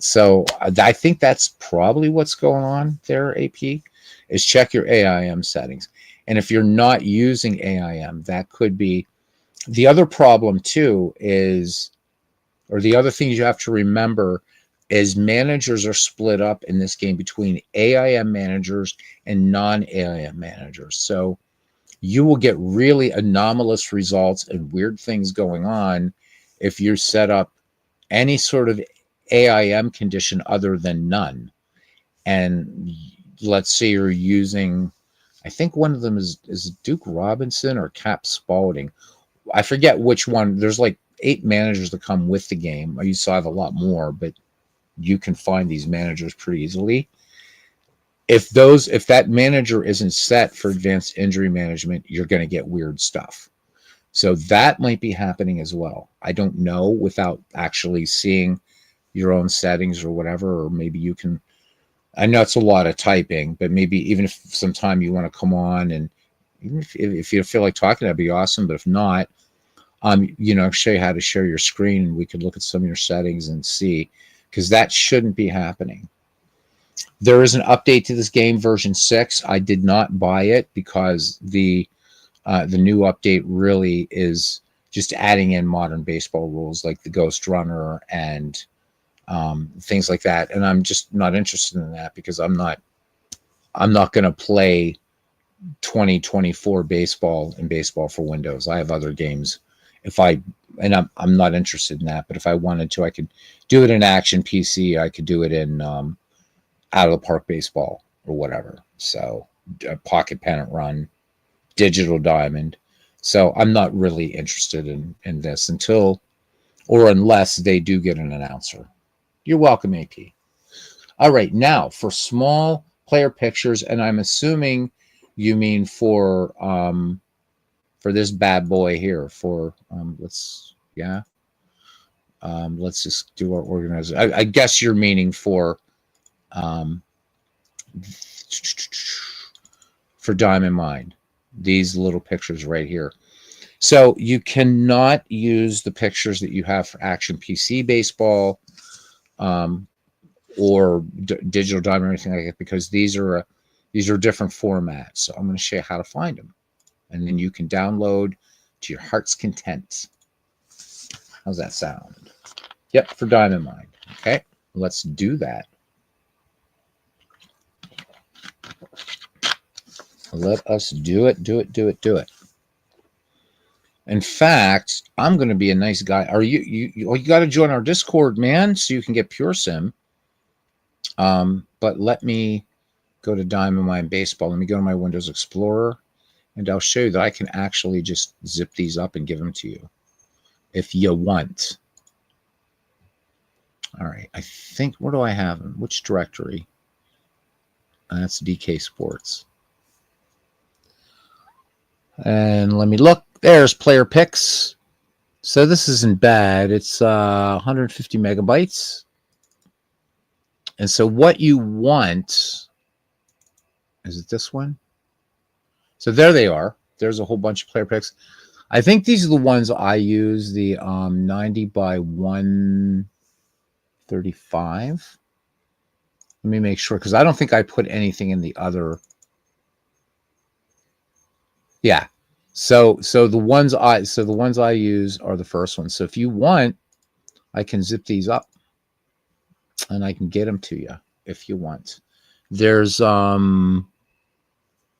So I think that's probably what's going on there, AP, is check your AIM settings. And if you're not using AIM, that could be the other problem too. Or the other thing you have to remember is managers are split up in this game between AIM managers and non-AIM managers. So you will get really anomalous results and weird things going on if you set up any sort of AIM condition other than none. And let's say you're using, I think one of them is Duke Robinson or Cap Spalding. I forget which one. There's like 8 managers that come with the game. I used to have a lot more, but you can find these managers pretty easily. If that manager isn't set for advanced injury management, you're going to get weird stuff. So that might be happening as well. I don't know without actually seeing your own settings or whatever, or maybe you can, I know it's a lot of typing, but maybe even if sometime you want to come on, and even if you feel like talking, that'd be awesome. But if not, show you how to share your screen, and we could look at some of your settings and see, because that shouldn't be happening. There is an update to this game, version 6. I did not buy it because the new update really is just adding in modern baseball rules like the Ghost Runner and things like that. And I'm just not interested in that, because I'm not going to play 2024 baseball and baseball for Windows. I have other games. I'm not interested in that. But if I wanted to, I could do it in Action PC. I could do it in Out of the Park Baseball or whatever. So Pocket Pennant Run, Digital Diamond. So I'm not really interested in this unless they do get an announcer. You're welcome, AP. All right, now for small player pictures, and I'm assuming you mean for this bad boy here. Let's just do our organizer. I guess you're meaning for Diamond Mine. These little pictures right here. So you cannot use the pictures that you have for Action PC Baseball or Digital Diamond or anything like that, because these are different formats. So I'm going to show you how to find them, and then you can download to your heart's content. How's that sound? Yep, for Diamond Mine. Okay, let's do that. Let us do it. In fact, I'm going to be a nice guy. Are you got to join our Discord, man, so you can get Pure Sim. But let me go to Diamond Mine Baseball. Let me go to my Windows Explorer, and I'll show you that I can actually just zip these up and give them to you if you want. All right. I think, where do I have them? Which directory? That's DK Sports. And let me look. There's player picks. So this isn't bad. It's 150 megabytes. And so what you want, is it this one? So there they are. There's a whole bunch of player picks. I think these are the ones I use, the 90 by 135. Let me make sure, because I don't think I put anything in the other. Yeah. So the ones I use are the first ones. So if you want, I can zip these up and I can get them to you if you want. There's a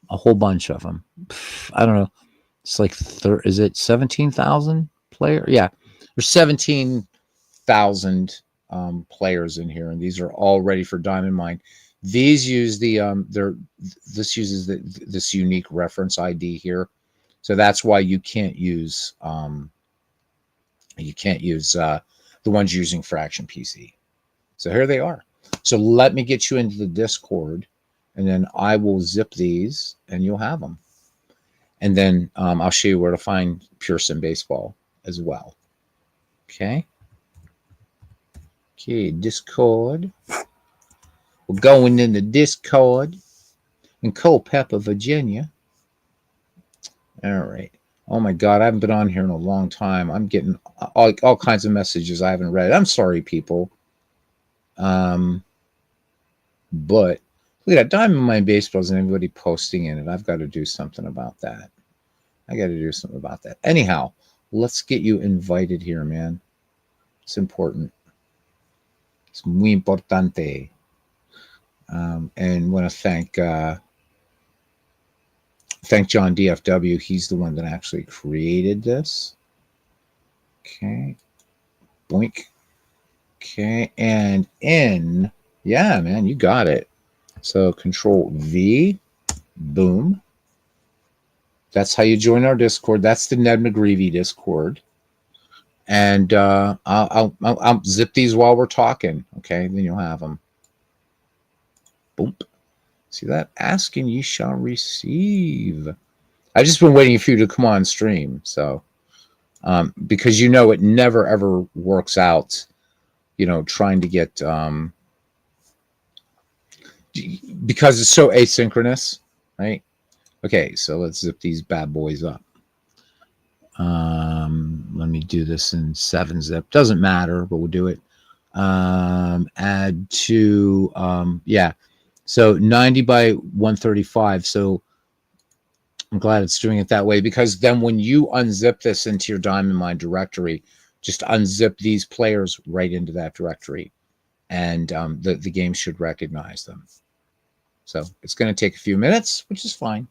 whole bunch of them. I don't know. It's like is it 17,000 player? Yeah. There's 17,000 players in here, and these are all ready for Diamond Mine. These use the this uses this unique reference ID here. So that's why you can't use the ones using Fraction PC. So here they are. So let me get you into the Discord, and then I will zip these, and you'll have them. And then I'll show you where to find Pure Sim Baseball as well. Okay. Okay, Discord. We're going into Discord in Culpeper, Virginia. All right. Oh my God, I haven't been on here in a long time. I'm getting all kinds of messages I haven't read. I'm sorry, people. But look at that. Diamond Mine Baseball and everybody posting in it. I've got to do something about that. Anyhow, let's get you invited here, man. It's important. It's muy importante. And want to thank John DFW. He's the one that actually created this. Okay. Boink. Okay. And in, yeah, man, you got it. So Control V, boom. That's how you join our Discord. That's the Ned McGreevy Discord. And I'll zip these while we're talking. Okay, then you'll have them. Boom. See that? Ask and ye shall receive. I've just been waiting for you to come on stream. So, because you know it never ever works out, you know, trying to get, because it's so asynchronous, right? Okay, so let's zip these bad boys up. Let me do this in 7-zip. Doesn't matter, but we'll do it. Add to, yeah. So 90 by 135. So I'm glad it's doing it that way, because then when you unzip this into your Diamond Mine directory, just unzip these players right into that directory, and the game should recognize them. So it's going to take a few minutes, which is fine.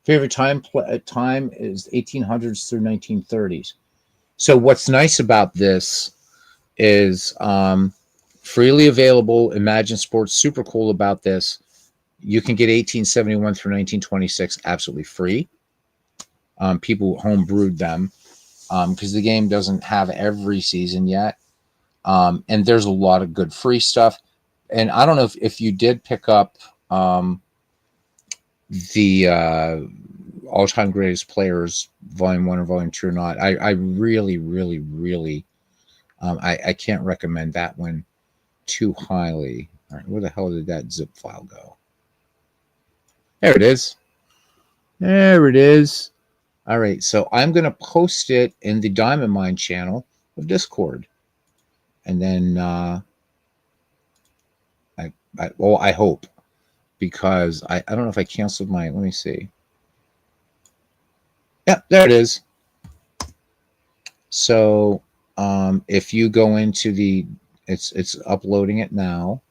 Favorite time is 1800s through 1930s. So what's nice about this is freely available. Imagine Sports, super cool about this. You can get 1871 through 1926 absolutely free. People homebrewed them because the game doesn't have every season yet. And there's a lot of good free stuff. And I don't know if you did pick up the all-time greatest players volume 1 or volume 2 or not. I really I can't recommend that one too highly. All right, where the hell did that zip file go? There it is. All right, so I'm going to post it in the Diamond Mine channel of Discord, and then I hope, because I don't know if I canceled my, let me see. Yeah, there it is. So if you go into the, it's uploading it now.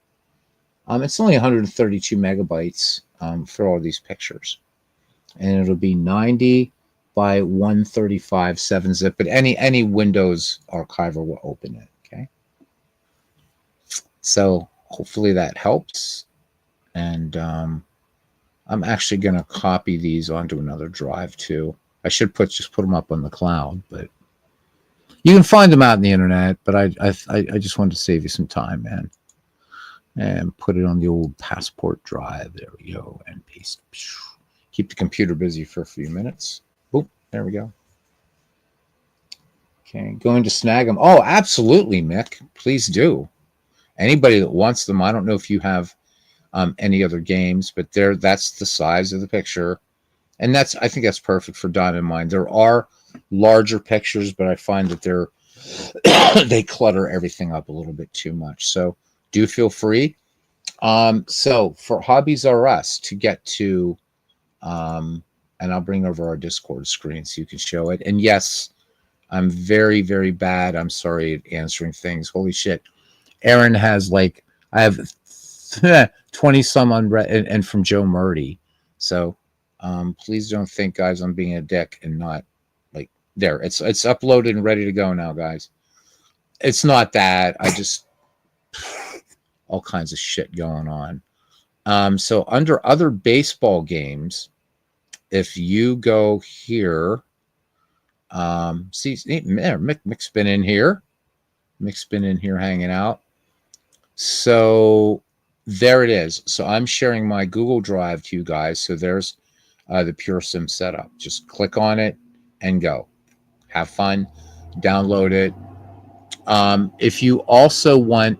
It's only 132 megabytes for all these pictures, and it'll be 90 by 135 7-zip, but any Windows archiver will open it. Okay. So hopefully that helps. And I'm actually going to copy these onto another drive too. I should just put them up on the cloud, but you can find them out on the internet. But I just wanted to save you some time, man, and put it on the old passport drive. There we go, and paste. Keep the computer busy for a few minutes. Boom, there we go. Okay, going to snag them. Oh, absolutely, Mick. Please do. Anybody that wants them, I don't know if you have any other games, but that's the size of the picture. And I think that's perfect for Diamond Mine. There are larger pictures, but I find that they clutter everything up a little bit too much. So do feel free. So for Hobbies R Us to get to, and I'll bring over our Discord screen so you can show it. And yes, I'm very, very bad. I'm sorry at answering things. Holy shit. Aaron has I have 20 some unread and from Joe Murdy. So please don't think, guys, I'm being a dick and not there. It's uploaded and ready to go now, guys. It's not that. I just all kinds of shit going on. So under other baseball games, if you go here, see there, Mick's been in here. Mick's been in here hanging out. So there it is. So I'm sharing my Google Drive to you guys. So there's the Pure Sim setup. Just click on it and go. Have fun. Download it. If you also want,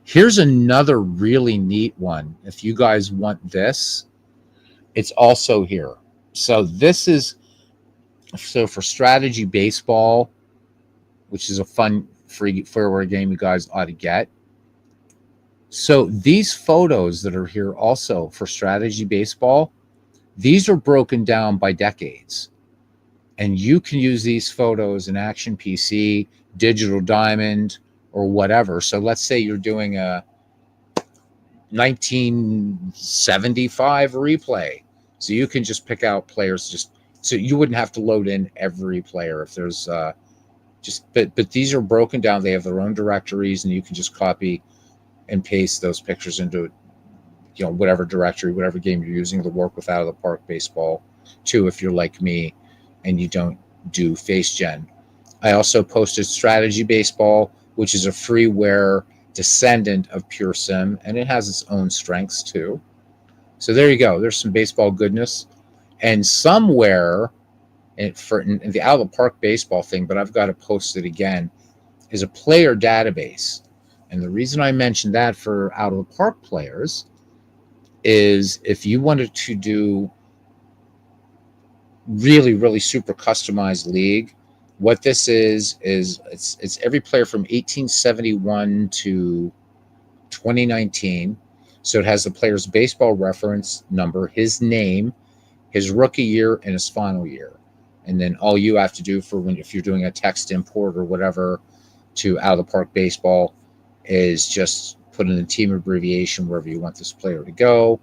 here's another really neat one. If you guys want this, it's also here. So this is, so for strategy baseball, which is a fun freeware game you guys ought to get. So these photos that are here also for strategy baseball, these are broken down by decades. And you can use these photos in Action PC, Digital Diamond, or whatever. So let's say you're doing a 1975 replay. So you can just pick out players, so you wouldn't have to load in every player if there's but these are broken down. They have their own directories, and you can just copy and paste those pictures into whatever directory, whatever game you're using to work with Out of the Park Baseball too, if you're like me and you don't do face gen. I also posted Strategy Baseball, which is a freeware descendant of Pure Sim, and it has its own strengths too. So there you go. There's some baseball goodness. And somewhere in the Out of the Park Baseball thing, but I've got to post it again, is a player database. And the reason I mentioned that for Out of the Park players is if you wanted to do really, really super customized league, what this is it's every player from 1871 to 2019. So it has the player's baseball reference number, his name, his rookie year, and his final year. And then all you have to do if you're doing a text import or whatever to Out of the Park Baseball is just put in a team abbreviation wherever you want this player to go.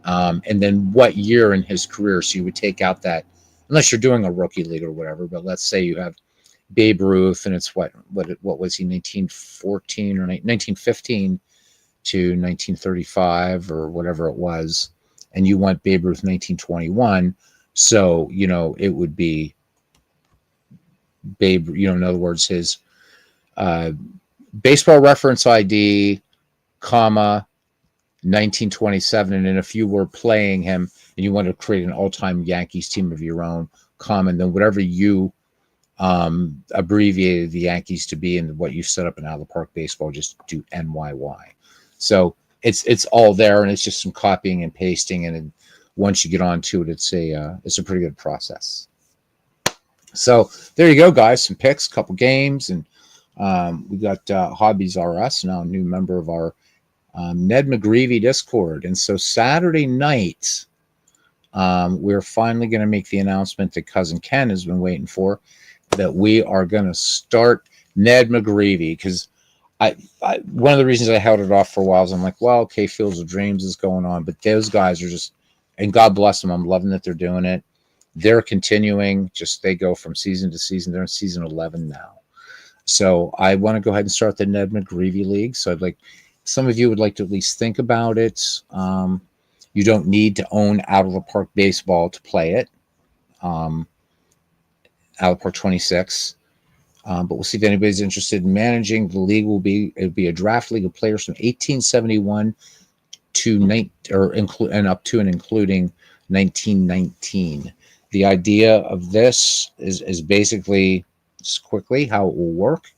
And then what year in his career. So you would take out that, unless you're doing a rookie league or whatever, but let's say you have Babe Ruth and it's what was he, 1914 or 1915 to 1935 or whatever it was. And you want Babe Ruth 1921. So, it would be Babe, in other words, his baseball reference ID, comma, 1927. And then if you were playing him and you wanted to create an all-time Yankees team of your own, comma, and then whatever you abbreviated the Yankees to be and what you set up in Out of the Park Baseball, just do NYY. So it's all there, and it's just some copying and pasting, and once you get onto it, it's a pretty good process. So there you go, guys. Some picks, couple games, and we got Hobbies R Us, now a new member of our Ned McGreevy Discord. And so Saturday night, we're finally going to make the announcement that Cousin Ken has been waiting for, that we are going to start Ned McGreevy, because one of the reasons I held it off for a while is I'm like, well, okay, Fields of Dreams is going on, but those guys are just, and God bless them, I'm loving that they're doing it. They're continuing. Just they go from season to season. They're in season 11 now. So I want to go ahead and start the Ned McGreevy League. So I'd like some of you would like to at least think about it. You don't need to own Out of the Park Baseball to play it. Out of the Park 26. But we'll see if anybody's interested in managing. The league will be a draft league of players from 1871 to and up to and including 1919. The idea of this is basically, just quickly, how it will work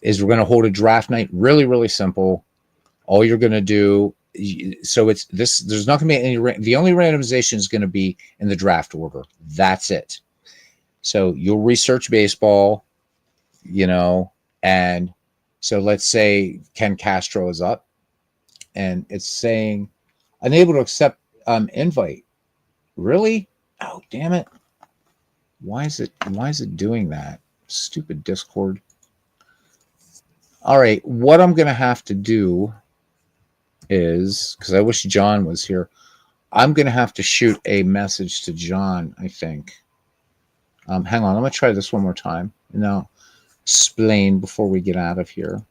is we're going to hold a draft night. Really, really simple. All you're going to do, so it's this. There's not going to be any. The only randomization is going to be in the draft order. That's it. So you'll research baseball, and so let's say Ken Castro is up, and it's saying unable to accept invite. Really? Oh, damn it! Why is it doing that? Stupid Discord. All right, what I'm gonna have to do is, because I wish John was here, I'm gonna have to shoot a message to John, I think. Hang on, I'm gonna try this one more time, and I'll explain before we get out of here.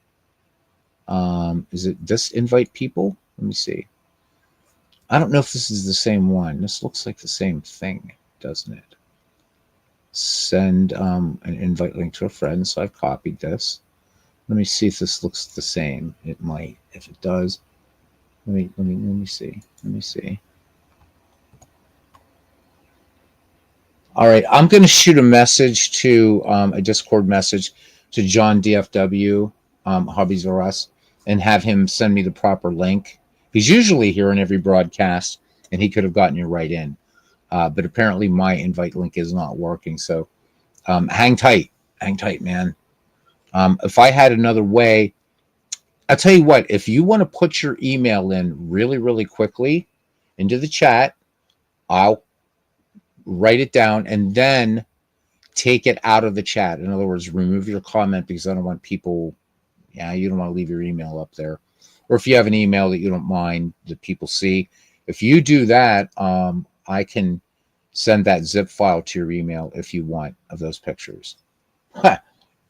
Is it this invite people? Let me see. I don't know if this is the same one. This looks like the same thing, doesn't it? Send an invite link to a friend. So I've copied this. Let me see if this looks the same. It might. If it does, let me see. Let me see. All right, I'm going to shoot a message to a Discord message to John DFW, Hobbies R Us, and have him send me the proper link. He's usually here in every broadcast, and he could have gotten you right in. But apparently my invite link is not working. So hang tight, man. If I had another way, I'll tell you what, if you want to put your email in really, really quickly into the chat, I'll write it down and then take it out of the chat. In other words, remove your comment because I don't want people, you don't want to leave your email up there. Or if you have an email that you don't mind that people see, if you do that, I can send that zip file to your email if you want of those pictures.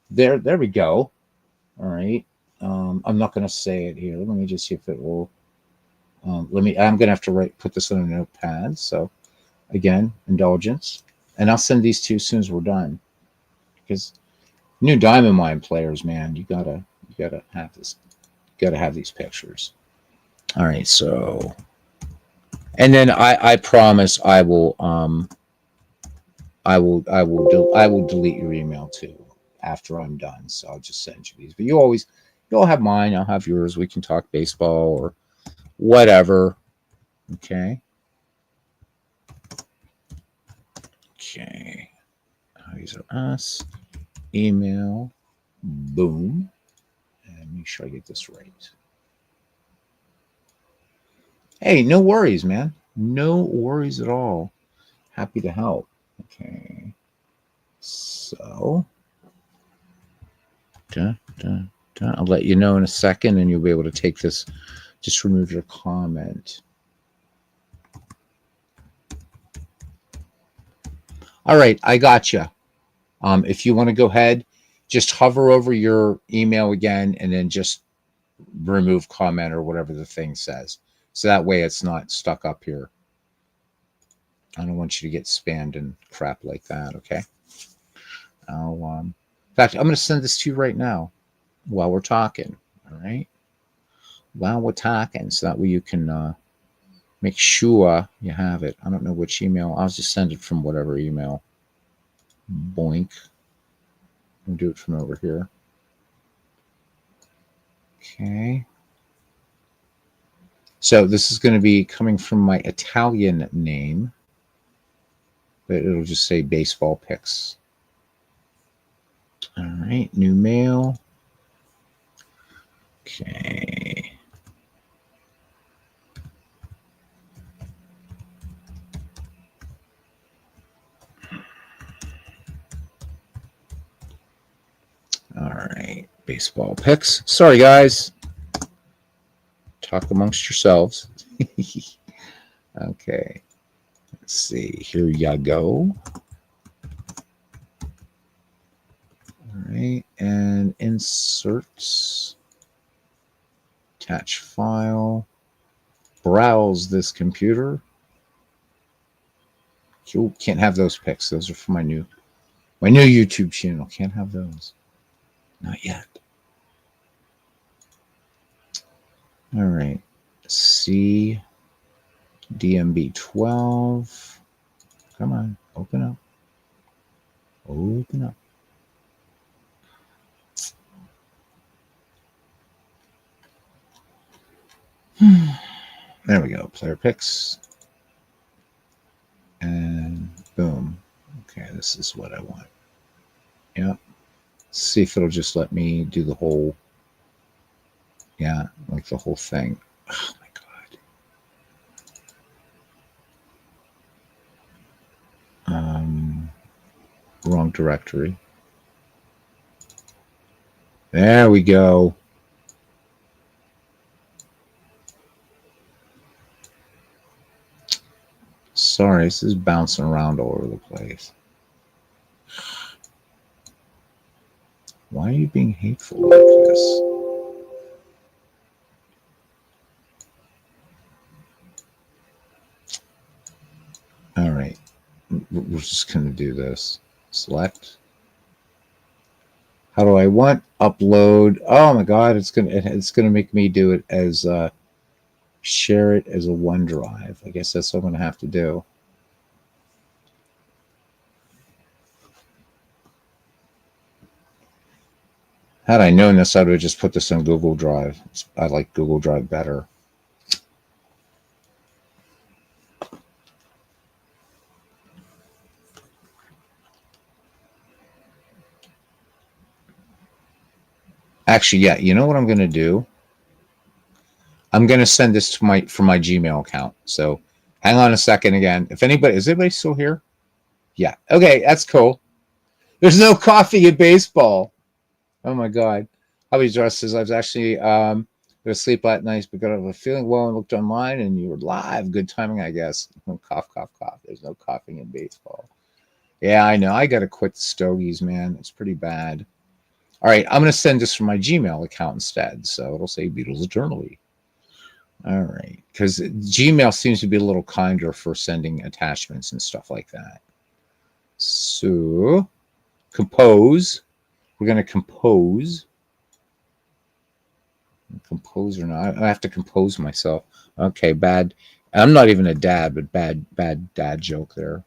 There we go. All right. I'm not going to say it here. Let me just see if it will. I'm going to have to put this on a notepad. So again, indulgence, and I'll send these to you as soon as we're done. Because new Diamond Mine players, man, you gotta have this. You gotta have these pictures. All right. So, and then I promise I will delete your email too after I'm done. So I'll just send you these. But you'll have mine. I'll have yours. We can talk baseball or whatever. Okay. Okay. These are us. Email. Boom. And make sure I get this right. Hey, no worries, man. No worries at all. Happy to help. Okay. So, I'll let you know in a second, and you'll be able to take this. Just remove your comment. All right, I got you. If you want to go ahead, just hover over your email again, and then just remove comment or whatever the thing says. So that way it's not stuck up here. I don't want you to get spammed and crap like that, okay? In fact, I'm going to send this to you right now while we're talking, all right? While we're talking, so that way you can make sure you have it. I don't know which email. I'll just send it from whatever email. Boink. I'll do it from over here. Okay. So this is going to be coming from my Italian name, but it'll just say baseball picks. All right, new mail. Okay. All right, baseball picks. Sorry, guys. Talk amongst yourselves. Okay. Let's see. Here you go. All right, and inserts. Attach file. Browse this computer. You can't have those pics. Those are for my new YouTube channel. Can't have those. Not yet. All right. C DMB12. Come on. Open up. Open up. There we go. Player picks. And boom. Okay, this is what I want. Yeah. See if it'll just let me do the whole, yeah, like the whole thing. Oh my God. Wrong directory. There we go. Sorry, this is bouncing around all over the place. Why are you being hateful like this? All right, we're just going to do this. Select. How do I want? Upload. Oh my God, it's gonna make me do it as share it as a OneDrive. I guess that's what I'm going to have to do. Had I known this, I would have just put this on Google Drive. I like Google Drive better. Actually, yeah, you know what I'm going to do? I'm going to send this to my Gmail account. So hang on a second again. Is anybody still here? Yeah. Okay, that's cool. There's no coffee in baseball. Oh my God. How he dresses. I was actually going to sleep last night, but got a feeling well and looked online and you were live. Good timing, I guess. Cough, cough, cough. There's no coughing in baseball. Yeah, I know. I got to quit the stogies, man. It's pretty bad. All right, I'm going to send this from my Gmail account instead. So it'll say Beatles Eternally. All right, because Gmail seems to be a little kinder for sending attachments and stuff like that. So, compose. We're going to compose. Compose or not? I have to compose myself. Okay, bad. I'm not even a dad, but bad dad joke there.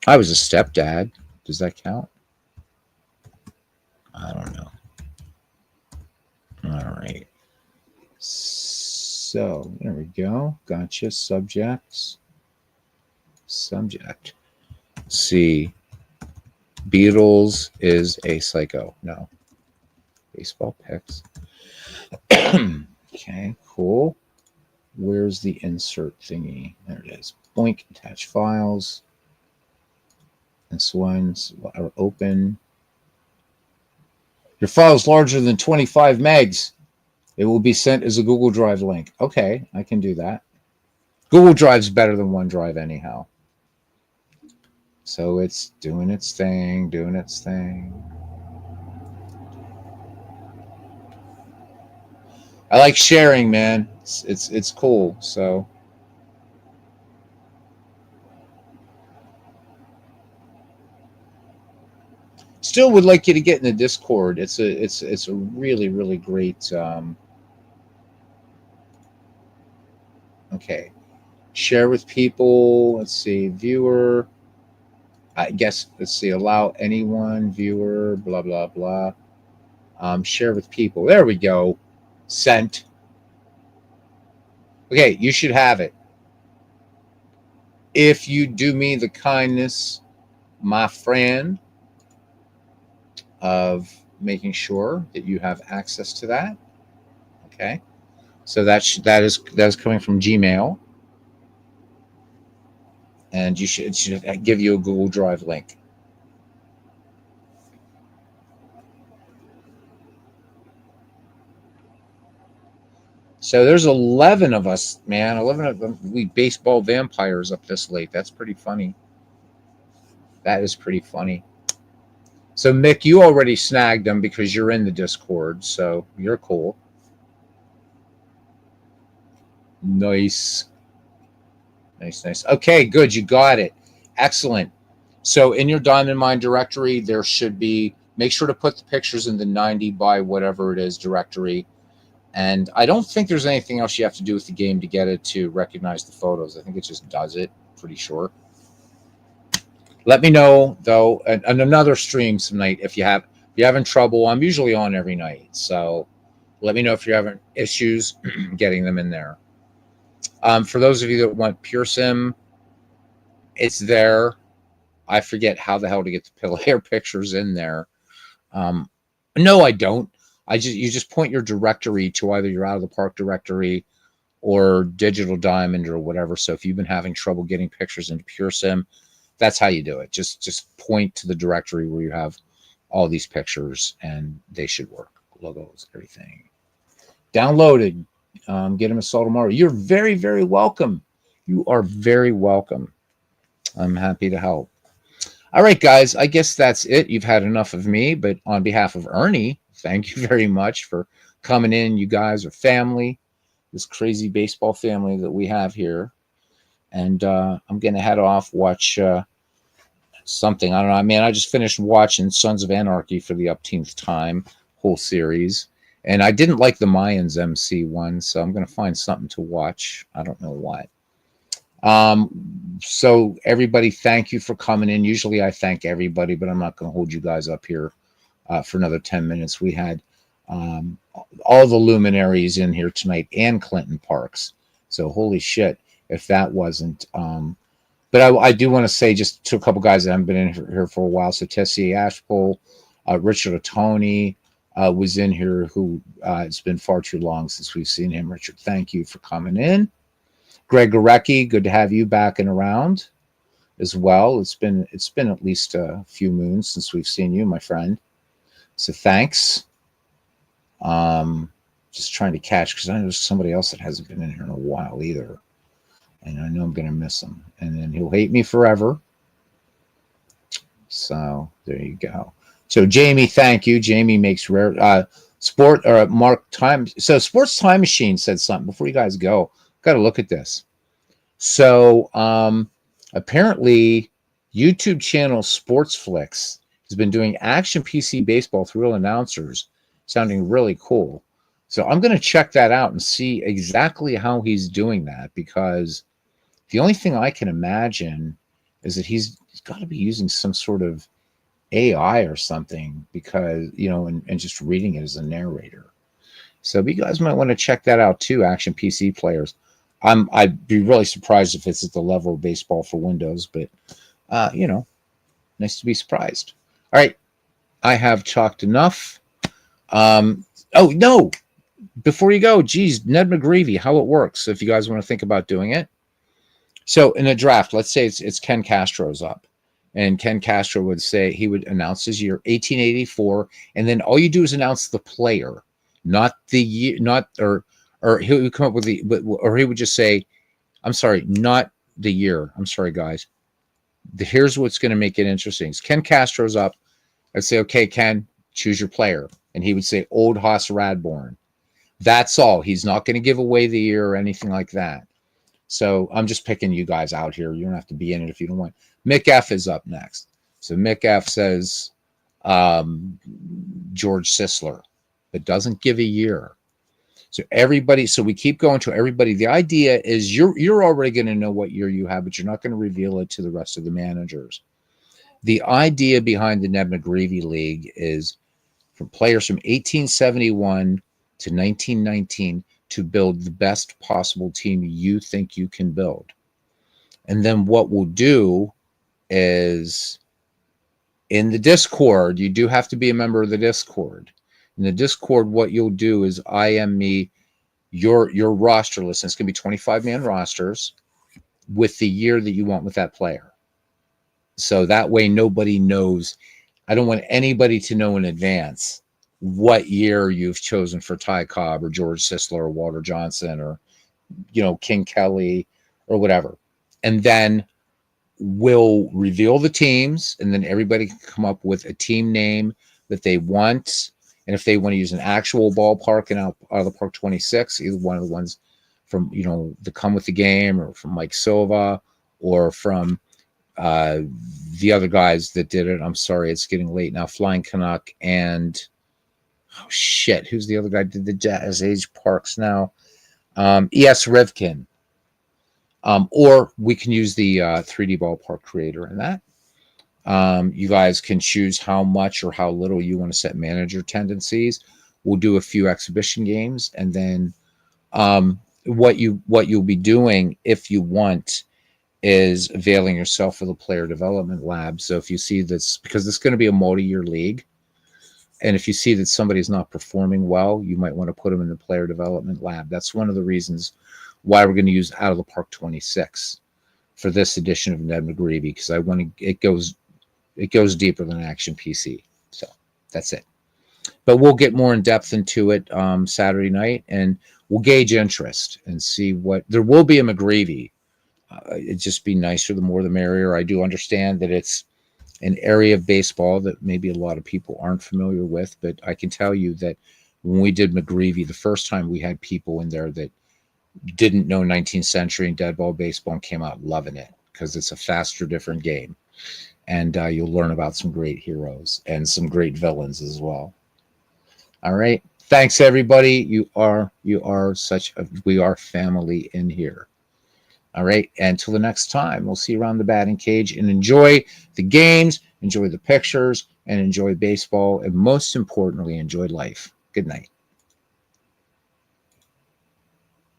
I was a stepdad. Does that count? I don't know. All right. So there we go. Gotcha. Subjects. Subject. C. Beatles is a psycho. No. Baseball picks. Okay, cool. Where's the insert thingy? There it is. Boink. Attach files. This one's open. Your file is larger than 25 megs. It will be sent as a Google Drive link. Okay, I can do that. Google Drive's better than OneDrive anyhow. So it's doing its thing, I like sharing, man. It's cool. So still would like you to get in the Discord. It's a really great. Okay, share with people. Let's see, viewer. I guess let's see, allow anyone, viewer, blah blah blah. Share with people. There we go. Sent. Okay, you should have it. If you do me the kindness, my friend, of making sure that you have access to that. Okay, so that is coming from Gmail, and it should give you a Google Drive link. So there's 11 of us, man. 11 of them. We baseball vampires up this late. That's pretty funny. That is pretty funny. So Mick, you already snagged them because you're in the Discord, so you're cool. Nice. Nice, nice. Okay, good. You got it. Excellent. So in your Diamond Mine directory, there should be, make sure to put the pictures in the 90 by whatever it is directory. And I don't think there's anything else you have to do with the game to get it to recognize the photos. I think it just does it, pretty sure. Let me know though, and another stream tonight if you're having trouble. I'm usually on every night, so let me know if you're having issues getting them in there. For those of you that want Pure Sim, it's there. I forget how the hell to get the player pictures in there. No, I don't. You just point your directory to either your Out of the Park directory or Digital Diamond or whatever. So if you've been having trouble getting pictures into Pure Sim, that's how you do it. Just point to the directory where you have all these pictures and they should work. Logos, everything. Downloaded. Get them installed tomorrow. You're very, very welcome. You are very welcome. I'm happy to help. All right, guys, I guess that's it. You've had enough of me, but on behalf of Ernie, thank you very much for coming in. You guys are family, this crazy baseball family that we have here. And I'm going to head off, watch something. I don't know. I mean, I just finished watching Sons of Anarchy for the upteenth time, whole series. And I didn't like the Mayans MC one, so I'm going to find something to watch. I don't know what. So everybody, thank you for coming in. Usually I thank everybody, but I'm not going to hold you guys up here for another 10 minutes. We had all the luminaries in here tonight and Clinton Parks. So holy shit, if that wasn't... but I do want to say just to a couple guys that haven't been in here for a while. So Tessie Ashpole, Richard Otoni was in here, who it's been far too long since we've seen him. Richard, thank you for coming in. Greg Gorecki, good to have you back and around as well. It's been at least a few moons since we've seen you, my friend. So thanks. Just trying to catch, because I know there's somebody else that hasn't been in here in a while either. And I know I'm going to miss him. And then he'll hate me forever. So there you go. So Jamie, thank you. Jamie makes rare sport or Mark Time. So Sports Time Machine said something before you guys go. Got to look at this. So apparently YouTube channel Sportsflix has been doing action PC baseball with real announcers, sounding really cool. So I'm going to check that out and see exactly how he's doing that, because the only thing I can imagine is that he's got to be using some sort of AI or something, because, you know, and just reading it as a narrator. So you guys might want to check that out too, action PC players. I'd be really surprised if it's at the level of baseball for Windows, but you know, nice to be surprised. All right, I have talked enough. Oh no, before you go, geez, Ned McGreevy, how it works. So if you guys want to think about doing it. So in a draft, let's say it's Ken Castro's up, and Ken Castro would say, he would announce his year 1884, and then all you do is announce the player, not the year, or he would come up with or he would just say, I'm sorry, not the year. I'm sorry, guys. Here's what's going to make it interesting. Ken Castro's up. I'd say, okay, Ken, choose your player. And he would say, Old Hoss Radborn. That's all. He's not going to give away the year or anything like that. So I'm just picking you guys out here. You don't have to be in it if you don't want. Mick F is up next. So Mick F says George Sisler, but doesn't give a year. So everybody, so we keep going to everybody. The idea is you're already going to know what year you have, but you're not going to reveal it to the rest of the managers. The idea behind the Ned McGreevy League is for players from 1871 to 1919 to build the best possible team you think you can build. And then what we'll do is in the Discord, you do have to be a member of the Discord. In the Discord, what you'll do is IM me your roster list. And it's going to be 25-man rosters with the year that you want with that player. So that way nobody knows. I don't want anybody to know in advance what year you've chosen for Ty Cobb or George Sisler or Walter Johnson or, King Kelly or whatever. And then we'll reveal the teams, and then everybody can come up with a team name that they want. And if they want to use an actual ballpark in out of the Park 26, either one of the ones from, the Come With the Game, or from Mike Silva, or from the other guys that did it. I'm sorry, it's getting late now. Flying Canuck and, oh shit, who's the other guy did the Jazz Age Parks now? E.S. Rivkin. Or we can use the 3D ballpark creator in that. You guys can choose how much or how little you want to set manager tendencies. We'll do a few exhibition games, and then what you'll be doing, if you want, is availing yourself of the player development lab. So if you see this, because this is going to be a multi-year league, and if you see that somebody's not performing well, you might want to put them in the player development lab. That's one of the reasons why we're going to use Out of the Park 26 for this edition of Ned McGreevy, because I want to. It goes deeper than Action PC. So that's it. But we'll get more in depth into it Saturday night, and we'll gauge interest and see what there will be a McGreevy. It'd just be nicer, the more the merrier. I do understand that it's an area of baseball that maybe a lot of people aren't familiar with, but I can tell you that when we did McGreevy the first time, we had people in there that didn't know 19th century and dead ball baseball and came out loving it, because it's a faster, different game. And you'll learn about some great heroes and some great villains as well. All right. Thanks, everybody. We are family in here. All right. Until the next time, we'll see you around the batting cage, and enjoy the games, enjoy the pictures, and enjoy baseball. And most importantly, enjoy life. Good night.